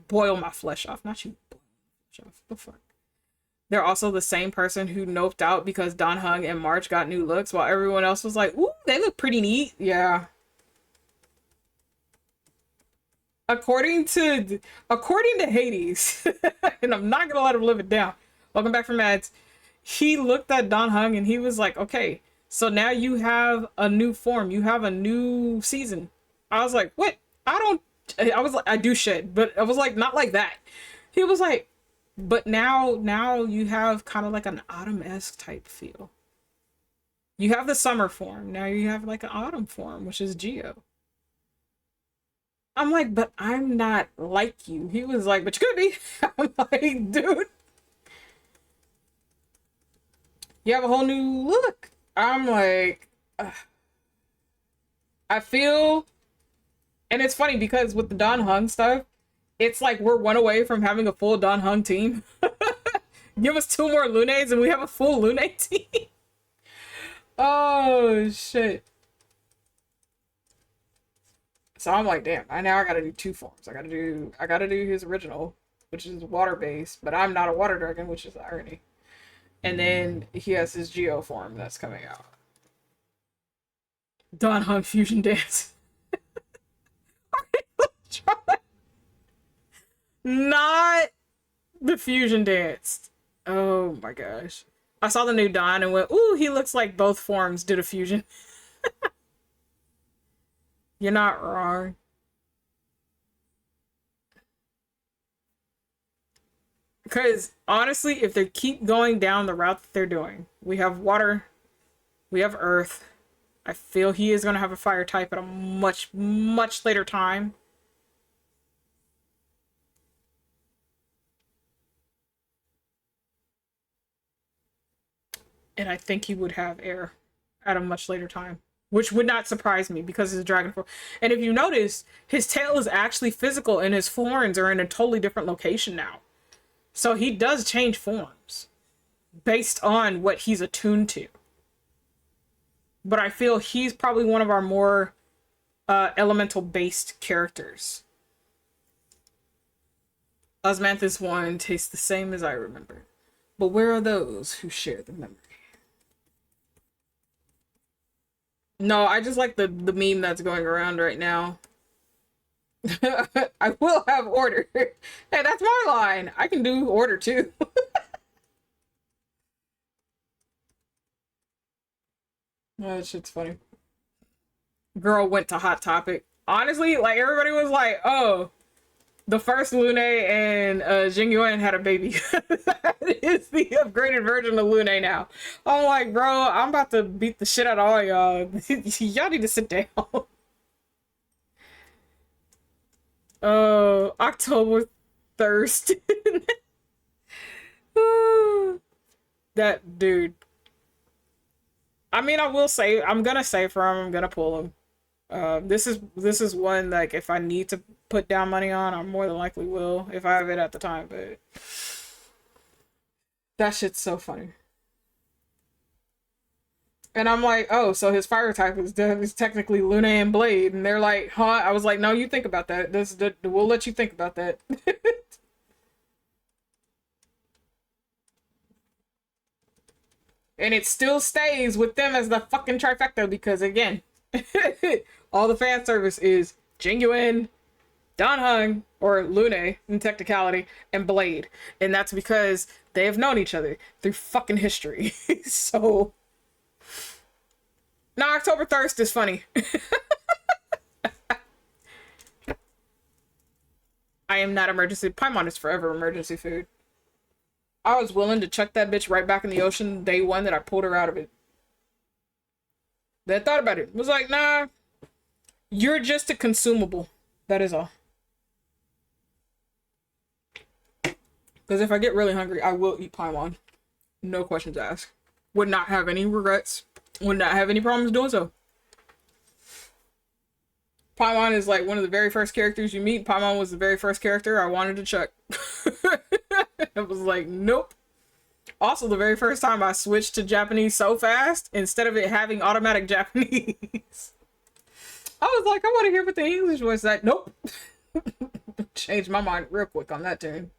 Boil my flesh off. Not you. Boil my flesh off. The fuck? They're also the same person who noped out because Don Hung and March got new looks while everyone else was like, ooh, they look pretty neat. Yeah. According to Hades, and I'm not gonna let him live it down. Welcome back from ads. he looked at Don Hung and he was like, okay, so now you have a new form. You have a new season. I was like, what? I was like, I do shit, but I was like, not like that. He was like, but now you have kind of like an autumn-esque type feel. You have the summer form. Now you have like an autumn form, which is Geo. I'm like, but I'm not like you. He was like, but you could be. I'm like, dude, you have a whole new look. I'm like, I feel, and it's funny because with the Don Hung stuff, it's like we're one away from having a full Don Hung team. Give us two more Lunes and we have a full Lune team. Oh shit. So I'm like, damn, I gotta do two forms. I gotta do his original, which is water based, but I'm not a water dragon, which is the irony. And then he has his Geo form that's coming out. Don Hung Fusion Dance. Not the fusion dance. Oh my gosh. I saw the new Don and went, ooh, he looks like both forms did a fusion. You're not wrong. Because honestly, if they keep going down the route that they're doing, we have water, we have earth. I feel he is going to have a fire type at a much, much later time. And I think he would have air at a much later time, which would not surprise me because it's a dragon form. And if you notice, his tail is actually physical and his horns are in a totally different location now. So he does change forms based on what he's attuned to. But I feel he's probably one of our more elemental based characters. Osmanthus one tastes the same as I remember. But where are those who share the memory? No, I just like the meme that's going around right now. I will have order. Hey, that's my line. I can do order too. Oh, that shit's funny. Girl went to Hot Topic. Honestly, like everybody was like, oh, the first Lune and Jing Yuan had a baby. That is the upgraded version of Lune now. I'm like, bro, I'm about to beat the shit out of all y'all. Y'all need to sit down. Oh, October thirst. That dude. I mean, I will say, I'm gonna say for him, I'm gonna pull him. This is one like if I need to put down money on, I more than likely will if I have it at the time. But that shit's so funny. And I'm like, oh, so his fire type is technically Luna and Blade, and they're like, huh? I was like, no, you think about that. We'll let you think about that. And it still stays with them as the fucking trifecta because again, all the fan service is Jingyuan, Don Hung, or Lune in technicality, and Blade. And that's because they have known each other through fucking history. So now October Thirst is funny. I am not emergency. Paimon is forever emergency food. I was willing to chuck that bitch right back in the ocean day one that I pulled her out of it. Then thought about it. Was like, nah, you're just a consumable. That is all. Because if I get really hungry, I will eat Paimon. No questions asked. Would not have any regrets. Would not have any problems doing so. Paimon is like one of the very first characters you meet. Paimon was the very first character I wanted to chuck. I was like, nope. Also, the very first time I switched to Japanese so fast, instead of it having automatic Japanese, I was like, I want to hear what the English voice is like. Nope. Changed my mind real quick on that tune.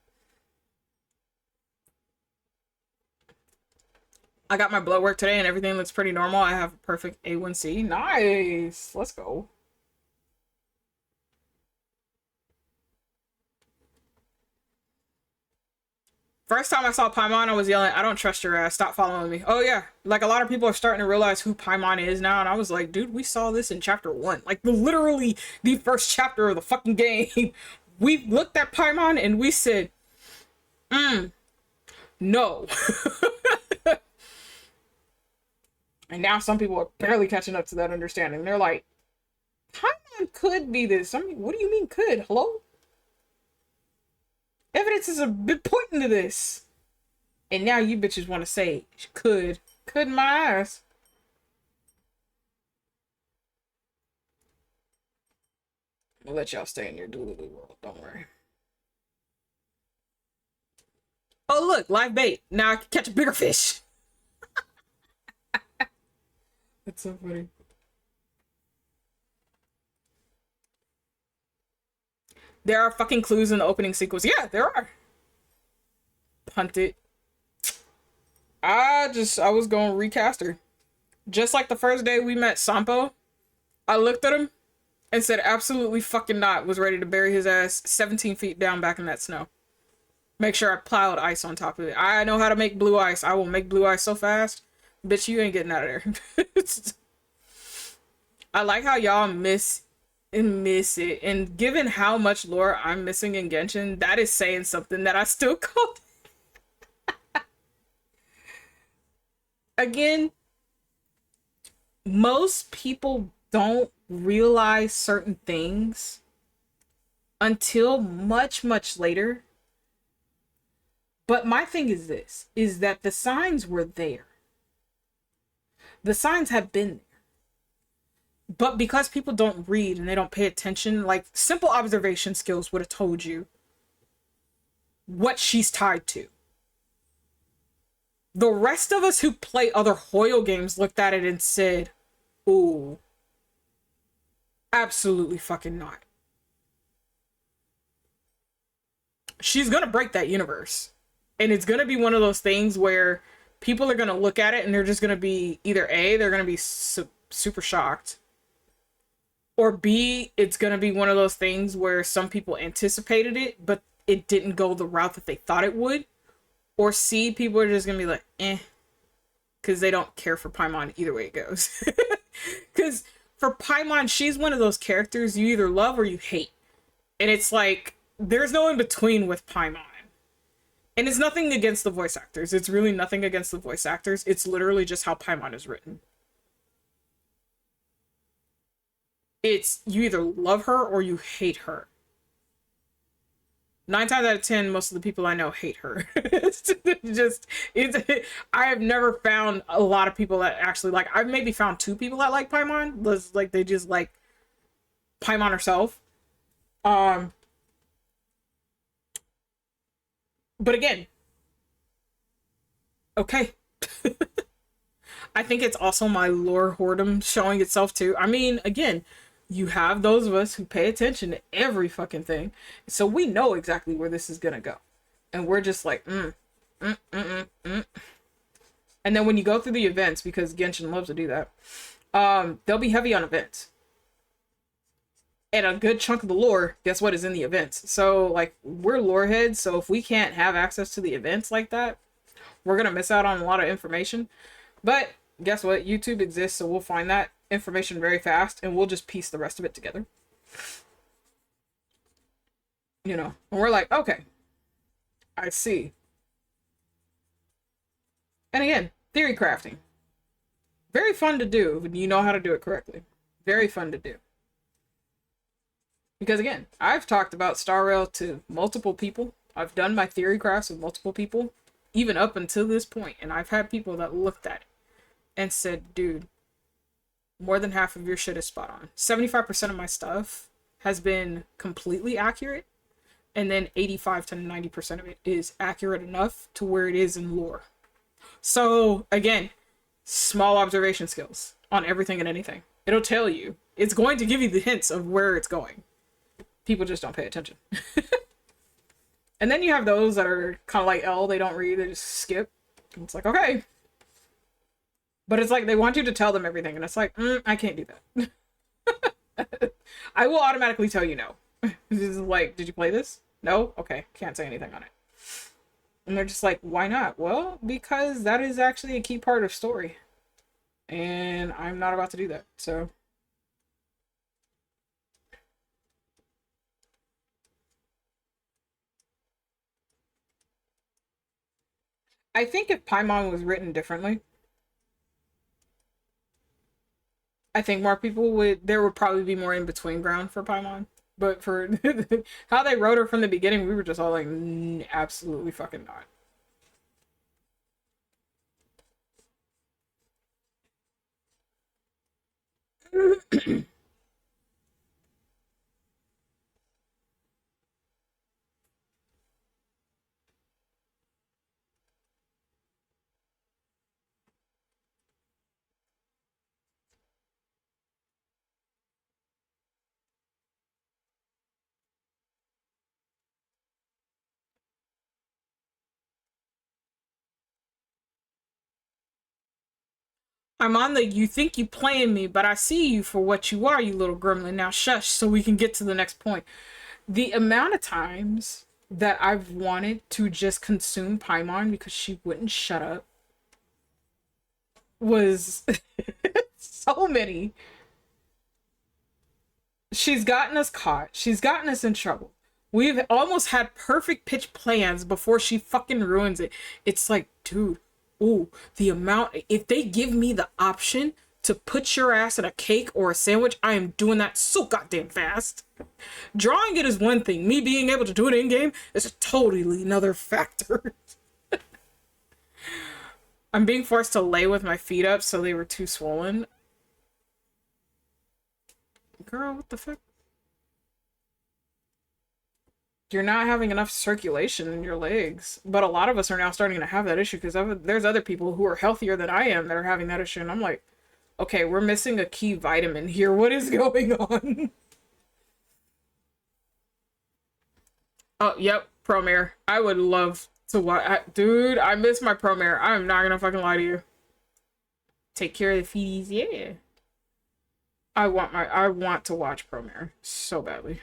I got my blood work today and everything looks pretty normal. I have a perfect A1C. Nice. Let's go. First time I saw Paimon, I was yelling, I don't trust your ass. Stop following me. Oh, yeah. Like, a lot of people are starting to realize who Paimon is now. And I was like, dude, we saw this in chapter 1. Like, literally the first chapter of the fucking game. We looked at Paimon and we said, no. And now some people are barely catching up to that understanding. They're like, Paimon could be this. I mean, what do you mean could? Hello? Evidence is a bit pointing to this. And now you bitches want to say could. Could my ass. I'll let y'all stay in your doodly world. Don't worry. Oh, look. Live bait. Now I can catch a bigger fish. That's so funny. There are fucking clues in the opening sequence. Yeah, there are. Punt it. I was going to recast her. Just like the first day we met Sampo, I looked at him and said absolutely fucking not, was ready to bury his ass 17 feet down back in that snow. Make sure I plowed ice on top of it. I know how to make blue ice. I will make blue ice so fast. Bitch, you ain't getting out of there. I like how y'all miss it. And given how much lore I'm missing in Genshin, that is saying something that I still called. Again, most people don't realize certain things until much, much later. But my thing is this, is that the signs were there. The signs have been there. But because people don't read and they don't pay attention, like simple observation skills would have told you what she's tied to. The rest of us who play other Hoyle games looked at it and said, ooh, absolutely fucking not. She's gonna break that universe. And it's gonna be one of those things where people are gonna look at it and they're just gonna be either A, they're gonna be super shocked, or B, it's gonna be one of those things where some people anticipated it, but it didn't go the route that they thought it would. Or C, people are just gonna be like, eh, because they don't care for Paimon either way it goes. Because for Paimon, she's one of those characters you either love or you hate. And it's like, there's no in between with Paimon. And it's nothing against the voice actors. It's really nothing against the voice actors. It's literally just how Paimon is written. It's, you either love her or you hate her. 9 times out of 10, most of the people I know hate her. I have never found a lot of people that actually like. I've maybe found 2 people that like Paimon. Like they just like Paimon herself. But again, okay. I think it's also my lore whoredom showing itself too. I mean, again, you have those of us who pay attention to every fucking thing. So we know exactly where this is gonna go. And we're just like, And then when you go through the events, because Genshin loves to do that, they'll be heavy on events. And a good chunk of the lore, guess what, is in the events. So, like, we're lore heads, so if we can't have access to the events like that, we're gonna miss out on a lot of information. But guess what? YouTube exists, so we'll find that information very fast, and we'll just piece the rest of it together. You know, and we're like, okay, I see. And again, theory crafting. Very fun to do when you know how to do it correctly. Very fun to do. Because again, I've talked about Star Rail to multiple people. I've done my theory crafts with multiple people, even up until this point, and I've had people that looked at it and said, dude, more than half of your shit is spot on. 75% of my stuff has been completely accurate, and then 85 to 90% of it is accurate enough to where it is in lore. So again, small observation skills on everything and anything. It'll tell you. It's going to give you the hints of where it's going. People just don't pay attention. And then you have those that are kind of like L, they don't read, they just skip. And it's like, okay. But it's like they want you to tell them everything, and it's like, I can't do that. I will automatically tell you no. This is like, did you play this? No? Okay, can't say anything on it. And they're just like, why not? Well, because that is actually a key part of story. And I'm not about to do that. So I think if Paimon was written differently, I think more people would, there would probably be more in between ground for Paimon. But for how they wrote her from the beginning, we were just all like, absolutely fucking not. I'm on the you think you playing me, but I see you for what you are, you little gremlin. Now shush so we can get to the next point. The amount of times that I've wanted to just consume Paimon because she wouldn't shut up was so many. She's gotten us caught. She's gotten us in trouble. We've almost had perfect pitch plans before she fucking ruins it. It's like, dude, ooh, the amount. If they give me the option to put your ass in a cake or a sandwich, I am doing that so goddamn fast. Drawing it is one thing. Me being able to do it in game is a totally another factor. I'm being forced to lay with my feet up so they were too swollen. Girl, what the fuck? You're not having enough circulation in your legs. But a lot of us are now starting to have that issue because there's other people who are healthier than I am that are having that issue. And I'm like, okay, we're missing a key vitamin here. What is going on? Oh, yep, Promare. I would love to watch. Dude, I miss my Promare. I'm not gonna fucking lie to you. Take care of the feeties, yeah. I want to watch Promare so badly.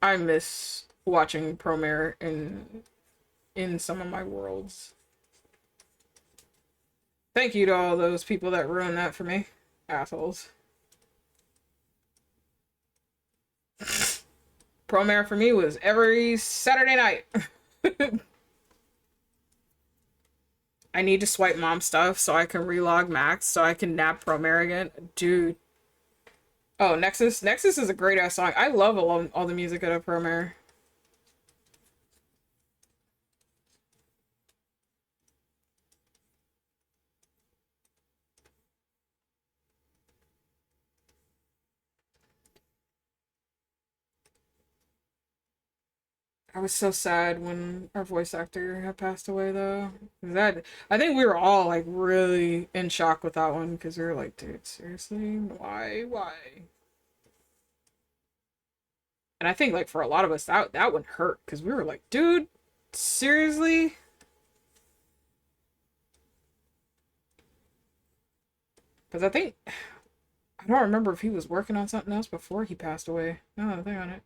I miss watching Promare in some of my worlds. Thank you to all those people that ruined that for me. Assholes. Promare for me was every Saturday night. I need to swipe mom stuff so I can relog Max so I can nab Promare again. Dude. Oh, Nexus. Nexus is a great ass song. I love all the music out of Promare. I was so sad when our voice actor had passed away, though. That I think we were all like really in shock with that one because we were like, dude, seriously, why? And I think like for a lot of us, that one hurt because we were like, dude, seriously. Because I think I don't remember if he was working on something else before he passed away. No, I think on it.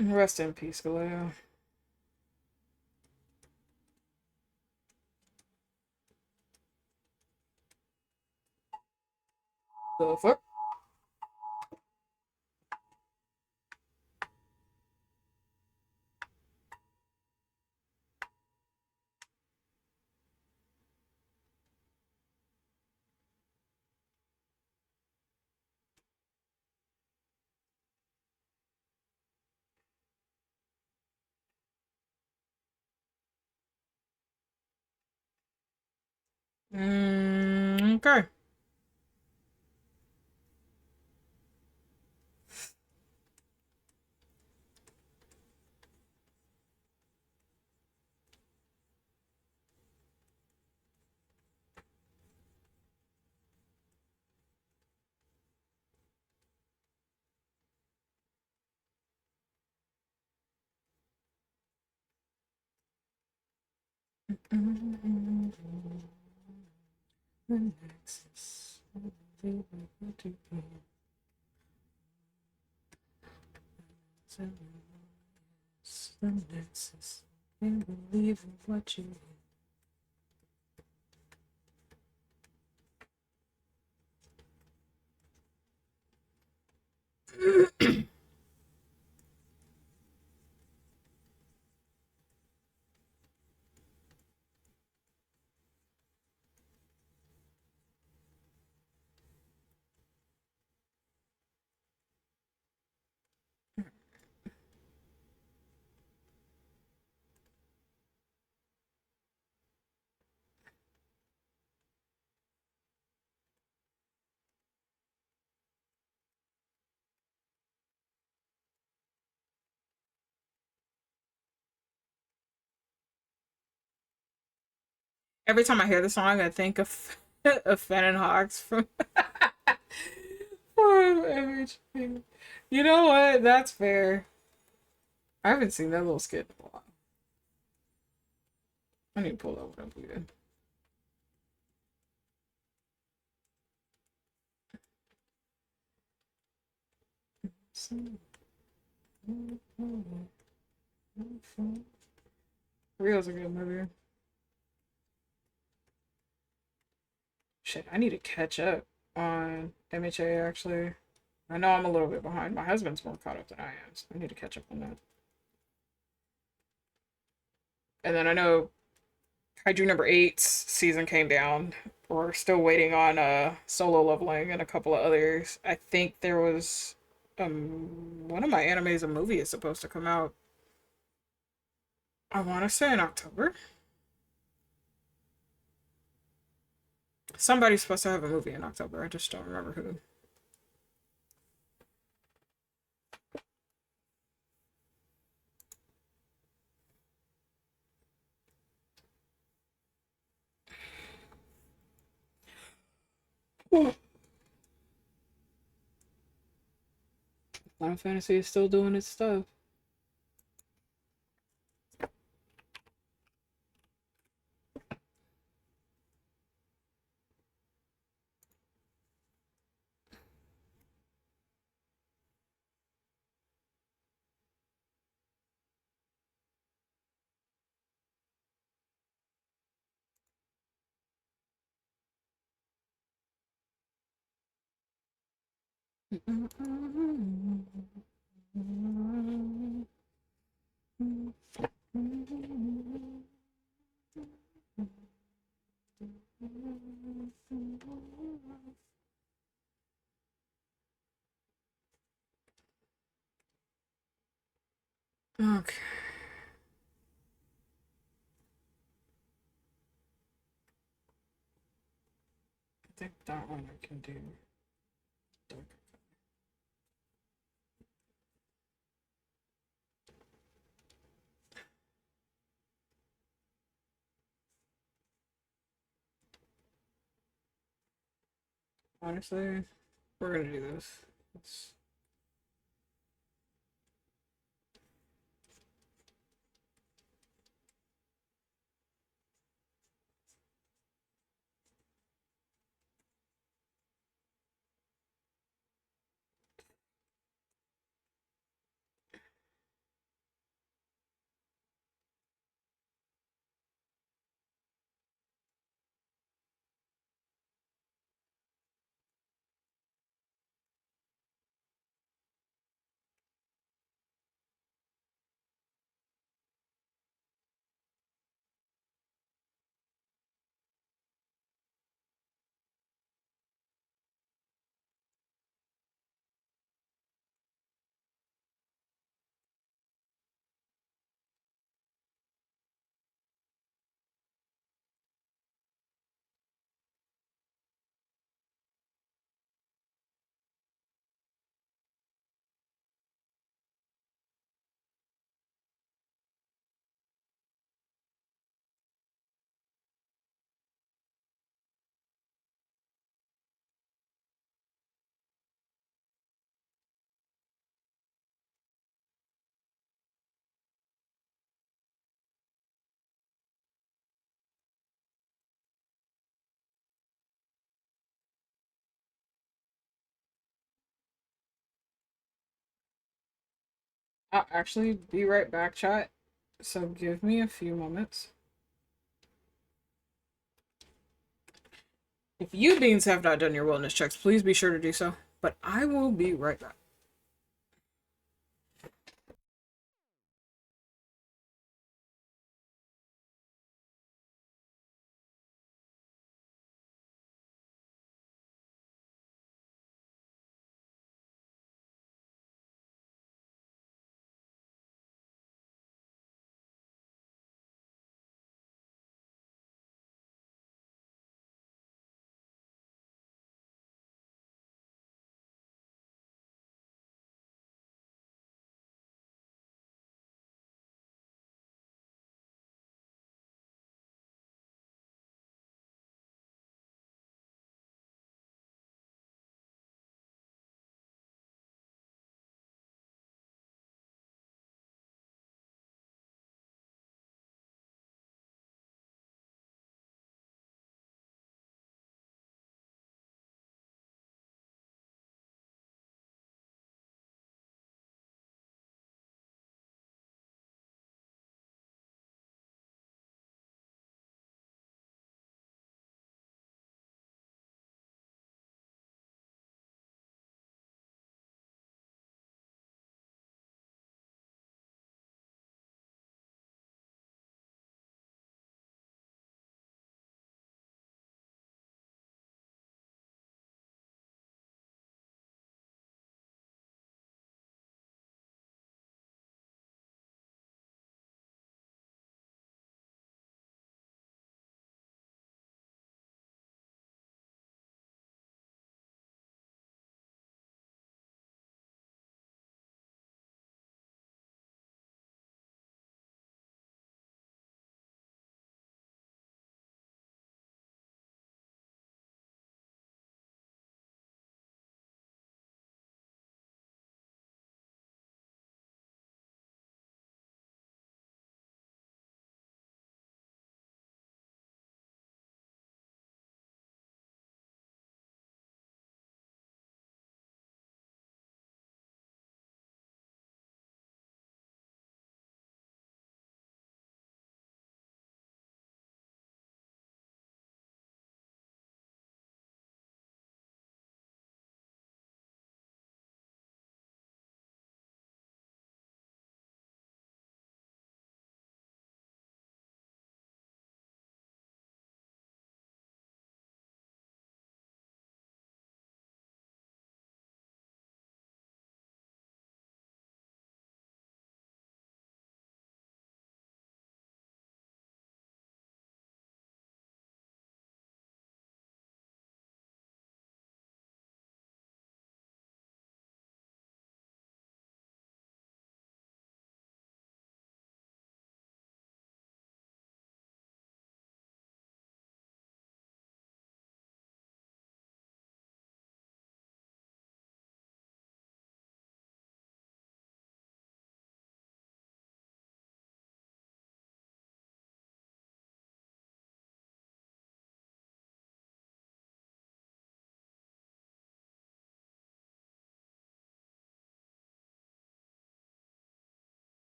Rest in peace, Galeo. The fuck? Okay. The nexus. The nexus. Can't believe in what you Every time I hear the song, I think of of Fenn and Hawks from MHP. You know what? That's fair. I haven't seen that little skit in a while. I need to pull that one up again. Real's a good movie. Shit, I need to catch up on MHA actually. I know I'm a little bit behind. My husband's more caught up than I am, so I need to catch up on that. And then I know Kaiju number eight's season came down. We're still waiting on Solo Leveling and a couple of others. I think there was one of my animes, a movie, is supposed to come out. I want to say in October. Somebody's supposed to have a movie in October. I just don't remember who. Final Fantasy is still doing its stuff. Okay. I think that one I can do. Honestly, we're gonna do this. It's... I'll actually be right back, chat. So give me a few moments. If you beings have not done your wellness checks, please be sure to do so. But I will be right back.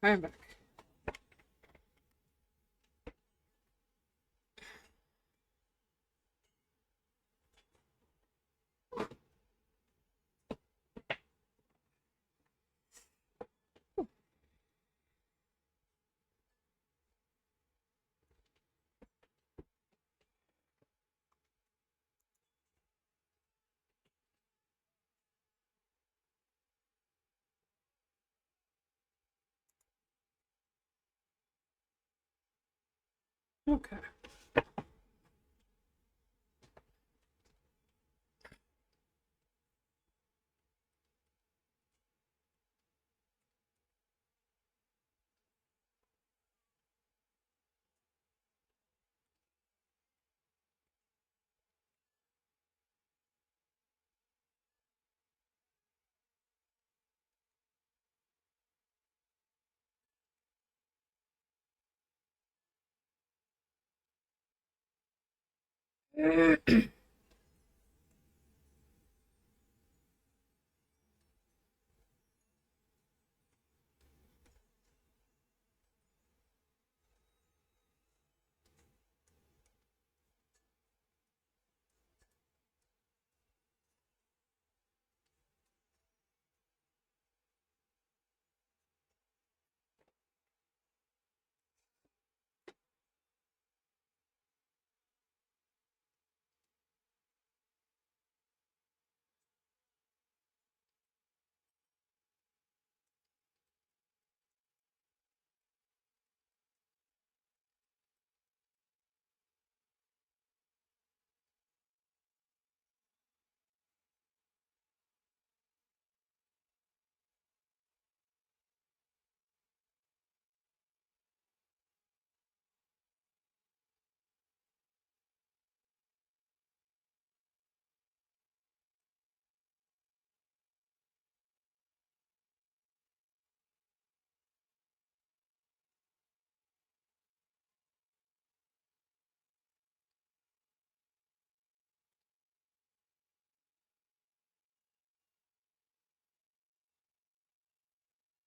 I am back. Okay.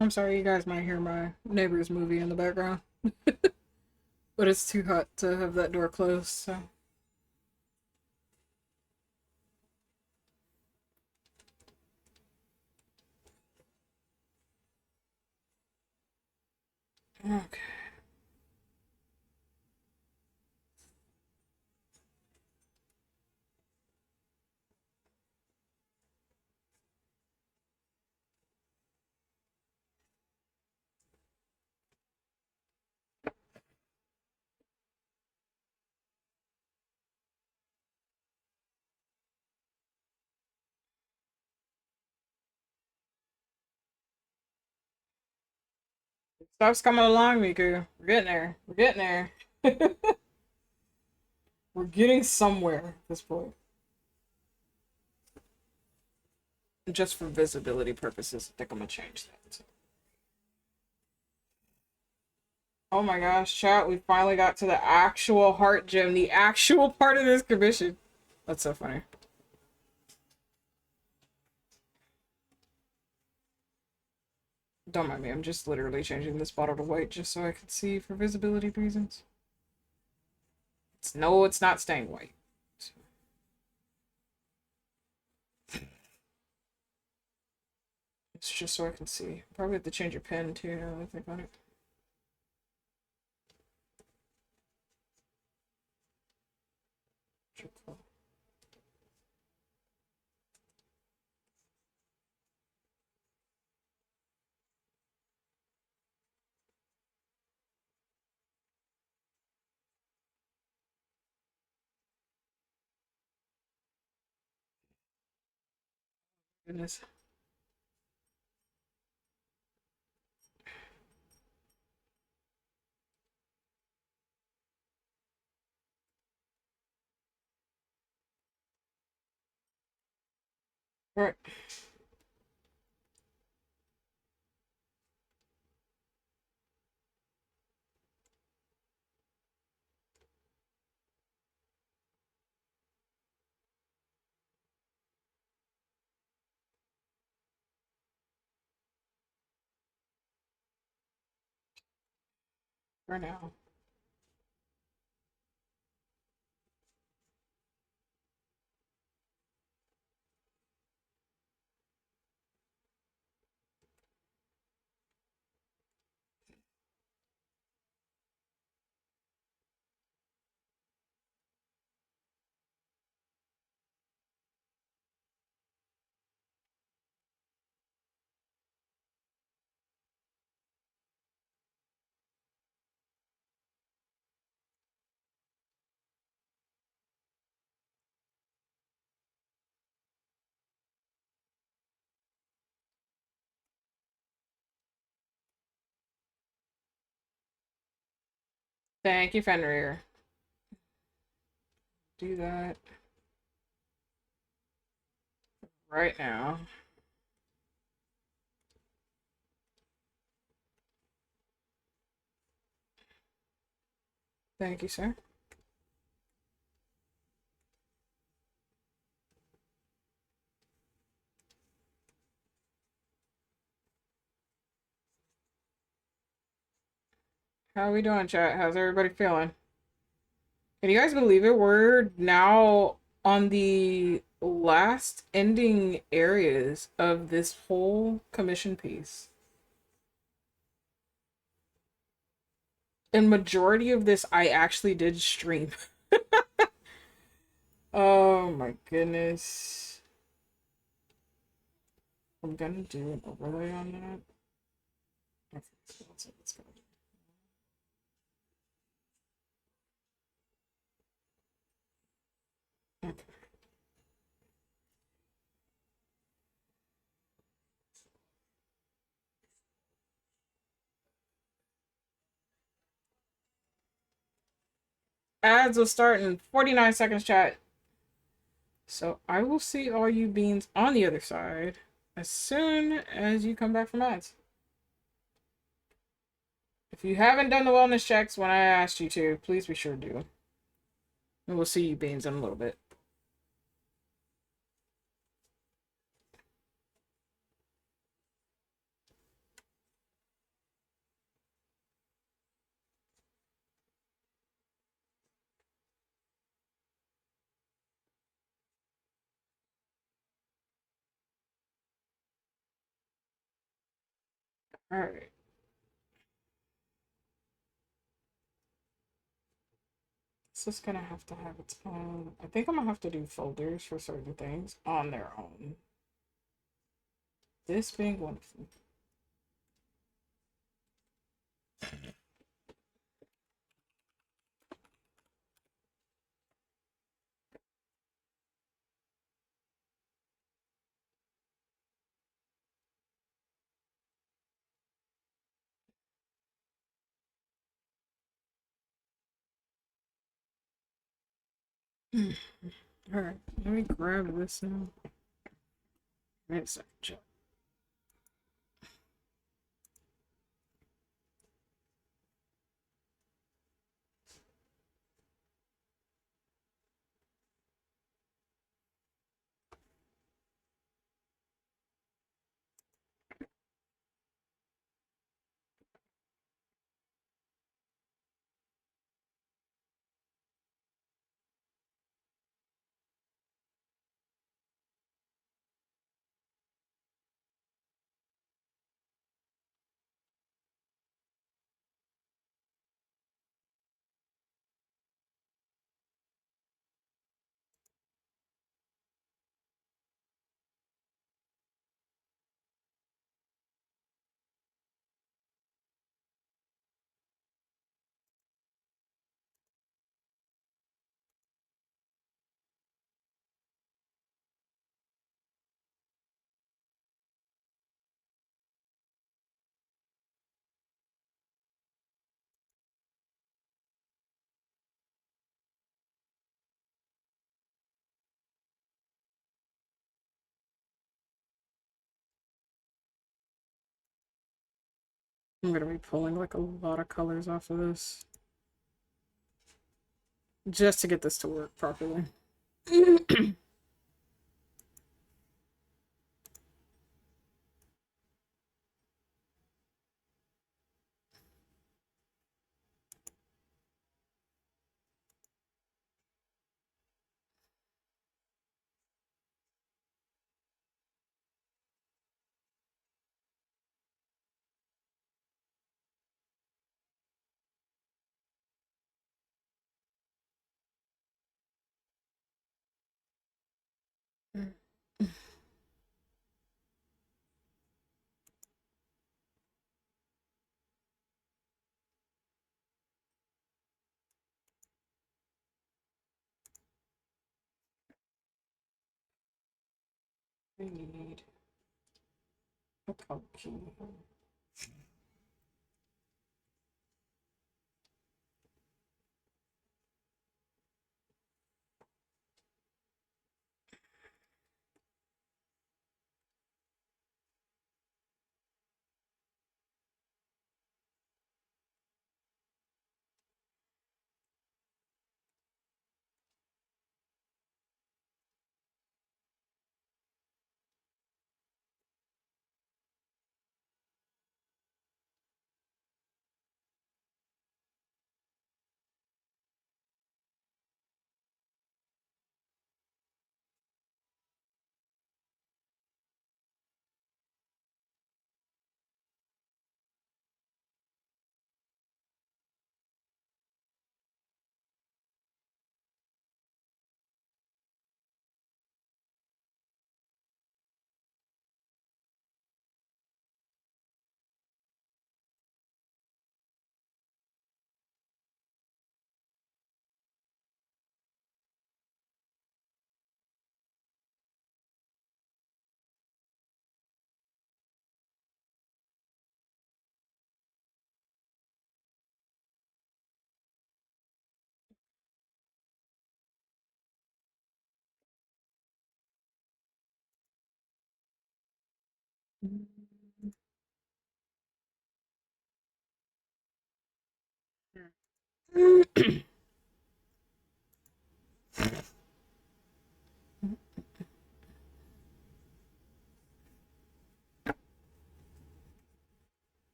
I'm sorry, you guys might hear my neighbor's movie in the background, but it's too hot to have that door closed, so. Okay. Stuff's coming along, Miku. We're getting there. We're getting there. We're getting somewhere at this point. Just for visibility purposes, I think I'm gonna change that. Oh my gosh, chat, we finally got to the actual heart gem, the actual part of this commission. That's so funny. Don't mind me, I'm just literally changing this bottle to white just so I can see for visibility reasons. No, it's not staying white. It's just so I can see. Probably have to change your pen too now that I think about it. Goodness. Alright. For now. Thank you, Fenrir. Do that right now. Thank you, sir. How are we doing, chat? How's everybody feeling? Can you guys believe it? We're now on the last ending areas of this whole commission piece. And majority of this I actually did stream. Oh my goodness. I'm gonna do an overlay on that. Okay, so let's go. Okay. Ads will start in 49 seconds, chat. So I will see all you beans on the other side as soon as you come back from ads. If you haven't done the wellness checks when I asked you to, please be sure to do. And we'll see you beans in a little bit. All right. It's just gonna have to have its own. I think I'm gonna have to do folders for certain things on their own. This being one of them. All right, let me grab this now. Wait a second, chat. I'm gonna be pulling like a lot of colors off of this just to get this to work properly. I need a cookie.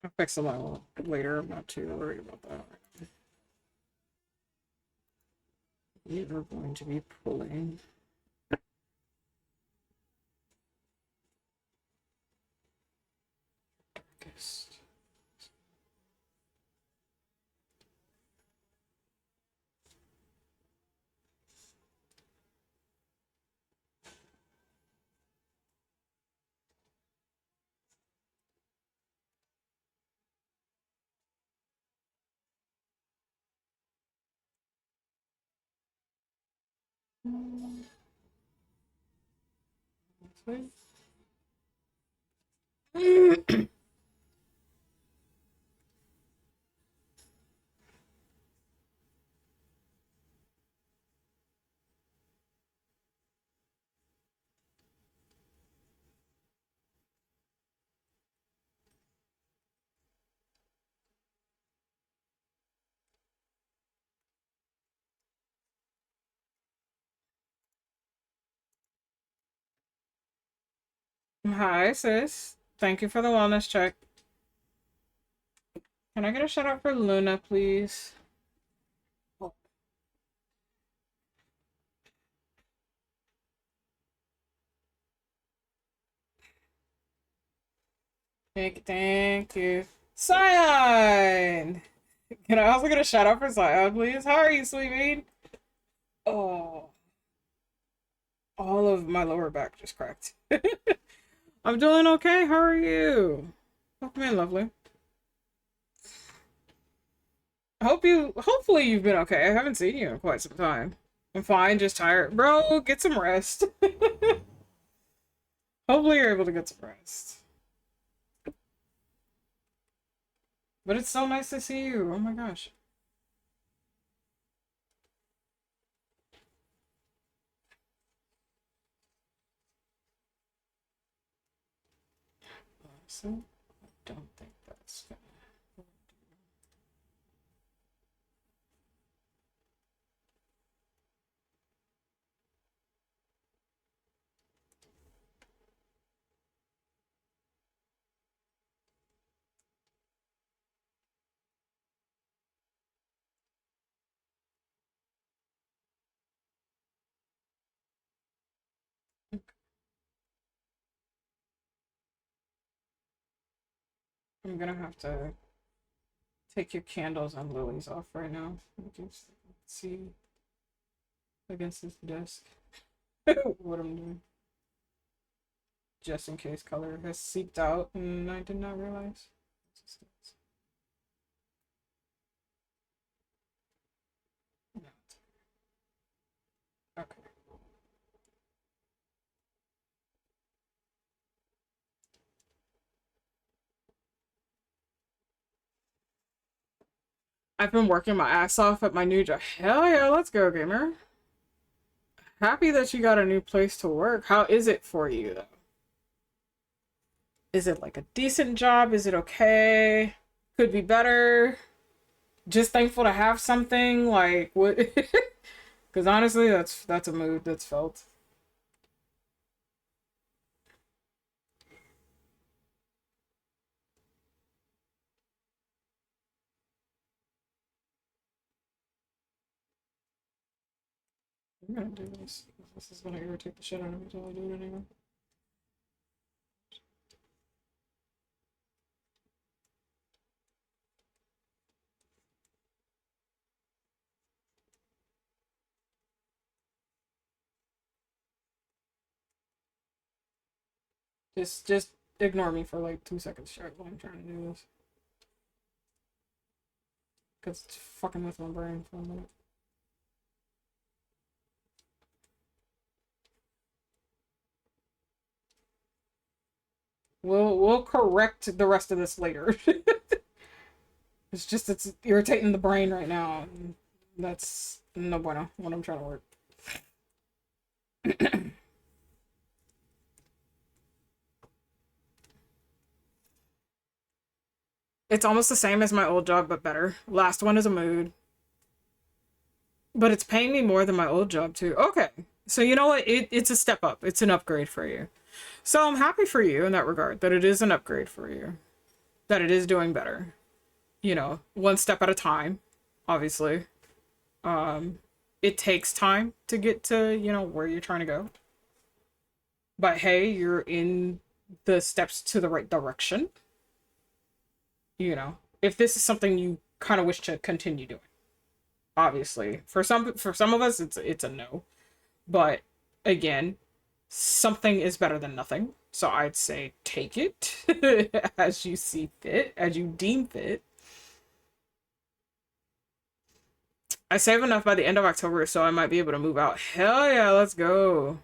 I'll fix them all later. I'm not too worried about that. We are going to be pulling. Darkest. Hi, sis. Thank you for the wellness check. Can I get a shout out for Luna, please? Oh, thank you. Scion! Can I also get a shout out for Scion, please? How are you, sweet bean? Oh, all of my lower back just cracked. I'm doing okay. How are you? Welcome in, lovely. Hopefully you've been okay. I haven't seen you in quite some time. I'm fine, just tired. Bro, get some rest. Hopefully you're able to get some rest. But it's so nice to see you. Oh my gosh. So, I don't think that's gonna... I'm gonna have to take your candles and lilies off right now. Just see against this desk what I'm doing. Just in case color has seeped out and I did not realize. Okay. I've been working my ass off at my new job. Hell yeah, let's go, gamer. Happy that you got a new place to work. How is it for you, though? Is it like a decent job? Is it okay? Could be better? Just thankful to have something? Like, what? Because honestly, that's a mood that's felt. I'm gonna do this. This is gonna irritate the shit out of me until I do it anyway. Just ignore me for like 2 seconds straight while I'm trying to do this. Because it's fucking with my brain for a minute. We'll correct the rest of this later. It's irritating the brain right now. That's no bueno when I'm trying to work. It's almost the same as my old job, but better. Last one is a mood. But it's paying me more than my old job, too. Okay. So you know what? It's a step up. It's an upgrade for you. So I'm happy for you in that regard, that it is an upgrade for you. That it is doing better. You know, one step at a time, obviously. It takes time to get to, you know, where you're trying to go. But hey, you're in the steps to the right direction. You know, if this is something you kind of wish to continue doing, obviously for some of us it's a no, but again, something is better than nothing, so I'd say take it as you see fit, as you deem fit. I save enough by the end of October so I might be able to move out. Hell yeah, let's go.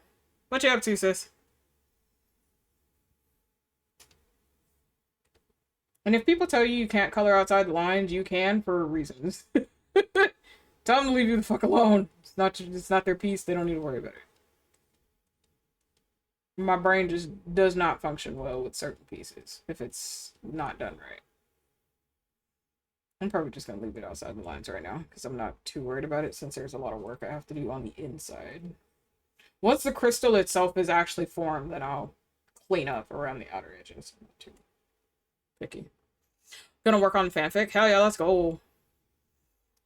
What you up to, sis? And if people tell you you can't color outside the lines, you can for reasons. Tell them to leave you the fuck alone. It's not their piece. They don't need to worry about it. My brain just does not function well with certain pieces if it's not done right. I'm probably just gonna leave it outside the lines right now because I'm not too worried about it since there's a lot of work I have to do on the inside. Once the crystal itself is actually formed, then I'll clean up around the outer edges. I'm not too picky. Gonna work on fanfic. Hell yeah, let's go.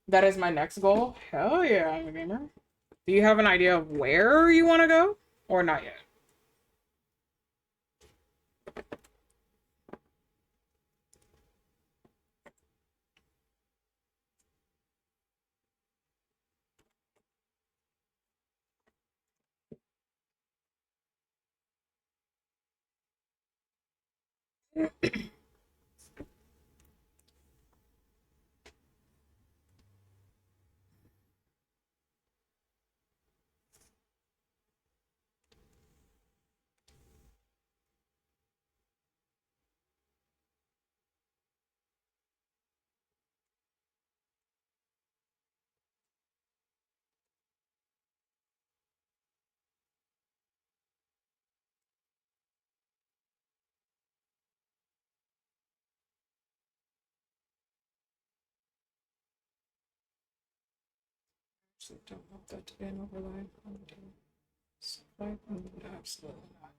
That is my next goal. Hell yeah, I'm a gamer. Do you have an idea of where you want to go? Or not yet? Actually, don't want that to be an overlay. Absolutely not.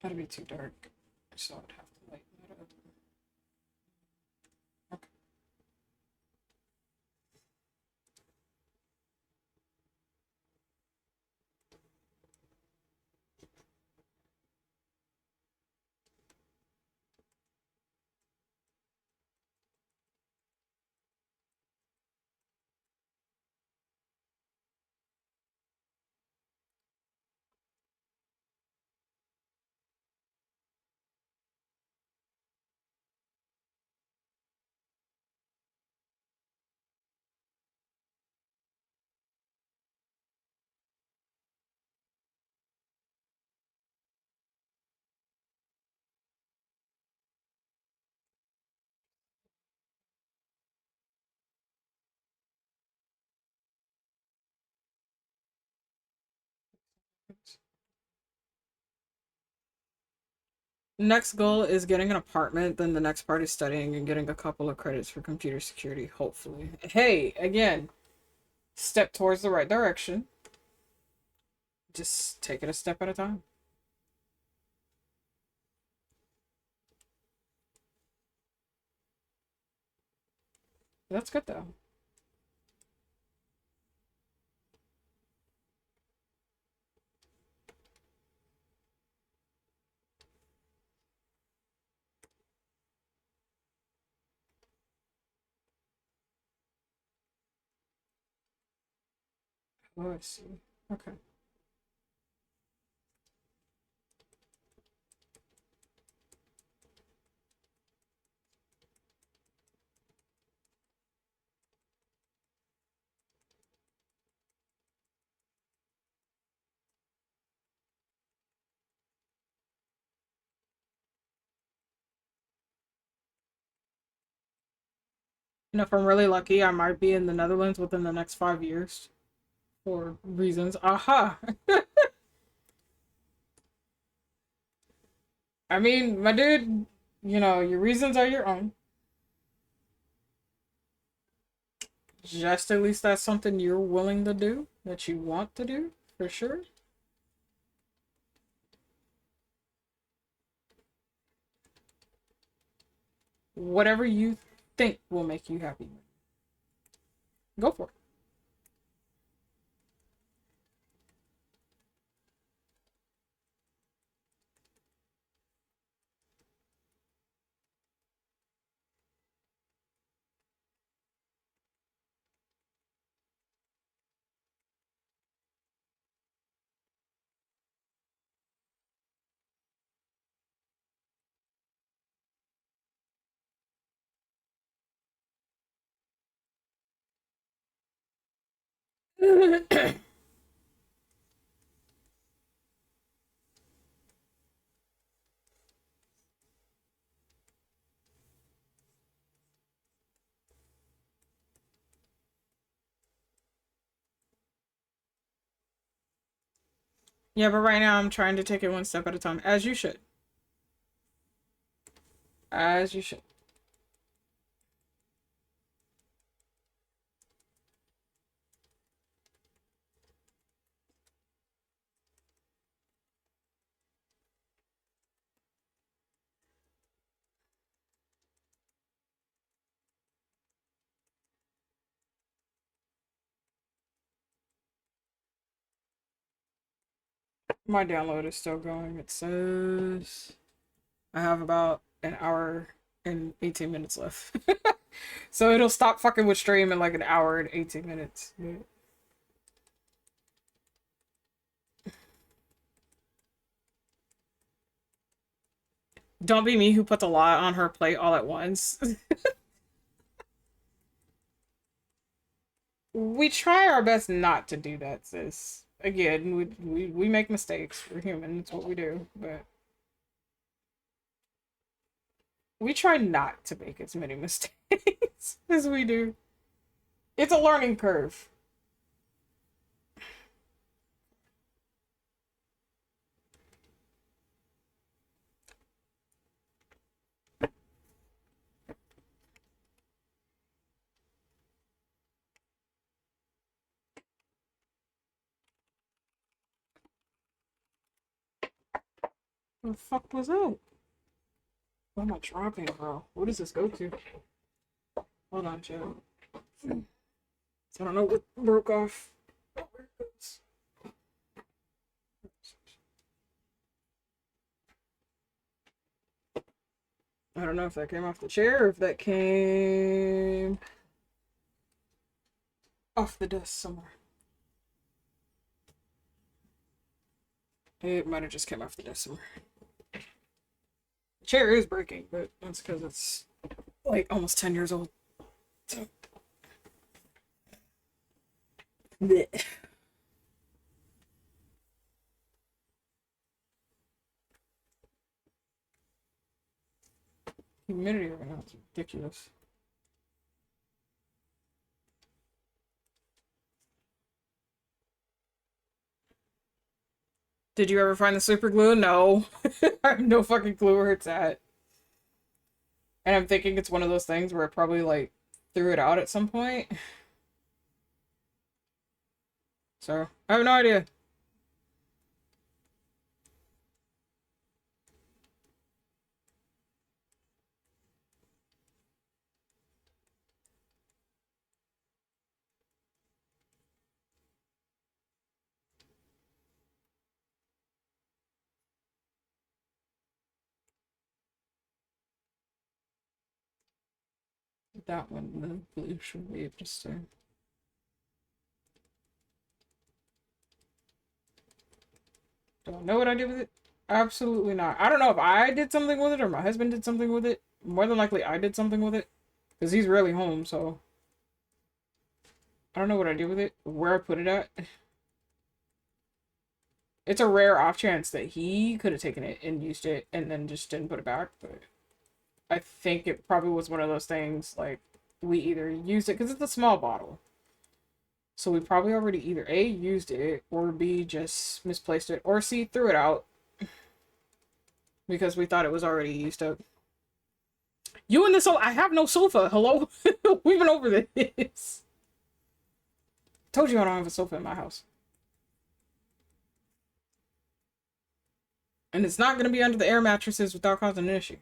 That'd be too dark, so I'd have to lighten that up. Okay. Next goal is getting an apartment, then the next part is studying and getting a couple of credits for computer security, hopefully. Hey, again, step towards the right direction. Just take it a step at a time. That's good though. Oh, I see. Okay. And if I'm really lucky, I might be in the Netherlands within the next 5 years for reasons. Aha! I mean, my dude, your reasons are your own. Just at least that's something you're willing to do, that you want to do, for sure. Whatever you think will make you happy. Go for it. Yeah, but right now I'm trying to take it one step at a time, as you should. As you should. My download is still going. It says I have about an hour and 18 minutes left. So it'll stop fucking with stream in like an hour and 18 minutes. Don't be me who puts a lot on her plate all at once. We try our best not to do that, sis. Again, we make mistakes. We're human. It's what we do. But we try not to make as many mistakes as we do. It's a learning curve. What the fuck was that? What am I dropping, bro? What does this go to? Hold on, Joe. I don't know what broke off. Oh, where it goes. I don't know if that came off the chair or if that came off the desk somewhere. It might have just came off the desk somewhere. The chair is breaking, but that's because it's like almost 10 years old. So. Blech. Humidity right now is ridiculous. Did you ever find the super glue? No. I have no fucking clue where it's at. And I'm thinking it's one of those things where I probably like threw it out at some point. So, I have no idea. That one, the blue should be just to... Do I know what I did with it? Absolutely not. I don't know if I did something with it or my husband did something with it. More than likely I did something with it. Because he's rarely home, so... I don't know what I did with it, where I put it at. It's a rare off chance that he could have taken it and used it and then just didn't put it back, but... I think it probably was one of those things, like, we either used it, because it's a small bottle. So we probably already either A, used it, or B, just misplaced it, or C, threw it out. Because we thought it was already used up. You and the sofa, I have no sofa, hello? We've been over this. Told you I don't have a sofa in my house. And it's not going to be under the air mattresses without causing an issue.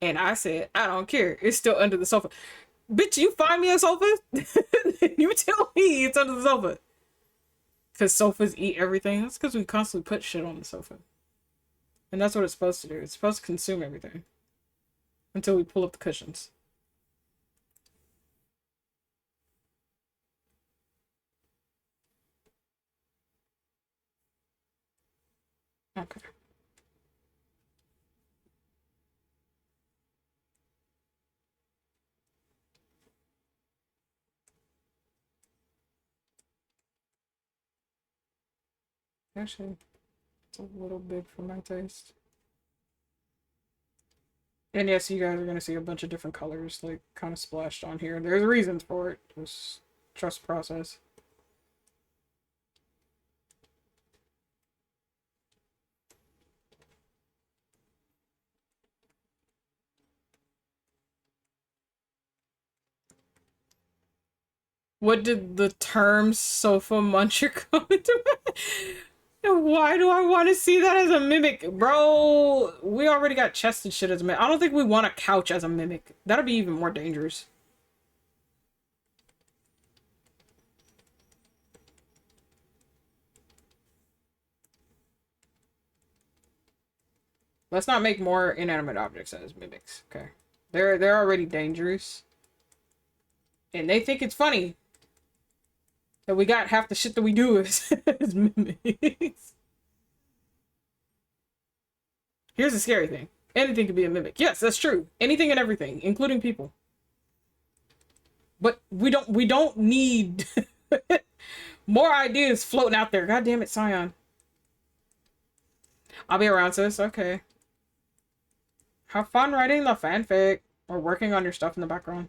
And I said, I don't care. It's still under the sofa. Bitch, you find me a sofa? You tell me it's under the sofa. Because sofas eat everything. That's because we constantly put shit on the sofa. And that's what it's supposed to do. It's supposed to consume everything. Until we pull up the cushions. Okay. Actually, it's a little big for my taste. And yes, you guys are going to see a bunch of different colors, like, kind of splashed on here. There's reasons for it. Just trust process. What did the term sofa muncher come into? And why do I want to see that as a mimic? Bro, we already got chest and shit as a mimic. I don't think we want a couch as a mimic. That'll be even more dangerous. Let's not make more inanimate objects as mimics, okay? They're already dangerous. And they think it's funny. That we got half the shit that we do is mimics. Here's the scary thing. Anything could be a mimic. Yes, that's true. Anything and everything, including people. But we don't need more ideas floating out there. God damn it, Scion. I'll be around, sis. Okay. Have fun writing the fanfic or working on your stuff in the background.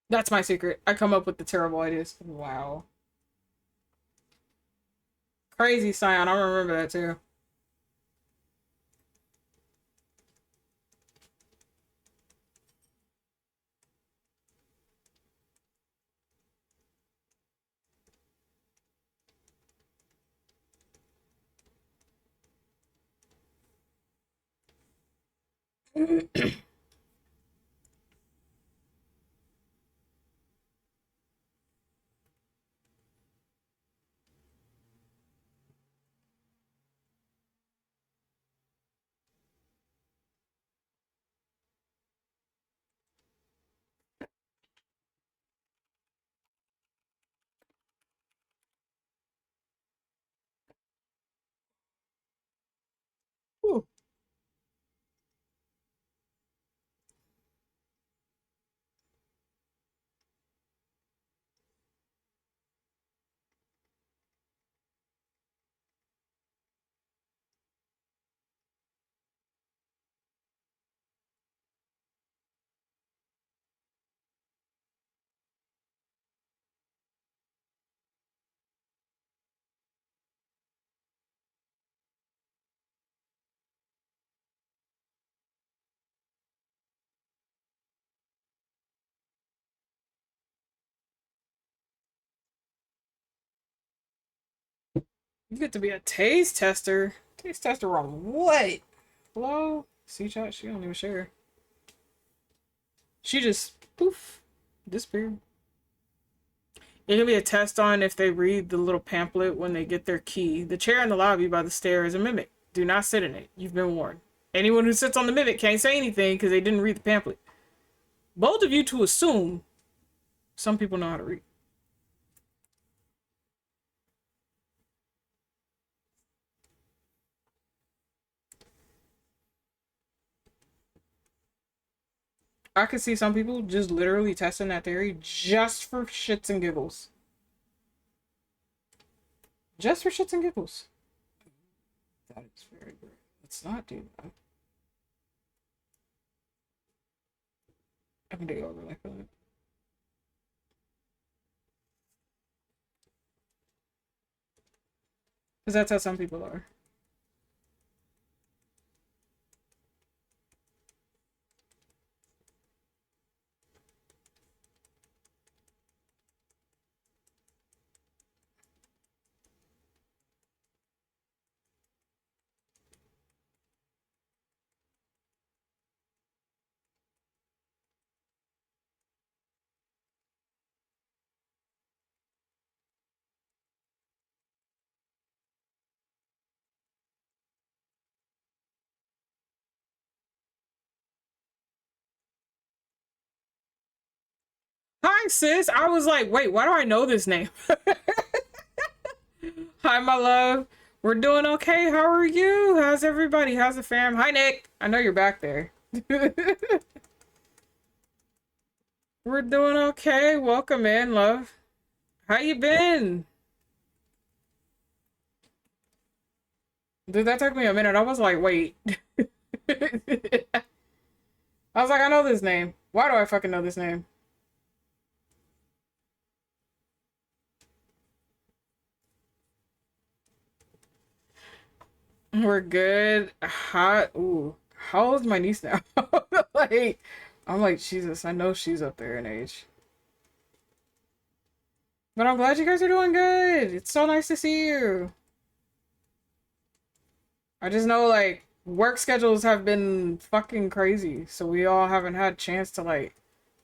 That's my secret. I come up with the terrible ideas. Wow. Crazy Scion. I remember that too. Ooh. You get to be a taste tester. Taste tester on what? Hello? See chat? She don't even share. She just poof disappeared. It can be a test on if they read the little pamphlet when they get their key. The chair in the lobby by the stair is a mimic. Do not sit in it. You've been warned. Anyone who sits on the mimic can't say anything because they didn't read the pamphlet. Bold of you to assume some people know how to read. I could see some people just literally testing that theory just for shits and giggles. Just for shits and giggles. That is very good. Let's not do that. I can do over like that. Because that's how some people are. Hi, sis. I was like, wait, why do I know this name? Hi, my love. We're doing okay. How are you? How's everybody? How's the fam? Hi, Nick. I know you're back there. We're doing okay. Welcome in, love. How you been? Dude, that took me a minute. I was like, wait. I was like, I know this name. Why do I fucking know this name? We're good. Hot. Ooh. How old is my niece now? Like, I'm like, Jesus, I know she's up there in age. But I'm glad you guys are doing good. It's so nice to see you. I just know, like, work schedules have been fucking crazy. So we all haven't had a chance to, like,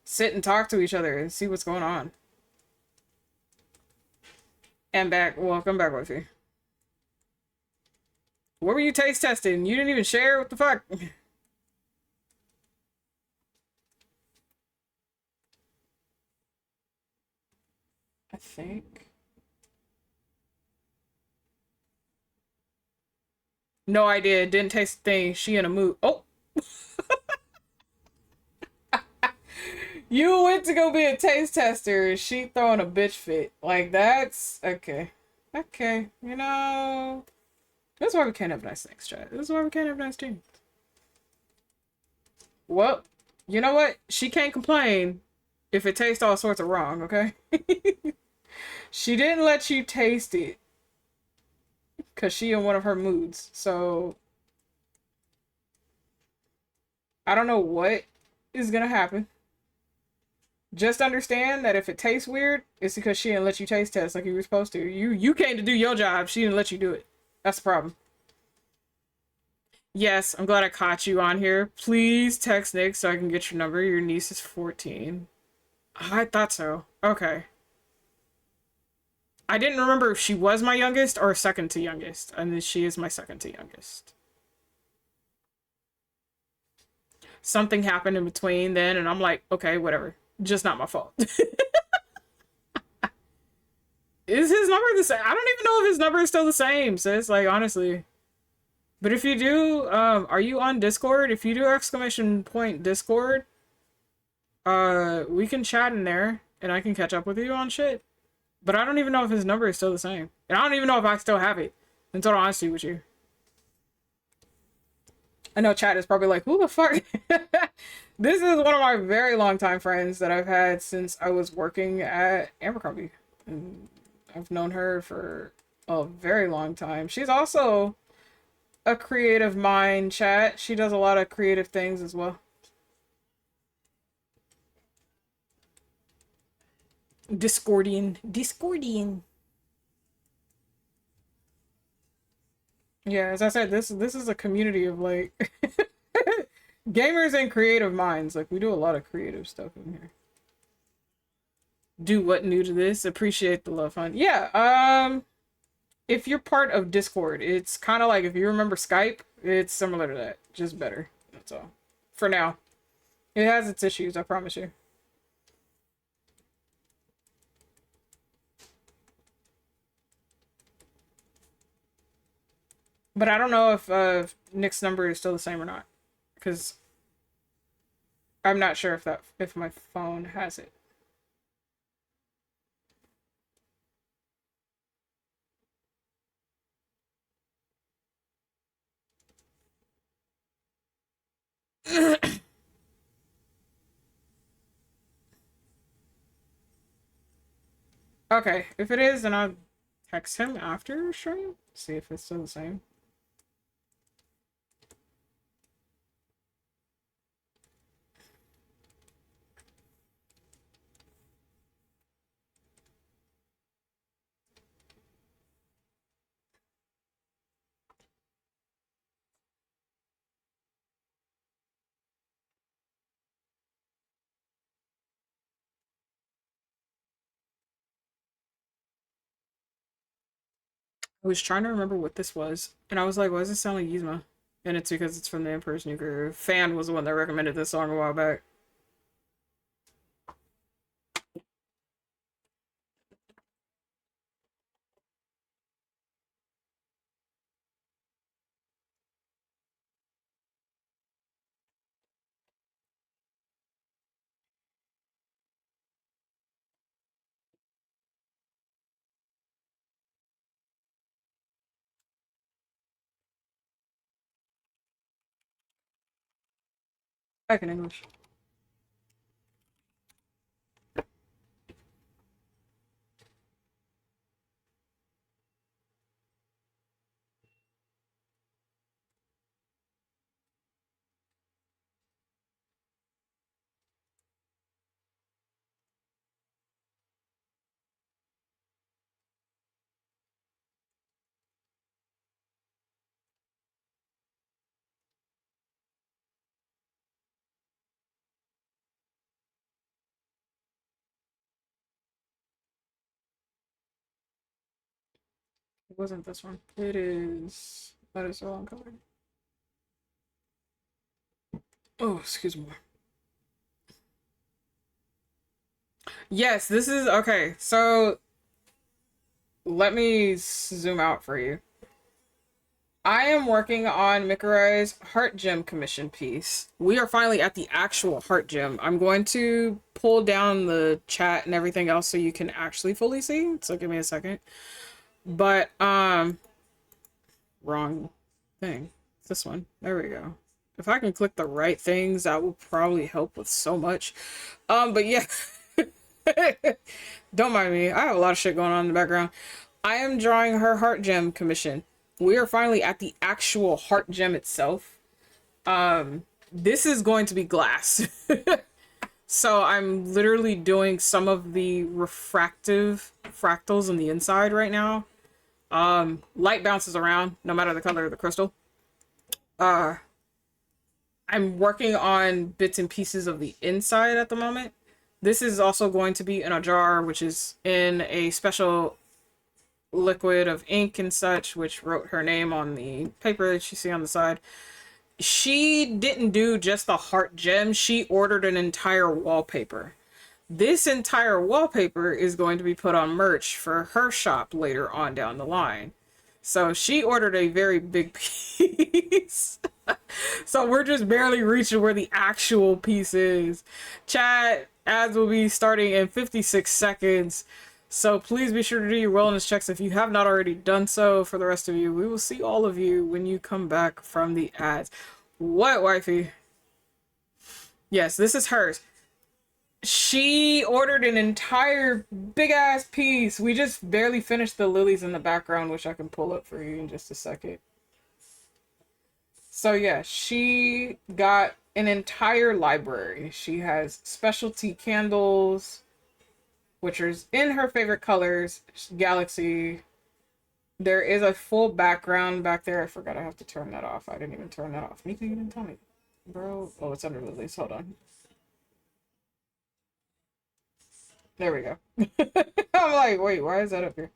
sit and talk to each other and see what's going on. And back. Welcome back, Wifey. What were you taste testing? You didn't even share? What the fuck? I think. No idea. Didn't taste a thing. She in a mood. Oh! You went to go be a taste tester. She throwing a bitch fit. Like, that's... Okay. Okay. You know... That's why we can't have nice things, chat. This is why we can't have nice things. Well, you know what? She can't complain if it tastes all sorts of wrong, okay? She didn't let you taste it because she in one of her moods. So, I don't know what is gonna happen. Just understand that if it tastes weird, it's because she didn't let you taste test like you were supposed to. You came to do your job. She didn't let you do it. That's the problem. Yes, I'm glad I caught you on here. Please text Nick so I can get your number. Your niece is 14. I thought so. Okay. I didn't remember if she was my youngest or second to youngest. And then she is my second to youngest. Something happened in between then, and I'm like, okay, whatever. Just not my fault. Is his number the same? I don't even know if his number is still the same, sis. Like, honestly. But if you do, are you on Discord? If you do exclamation point Discord, we can chat in there, and I can catch up with you on shit. But I don't even know if his number is still the same. And I don't even know if I still have it. In total honesty with you. I know chat is probably like, who the fuck? This is one of my very long time friends that I've had since I was working at Abercrombie. And I've known her for a very long time. She's also a creative mind, chat. She does a lot of creative things as well. Discordian. Discordian. Yeah, as I said, this is a community of like gamers and creative minds. Like we do a lot of creative stuff in here. Do what new to this? Appreciate the love, fun. Yeah, if you're part of Discord, it's kind of like if you remember Skype, it's similar to that, just better. That's all. For now. It has its issues, I promise you. But I don't know if Nick's number is still the same or not, because I'm not sure if my phone has it. Okay, if it is, then I'll text him after stream. See if it's still the same. I was trying to remember what this was, and I was like, why does it sound like Yzma? And it's because it's from the Emperor's New Groove. Fan was the one that recommended this song a while back. Back in English. It wasn't this one. It is. That is the wrong color. Oh, excuse me. Yes, this is okay. So let me zoom out for you. I am working on Mikurai's Heart Gem commission piece. We are finally at the actual Heart Gem. I'm going to pull down the chat and everything else so you can actually fully see. So give me a second. But wrong thing. It's this one. There we go. If I can click the right things, that will probably help with so much. But yeah. Don't mind me. I have a lot of shit going on in the background. I am drawing her heart gem commission. We are finally at the actual heart gem itself. This is going to be glass. So I'm literally doing some of the refractive fractals on the inside right now. Light bounces around no matter the color of the crystal. I'm working on bits and pieces of the inside at the moment. This is also going to be in a jar, which is in a special liquid of ink and such, which wrote her name on the paper that you see on the side. She didn't do just the heart gem, she ordered an entire wallpaper. This entire wallpaper is going to be put on merch for her shop later on down the line. So she ordered a very big piece. So we're just barely reaching where the actual piece is. Chat ads will be starting in 56 seconds. So please be sure to do your wellness checks if you have not already done so. For the rest of you, we will see all of you when you come back from the ads. What, wifey? Yes, this is hers. She ordered an entire big ass piece. We just barely finished the lilies in the background, which I can pull up for you in just a second. So yeah, she got an entire library. She has specialty candles, which are in her favorite colors, Galaxy. There is a full background back there. I forgot I have to turn that off. I didn't even turn that off. Mika, you didn't tell me. Bro. Oh, it's under lilies. Hold on. There we go. I'm like, wait, why is that up here?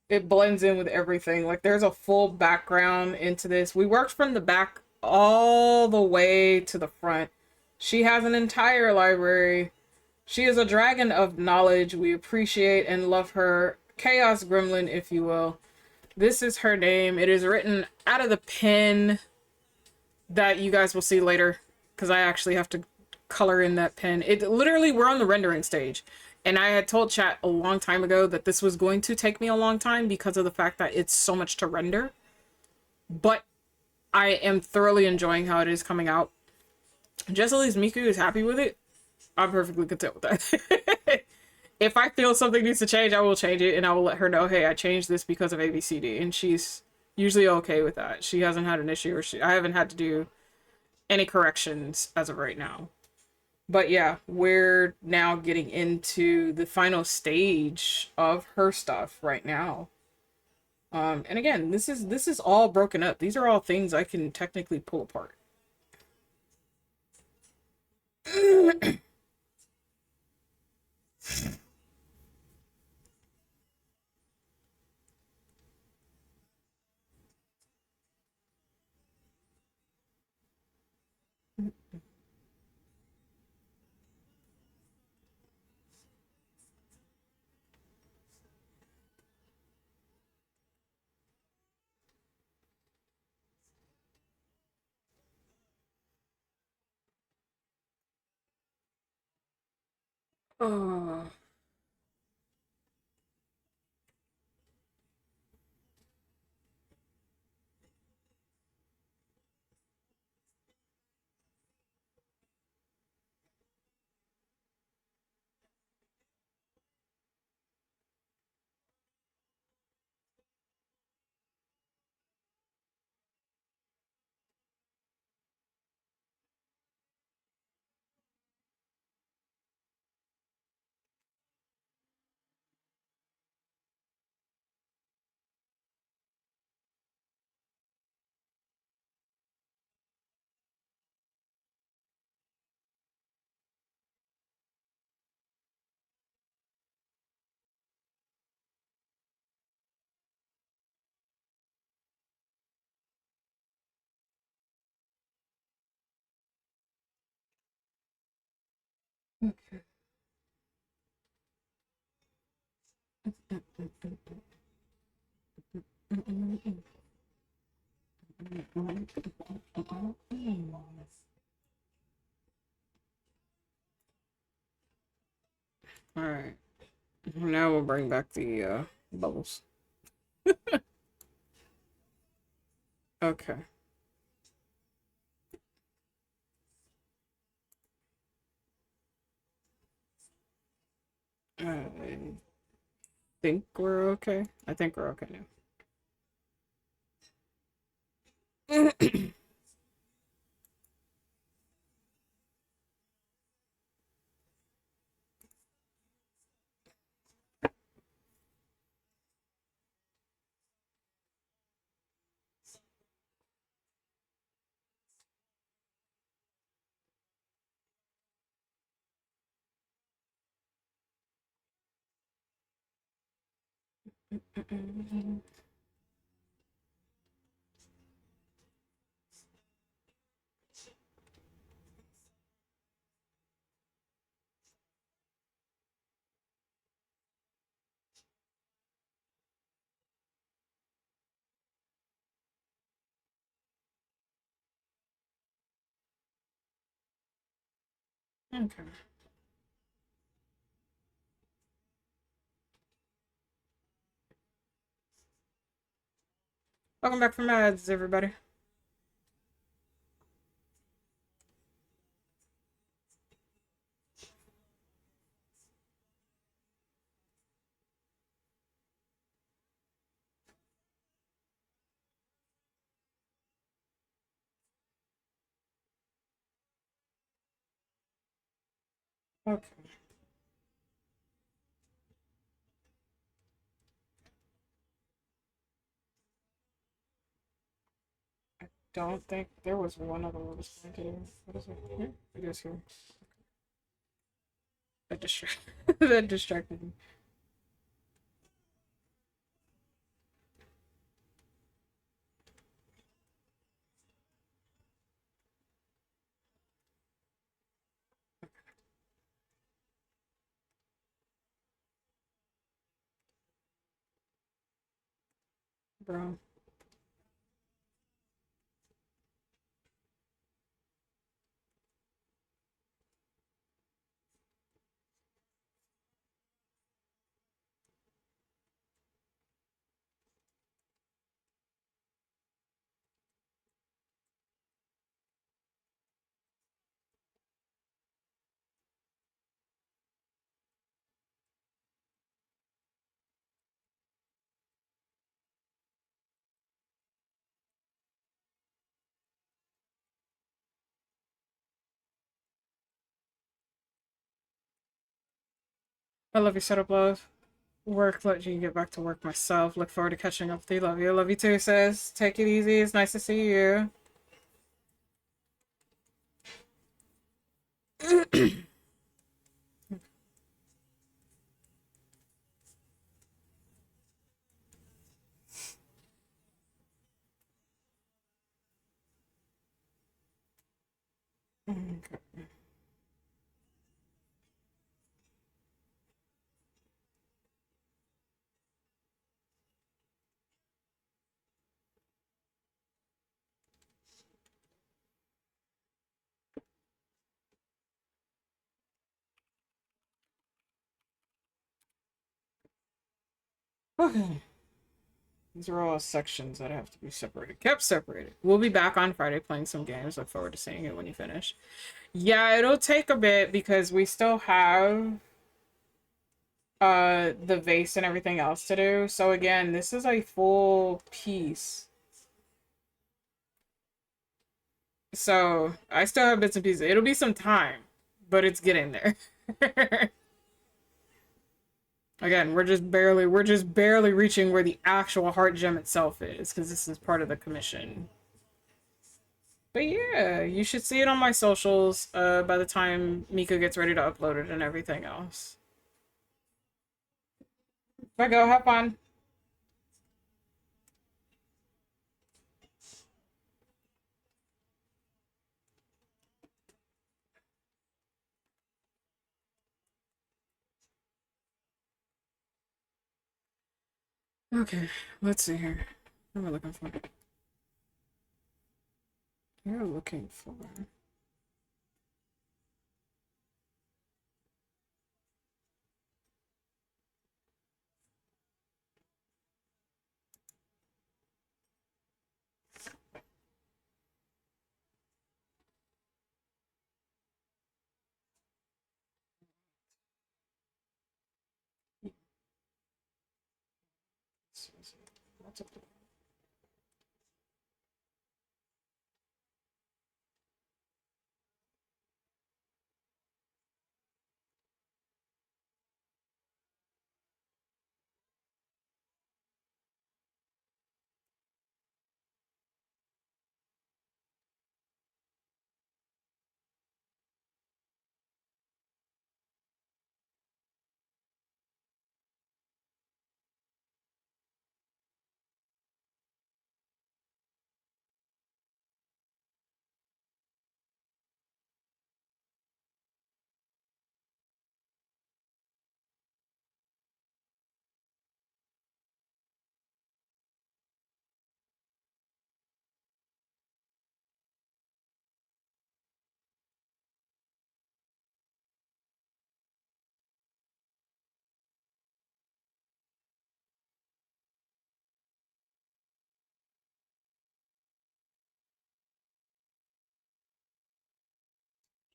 It blends in with everything. Like, there's a full background into this. We worked from the back all the way to the front. She has an entire library. She is a dragon of knowledge. We appreciate and love her. Chaos Gremlin, if you will. This is her name. It is written out of the pen that you guys will see later, because I actually have to color in that pen. It literally, we're on the rendering stage. And I had told chat a long time ago that this was going to take me a long time because of the fact that it's so much to render. But I am thoroughly enjoying how it is coming out. Just at least Miku is happy with it. I'm perfectly content with that. If I feel something needs to change, I will change it, and I will let her know, hey, I changed this because of ABCD, and she's usually okay with that. She hasn't had an issue, or I haven't had to do any corrections as of right now. But yeah, we're now getting into the final stage of her stuff right now. And again, this is all broken up. These are all things I can technically pull apart. Oh. All right. Now we'll bring back the bubbles. Okay. I think we're okay. I think we're okay now. Okay. Welcome back from ads, everybody. Okay. Don't think there was one other one. What is it? Here? It is here. That that distracted me. Bro. I love your setup, love. Work, let you get back to work myself. Look forward to catching up with you. Love you. Love you too, sis. Take it easy. It's nice to see you. Okay. Okay. These are all sections that have to be separated. Kept separated. We'll be back on Friday playing some games. Look forward to seeing it when you finish. Yeah, it'll take a bit because we still have the vase and everything else to do. So again, this is a full piece. So I still have bits and pieces. It'll be some time, but it's getting there. Again, we're just barely reaching where the actual heart gem itself is, because this is part of the commission. But yeah, you should see it on my socials by the time Mika gets ready to upload it and everything else. Bye, go, have fun. Okay, let's see here. What am I looking for? You're looking for. What's up?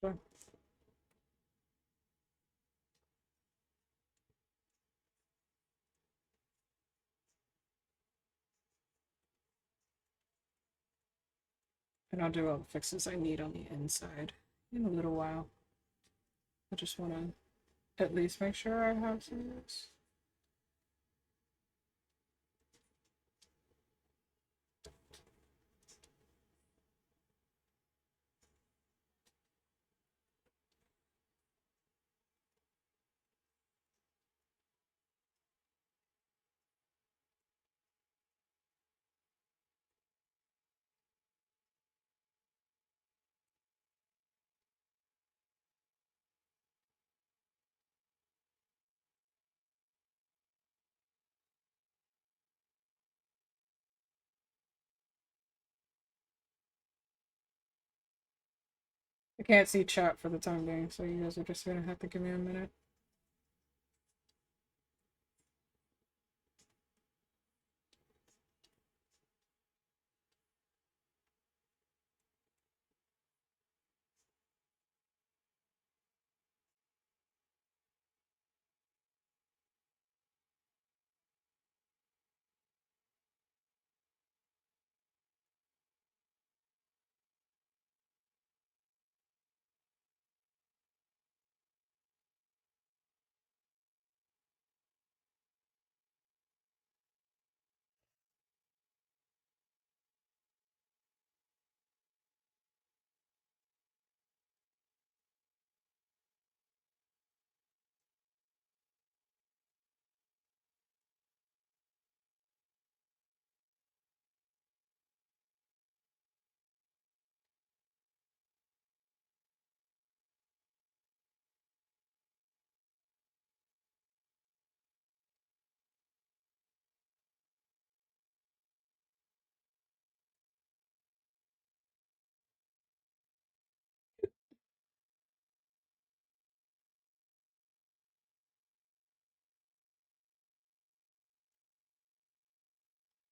Sure. And I'll do all the fixes I need on the inside in a little while. I just want to at least make sure I have some of this. I can't see chat for the time being, so you guys are just gonna have to give me a minute.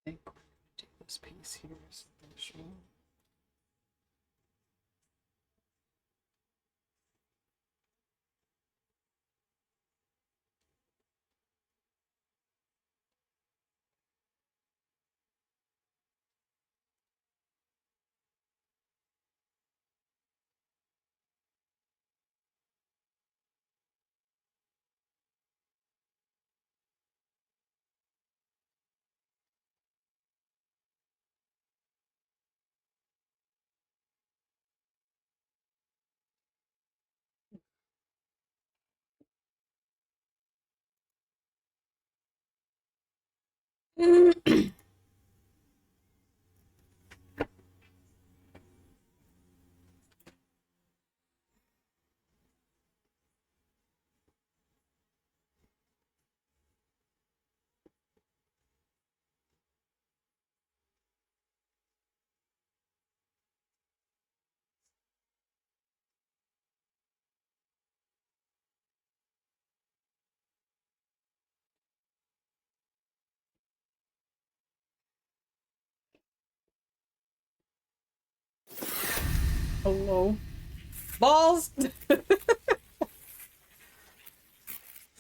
I think we're gonna do this piece here is special. Hello. Balls!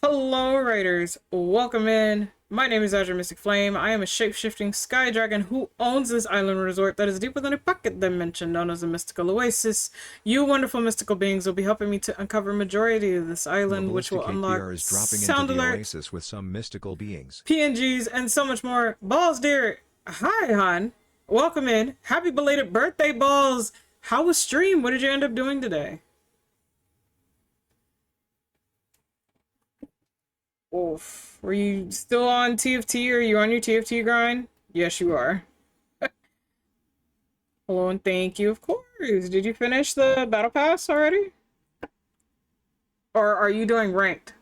Hello, Raiders. Welcome in. My name is Azure Mystic Flame. I am a shape-shifting sky dragon who owns this island resort that is deep within a pocket dimension known as the Mystical Oasis. You wonderful mystical beings will be helping me to uncover majority of this island, which will unlock KPR is dropping into sound the alerts, oasis with some mystical beings. PNGs, and so much more. Balls, dear. Hi, hon. Welcome in. Happy belated birthday, Balls. How was stream? What did you end up doing today? Oof. Were you still on TFT? Or are you on your TFT grind? Yes, you are. Hello and thank you, of course. Did you finish the battle pass already? Or are you doing ranked?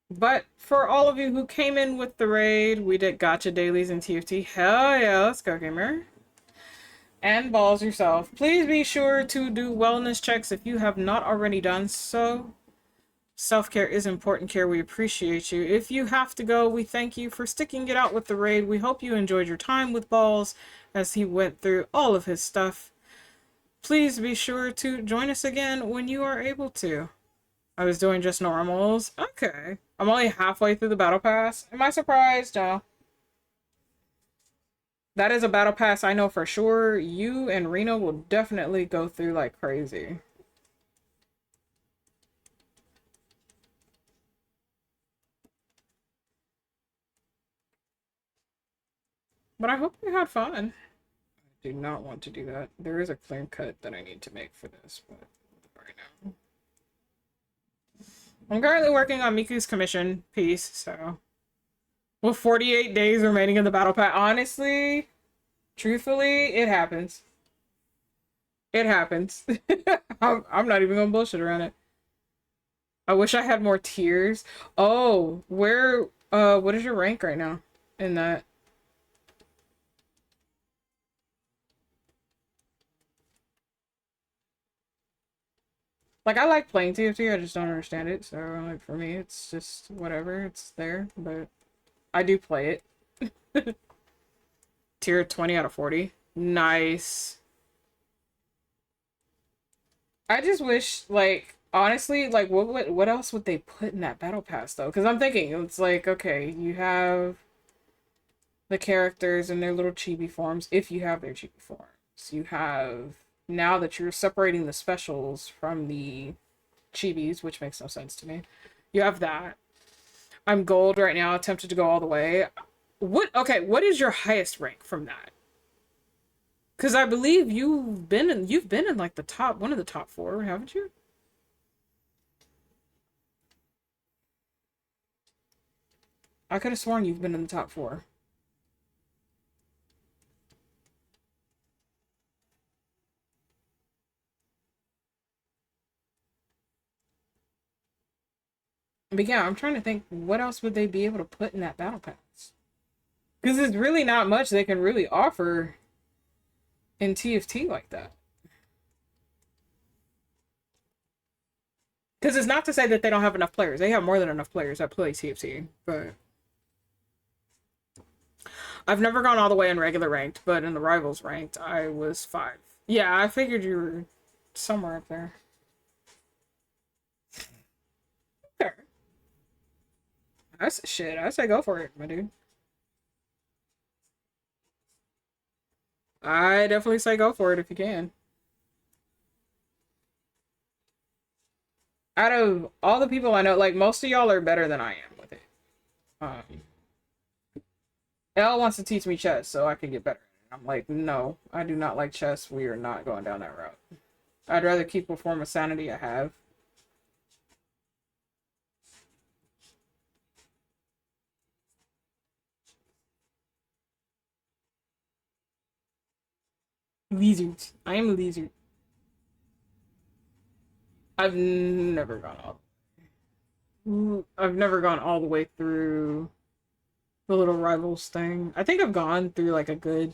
But for all of you who came in with the raid, we did gotcha dailies in TFT. Hell yeah, let's go, gamer. And Balls yourself. Please be sure to do wellness checks if you have not already done so. Self-care is important care. We appreciate you. If you have to go, we thank you for sticking it out with the raid. We hope you enjoyed your time with Balls as he went through all of his stuff. Please be sure to join us again when you are able to. I was doing just normals. Okay. I'm only halfway through the battle pass. Am I surprised? No. That is a battle pass I know for sure. You and Reno will definitely go through like crazy. But I hope you had fun. I do not want to do that. There is a clear cut that I need to make for this, but right now. I'm currently working on Miku's commission piece, so. With 48 days remaining in the battle pass, honestly, truthfully, it happens. It happens. I'm not even gonna bullshit around it. I wish I had more tiers. Oh, what is your rank right now in that? Like, I like playing TFT, I just don't understand it, so, like, for me, it's just whatever, it's there, but I do play it. Tier 20 out of 40. Nice. I just wish, like, honestly, like, what else would they put in that battle pass, though? Because I'm thinking, it's like, okay, you have the characters in their little chibi forms, if you have their chibi forms. You have, now that you're separating the specials from the chibis, which makes no sense to me, you have that. I'm gold right now, attempted to go all the way. What is your highest rank from that? Because I believe you've been in like the top, one of the top 4, haven't you? I could have sworn you've been in the top 4. But yeah, I'm trying to think, what else would they be able to put in that battle pass? Because it's really not much they can really offer in TFT like that. Because it's not to say that they don't have enough players. They have more than enough players that play TFT, but I've never gone all the way in regular ranked, but in the rivals ranked, I was 5. Yeah, I figured you were somewhere up there. Sure. That's shit. I say go for it, my dude. I definitely say go for it if you can. Out of all the people I know, like, most of y'all are better than I am with it. Elle wants to teach me chess so I can get better. I'm like, no, I do not like chess. We are not going down that route. I'd rather keep a form of sanity I have. Lizards. I am a lizard. I've never gone I've never gone all the way through the little rivals thing. I think I've gone through like a good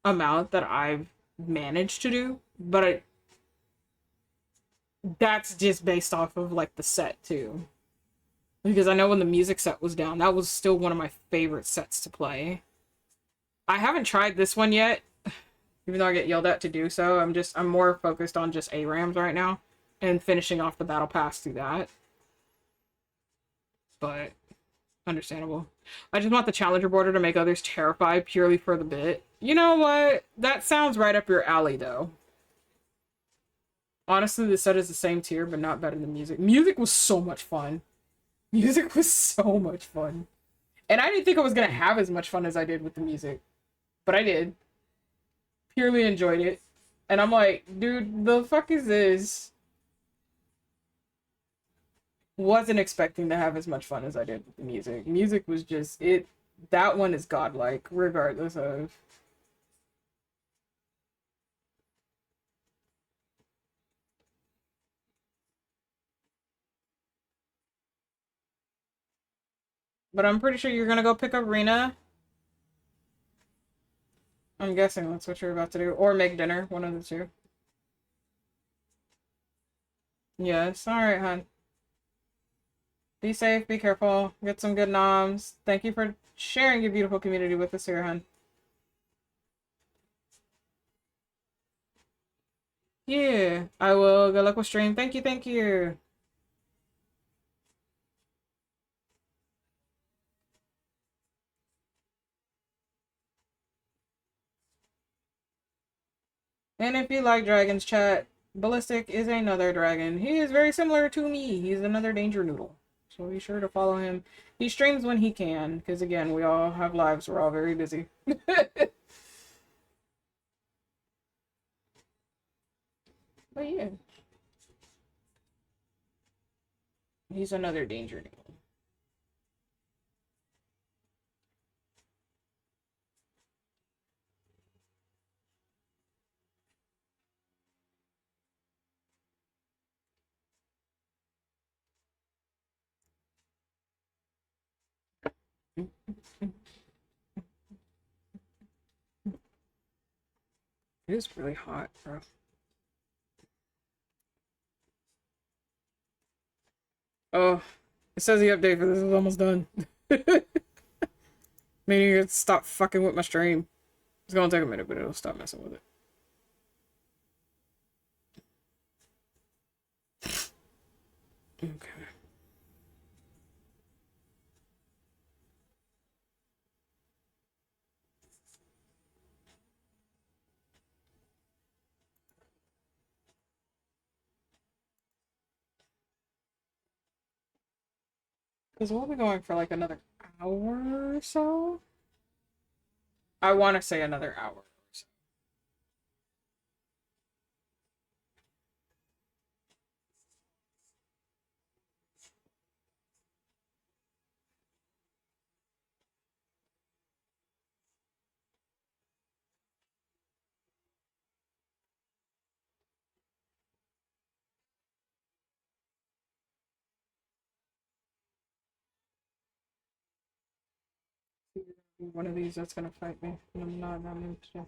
amount that I've managed to do, but that's just based off of like the set too. Because I know when the music set was down, that was still one of my favorite sets to play. I haven't tried this one yet, even though I get yelled at to do so. I'm more focused on just ARAMs right now and finishing off the battle pass through that. But understandable. I just want the challenger border to make others terrified purely for the bit. You know what? That sounds right up your alley though. Honestly, the set is the same tier, but not better than music. Music was so much fun. Music was so much fun. And I didn't think I was gonna have as much fun as I did with the music. But I did. Purely enjoyed it. And I'm like, dude, the fuck is this? Wasn't expecting to have as much fun as I did with the music. Music was just it. That one is godlike, regardless of. But I'm pretty sure you're gonna go pick up Rena. I'm guessing that's what you're about to do, or make dinner. One of the two. Yes. All right, hon. Be safe. Be careful. Get some good noms. Thank you for sharing your beautiful community with us here, hon. Yeah, I will. Good luck with stream. Thank you. Thank you. And if you like dragons, chat, Ballistic is another dragon. He is very similar to me. He's another danger noodle. So be sure to follow him. He streams when he can, because again, we all have lives. We're all very busy. But yeah, he's another danger noodle. It is really hot, bro. Oh, it says the update for this is almost done. Meaning you stop fucking with my stream. It's gonna take a minute, but it'll stop messing with it. Okay. Because we'll be going for like another hour or so. I want to say another hour or so. One of these that's gonna fight me. I'm not in that mood today.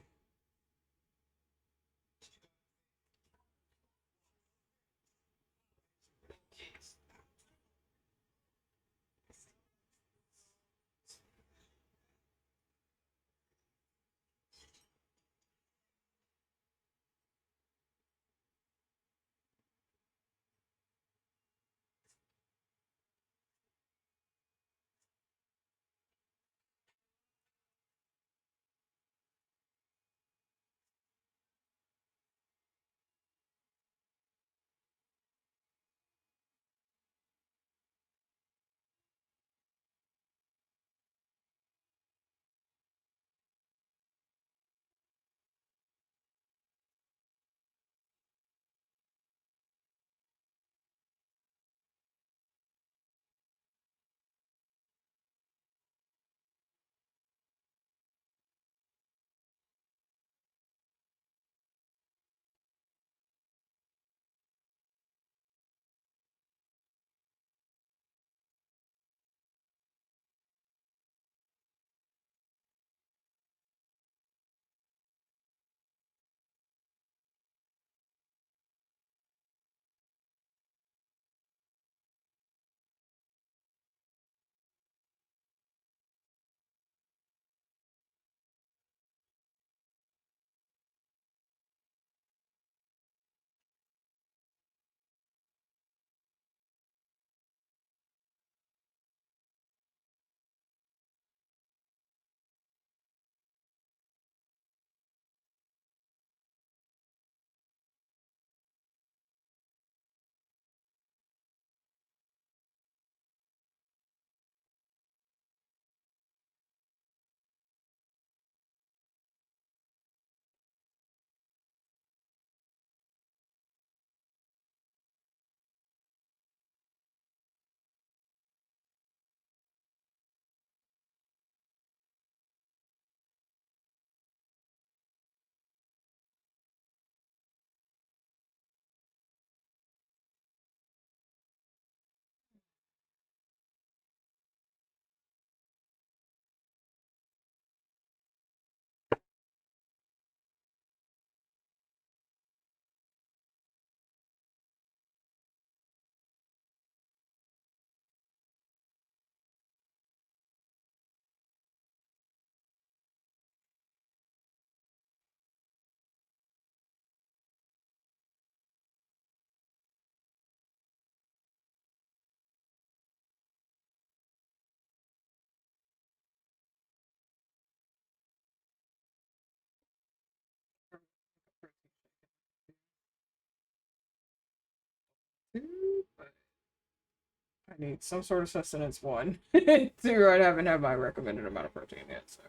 I need some sort of sustenance one. Two, I haven't had my recommended amount of protein yet, so.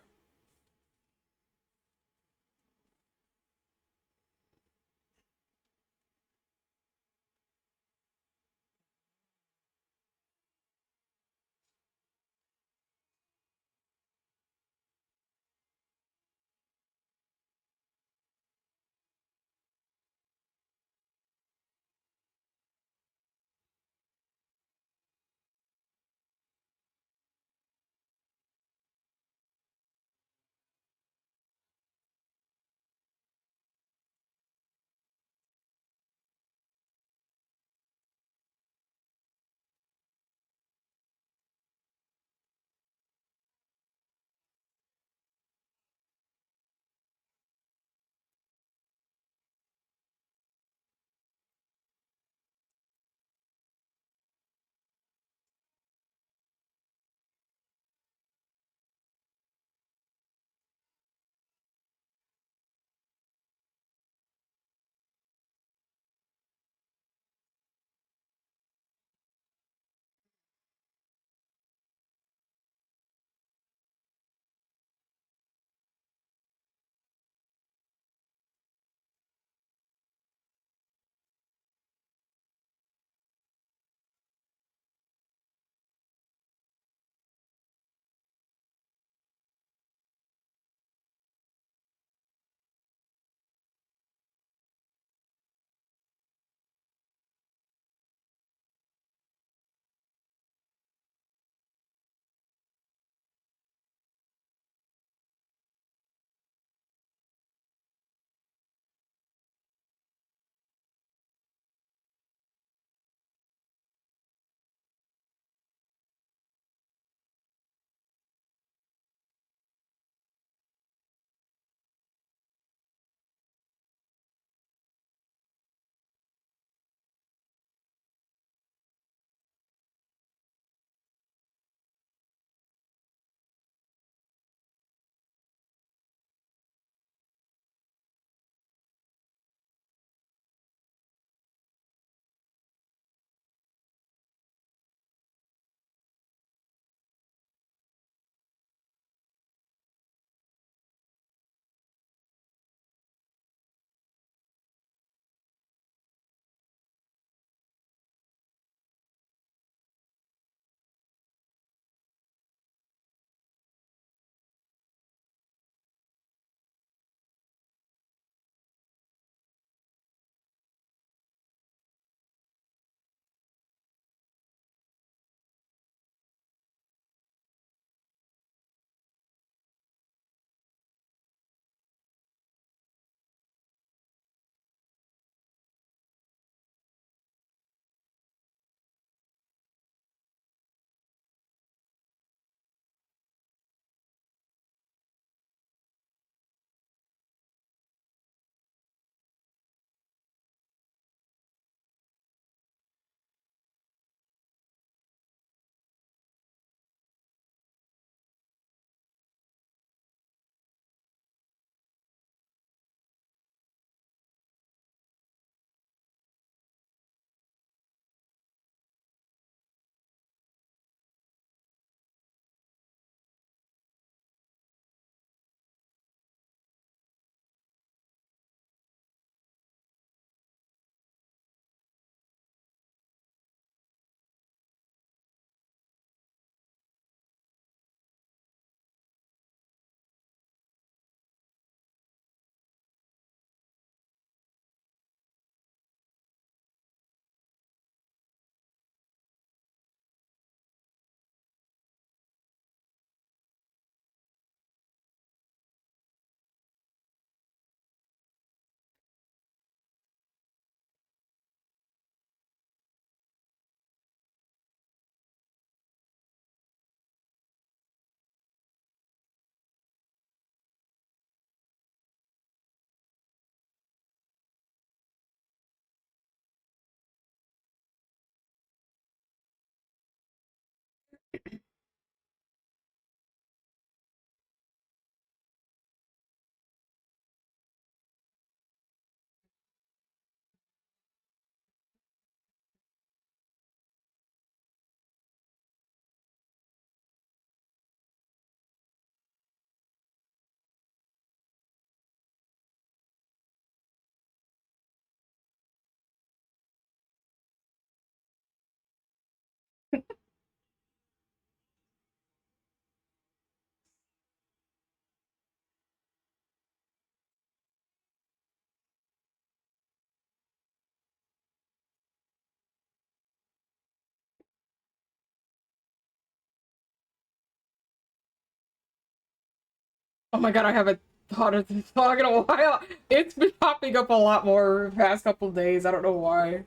Oh my god, I haven't thought of this song in a while. It's been popping up a lot more the past couple days. I don't know why.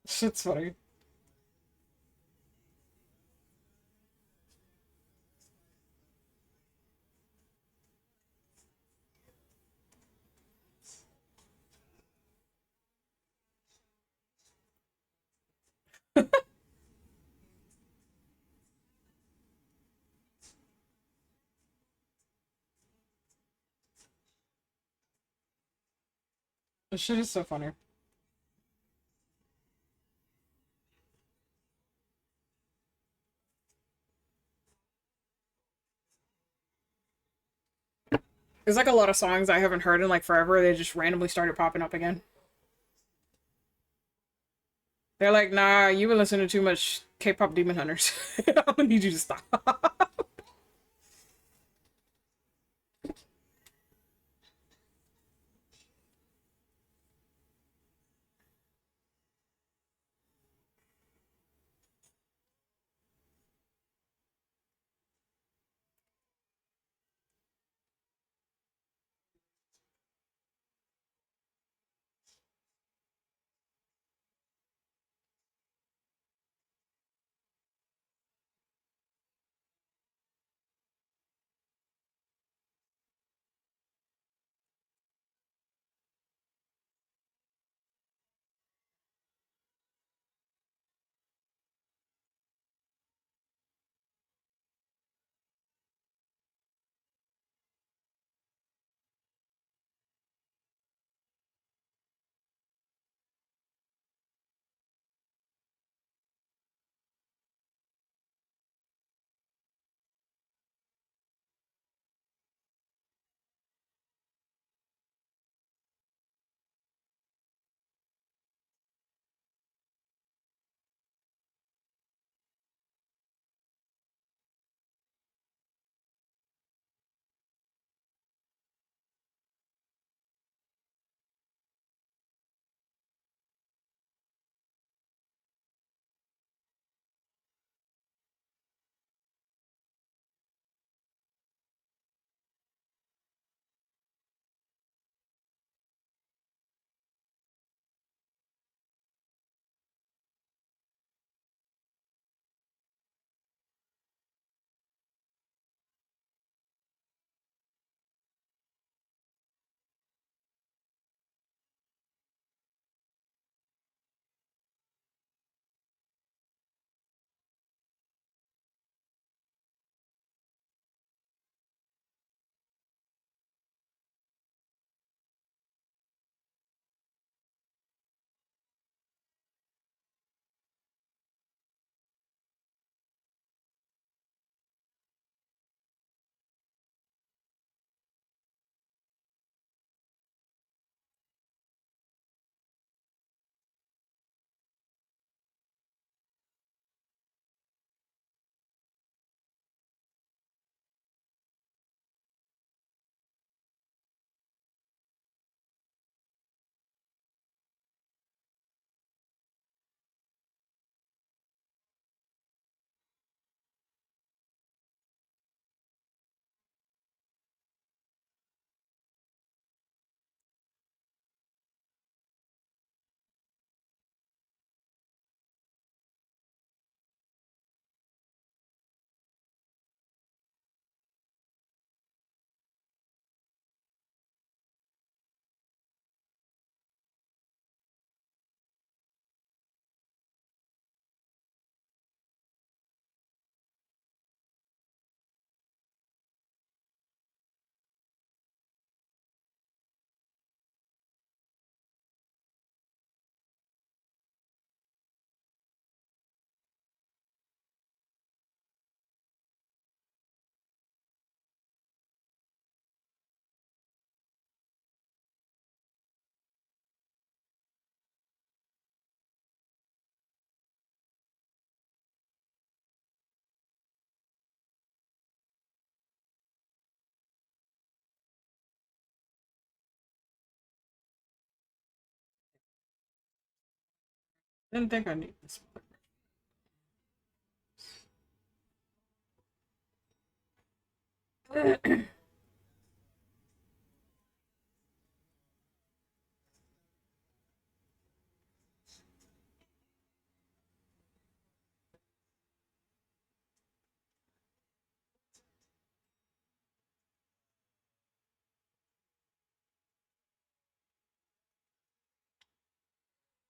Shit's funny. This shit is so funny. There's like a lot of songs I haven't heard in like forever. They just randomly started popping up again. They're like, nah, you've been listening to too much K-pop Demon Hunters. I'm gonna need you to stop. Didn't think I need this. I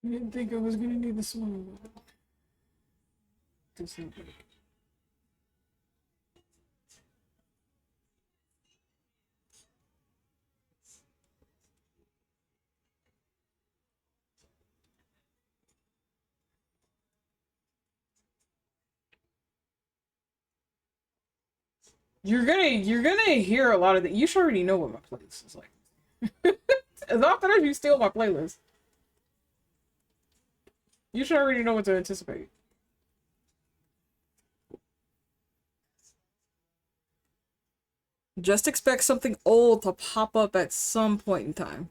didn't think I was gonna need this one. This is like- You're gonna hear a lot of that. You should already know what my playlist is like. As often as you steal my playlist, you should already know what to anticipate. Just expect something old to pop up at some point in time.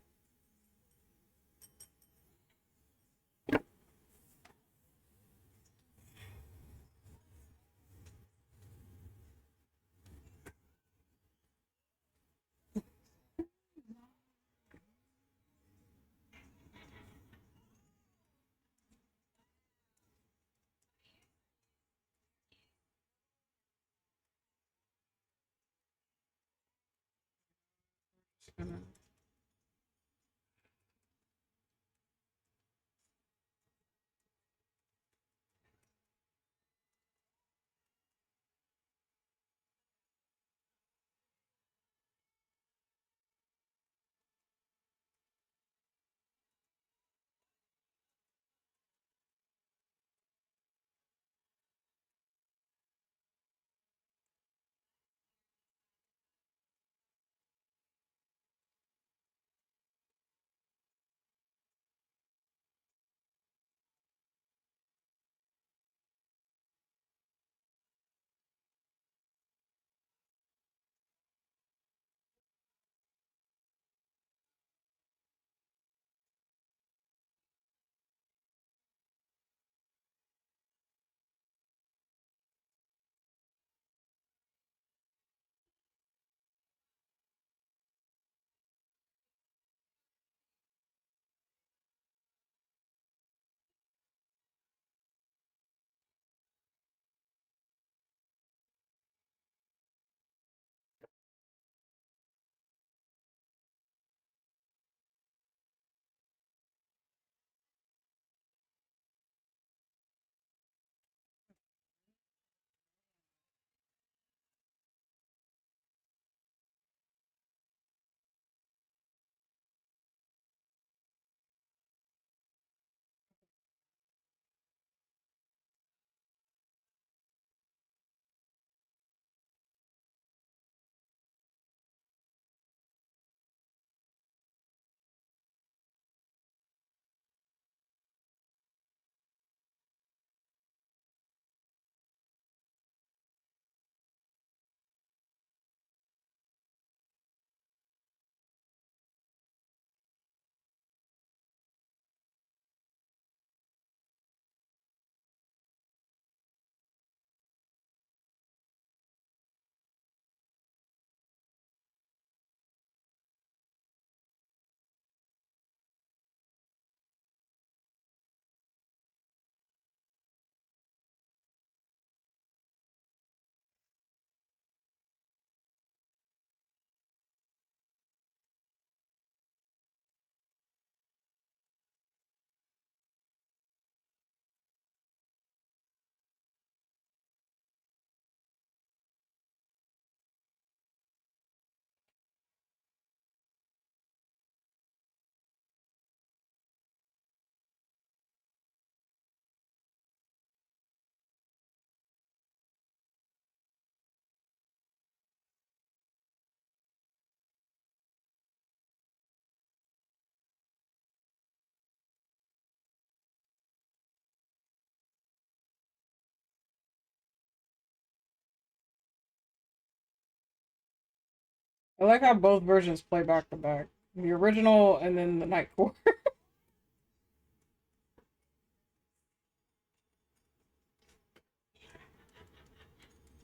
I like how both versions play back to back. The original and then the night court.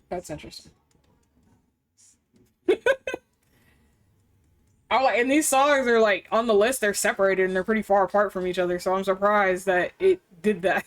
That's interesting. Oh, and these songs are like on the list. They're separated and they're pretty far apart from each other. So I'm surprised that it did that.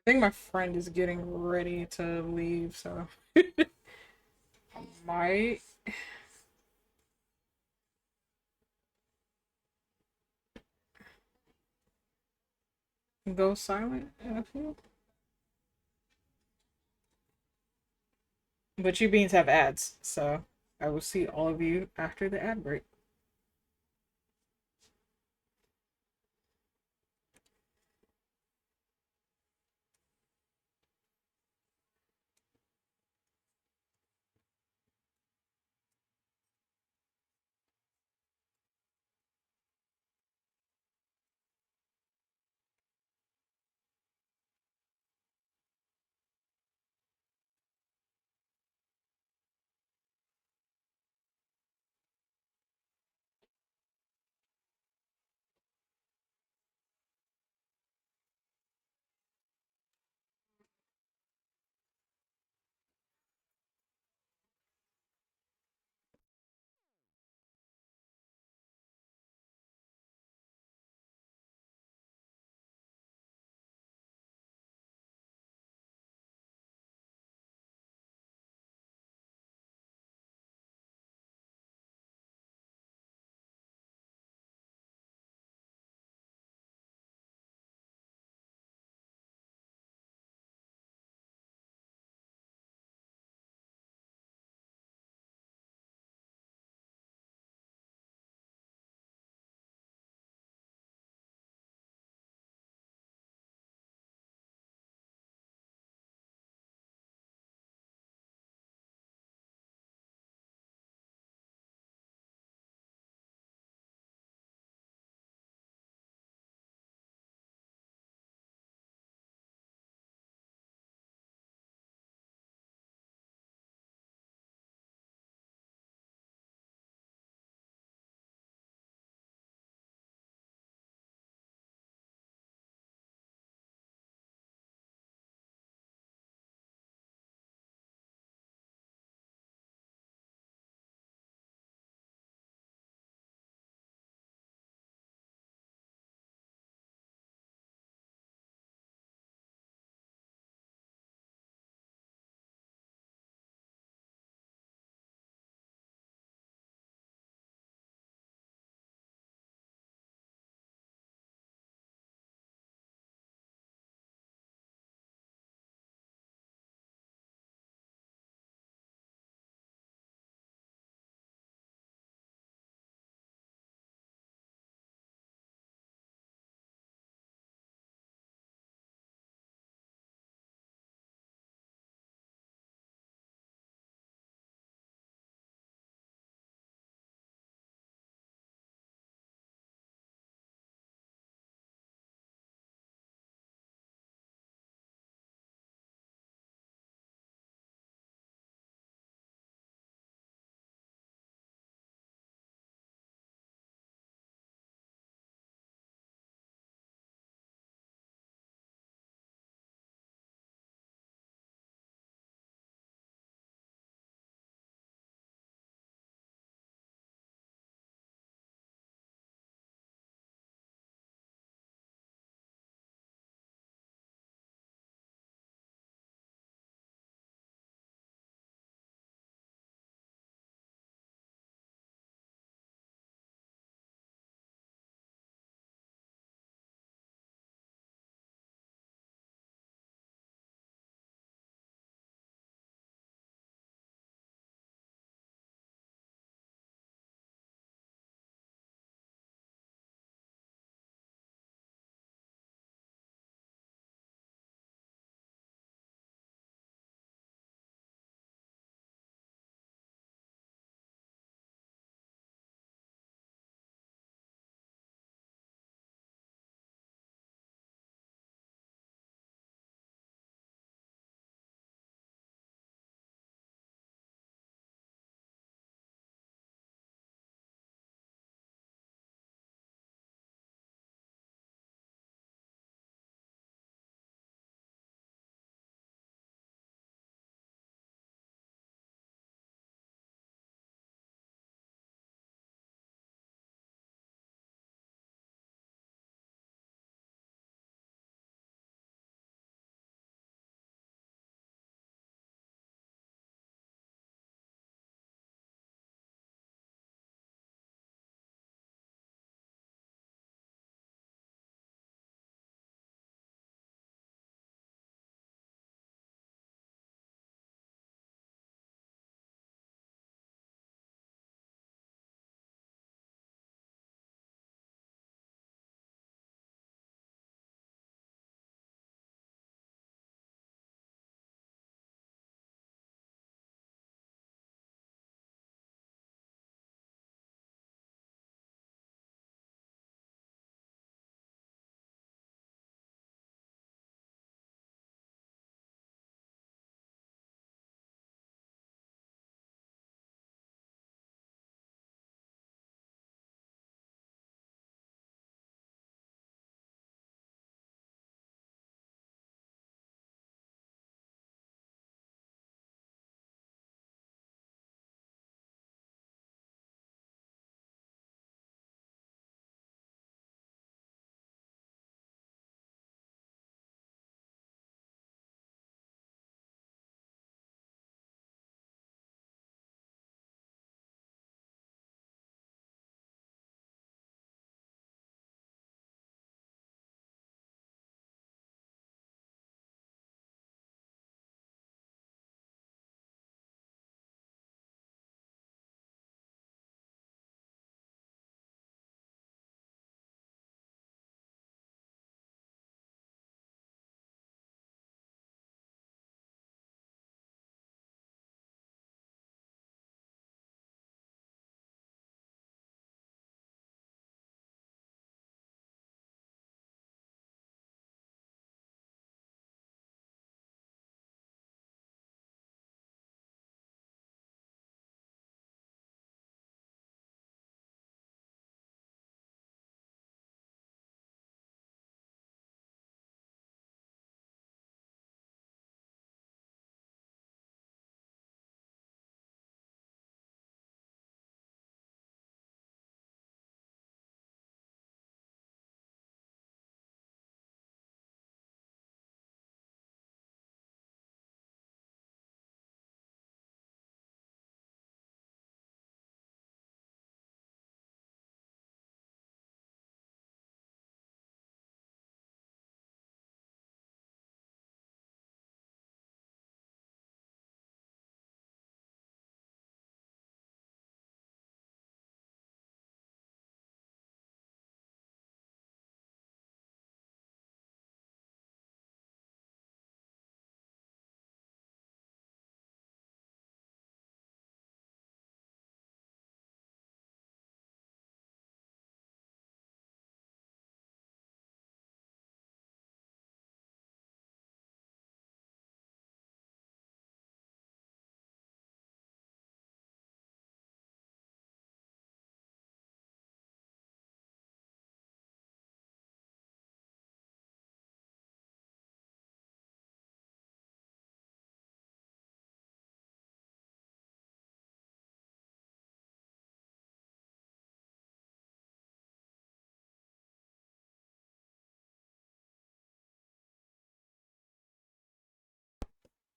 I think my friend is getting ready to leave, so I might go silent in a few. But you beans have ads, so I will see all of you after the ad break.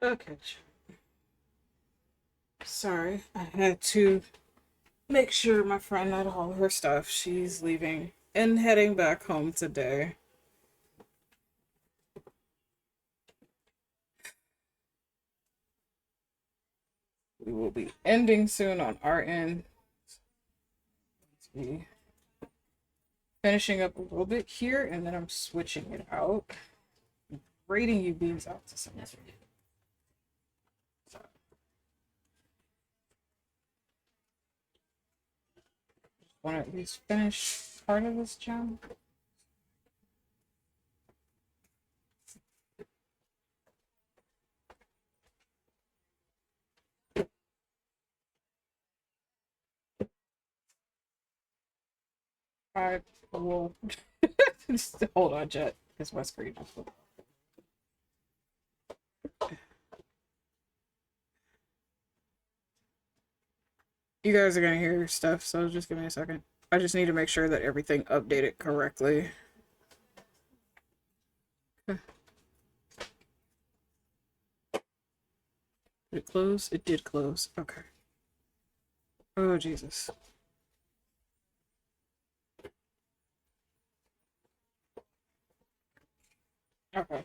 Okay. Sorry, I had to make sure my friend had all her stuff. She's leaving and heading back home today. We will be ending soon on our end. Let's be finishing up a little bit here, and then I'm switching it out. Rating you beams out to someone. So, want to at least finish part of this gem. I will just hold on, Jet, because my screen just went. You guys are gonna hear stuff, so just give me a second. I just need to make sure that everything updated correctly. Did it close? It did close. Okay. Oh, Jesus. Okay.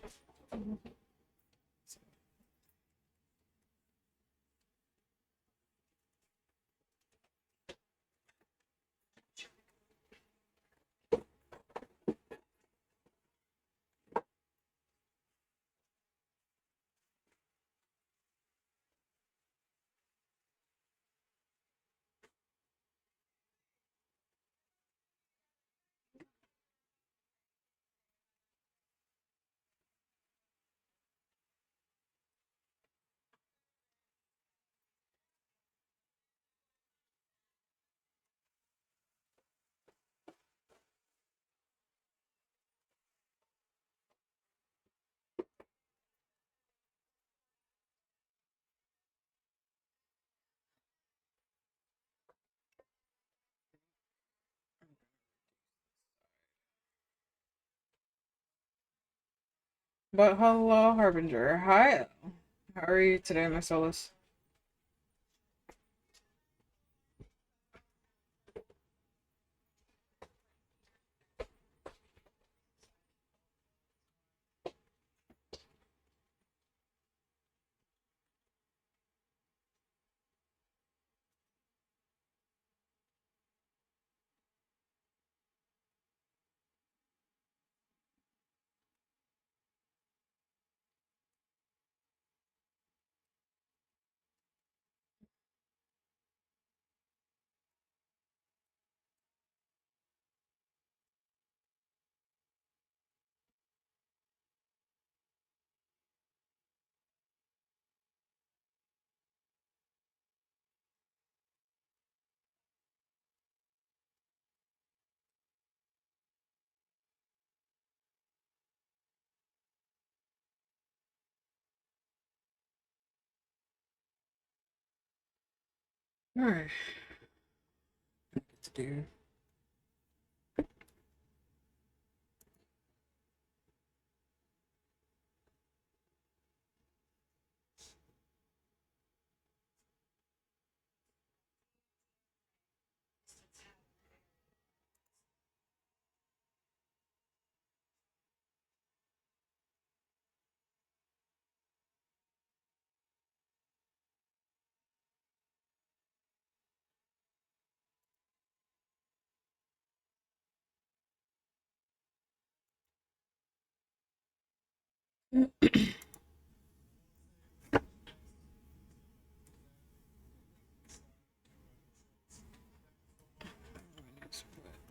But hello, Harbinger. Hi. How are you today, my Solus? Alright. To do.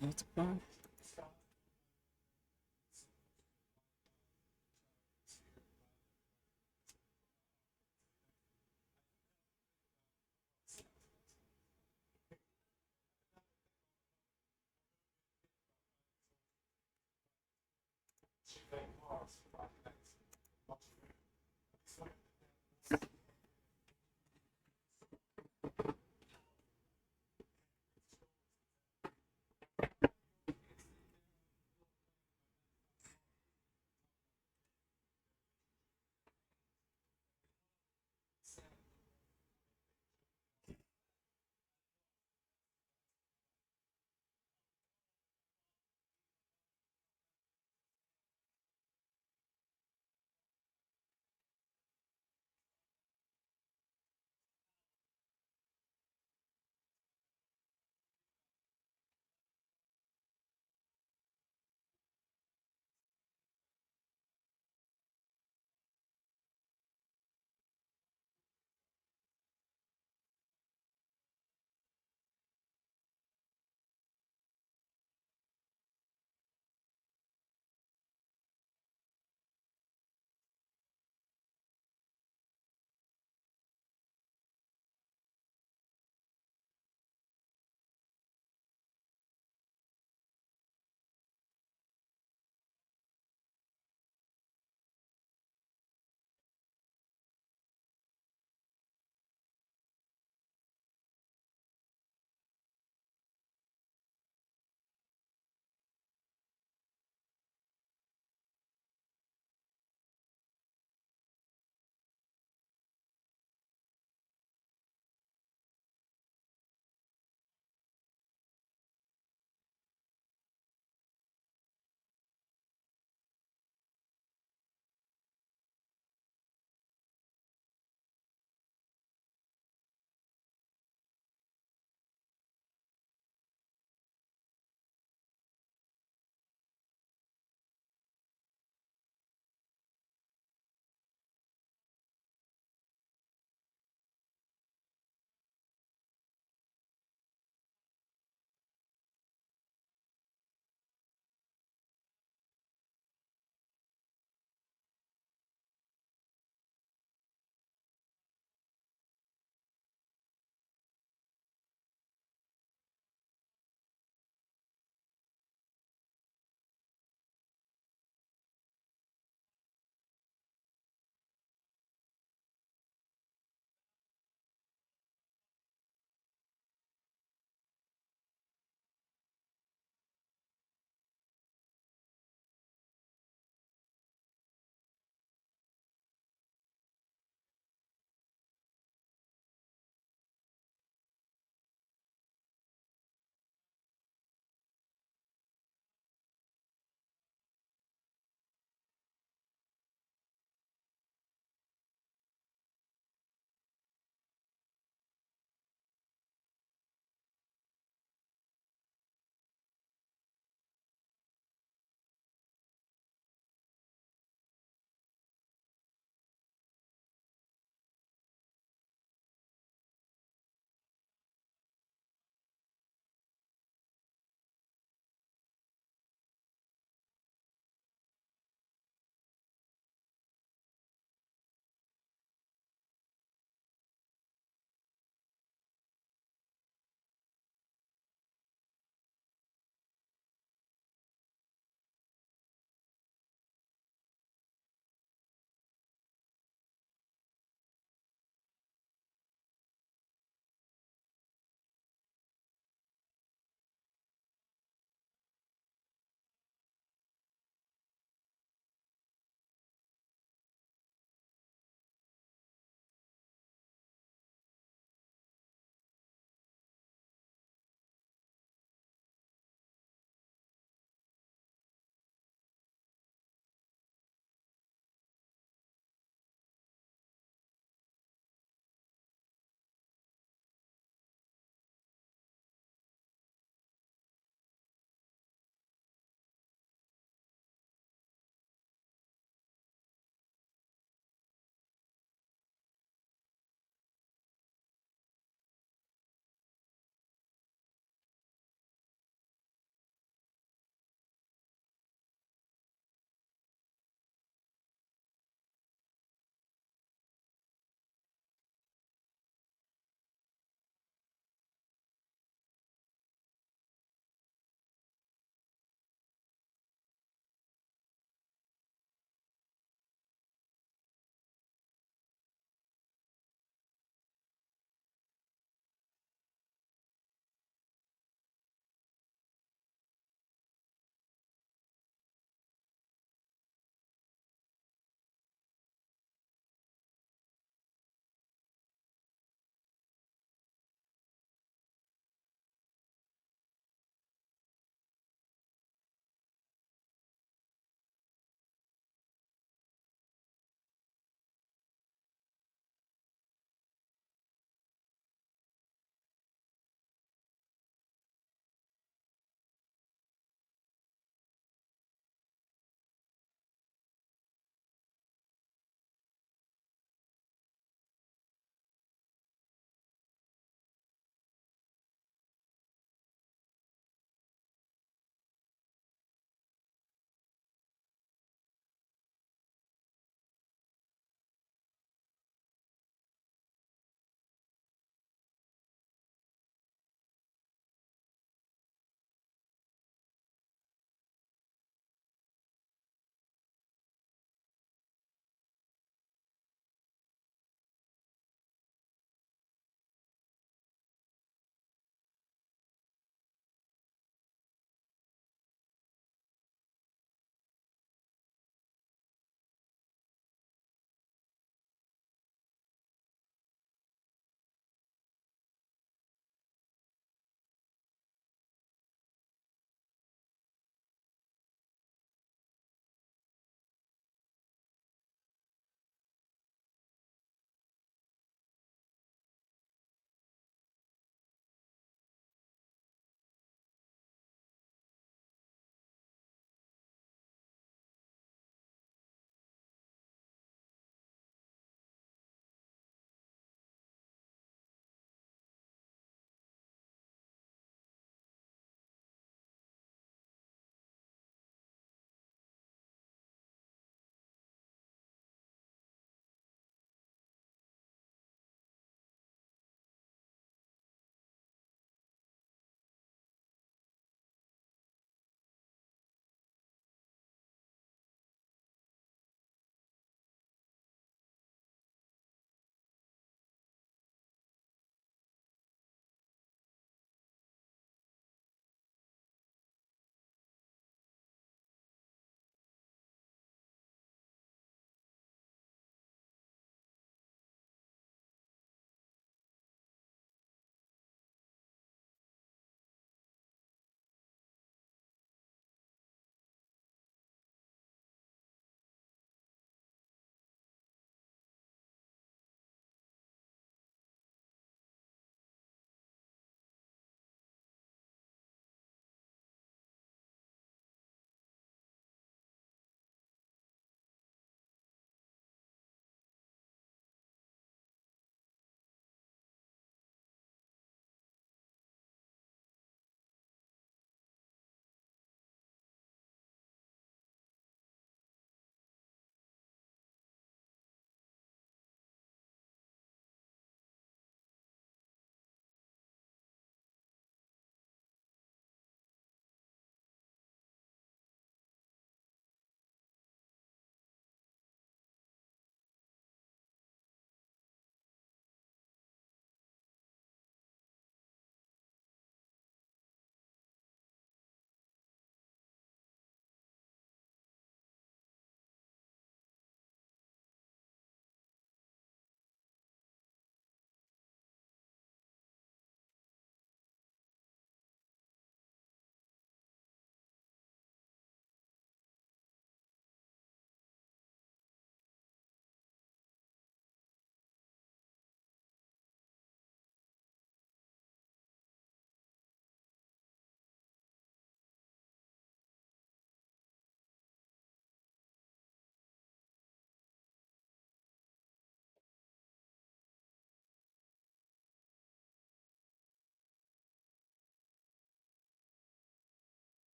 Multiply.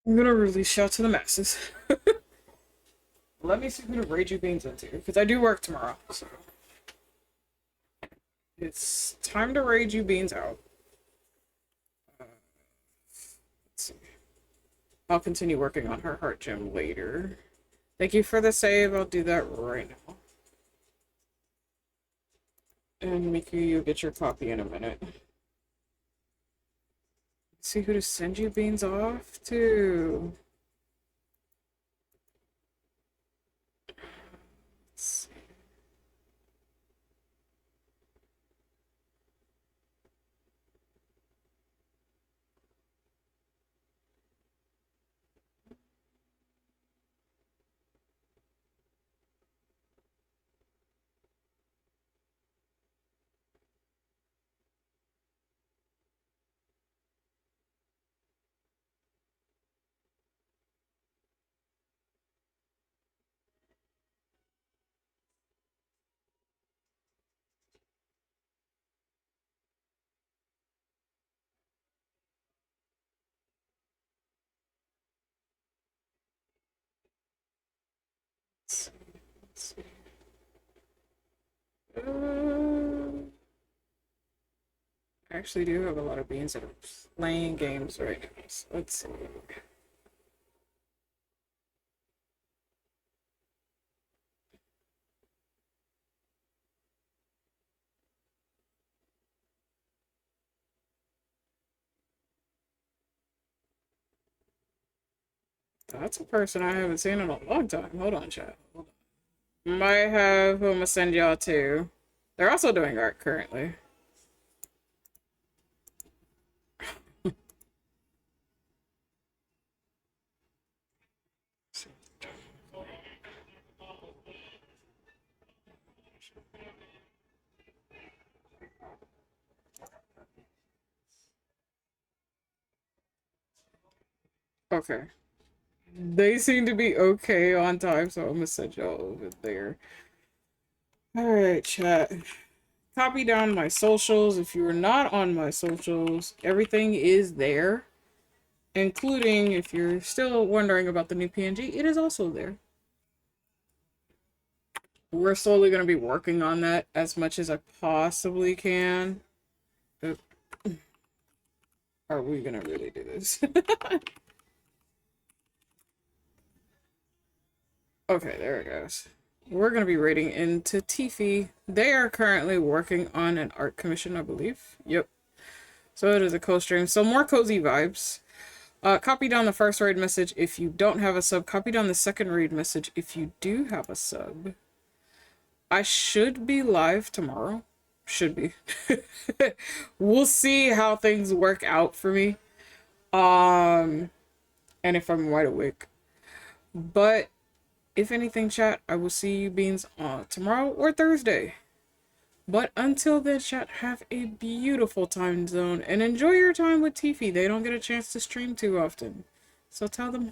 I'm gonna release shout to the masses. Let me see who to raid you beans into, because I do work tomorrow, so it's time to raid you beans out. Let's see. I'll continue working on her heart gem later. Thank you for the save. I'll do that right now. And Miku, you'll get your copy in a minute. Let's see who to send you beans off to. Let's see. Let's see. I actually do have a lot of beans that are playing games right now. So let's see. That's a person I haven't seen in a long time. Hold on, chat. Hold on. Might have who I'm gonna send y'all to. They're also doing art currently. Okay. They seem to be okay on time, so I'm gonna send y'all over there. Alright, chat. Copy down my socials. If you're not on my socials, everything is there. Including, if you're still wondering about the new PNG, it is also there. We're slowly going to be working on that as much as I possibly can. Are we going to really do this? Okay, there it goes. We're going to be raiding into Tifi. They are currently working on an art commission, I believe. Yep. So it is a co-stream. So more cozy vibes. Copy down the first raid message if you don't have a sub. Copy down the second raid message if you do have a sub. I should be live tomorrow. Should be. We'll see how things work out for me. And if I'm wide awake. But if anything, chat, I will see you beans tomorrow or Thursday. But until then, chat, have a beautiful time zone and enjoy your time with Tifi. They don't get a chance to stream too often. So tell them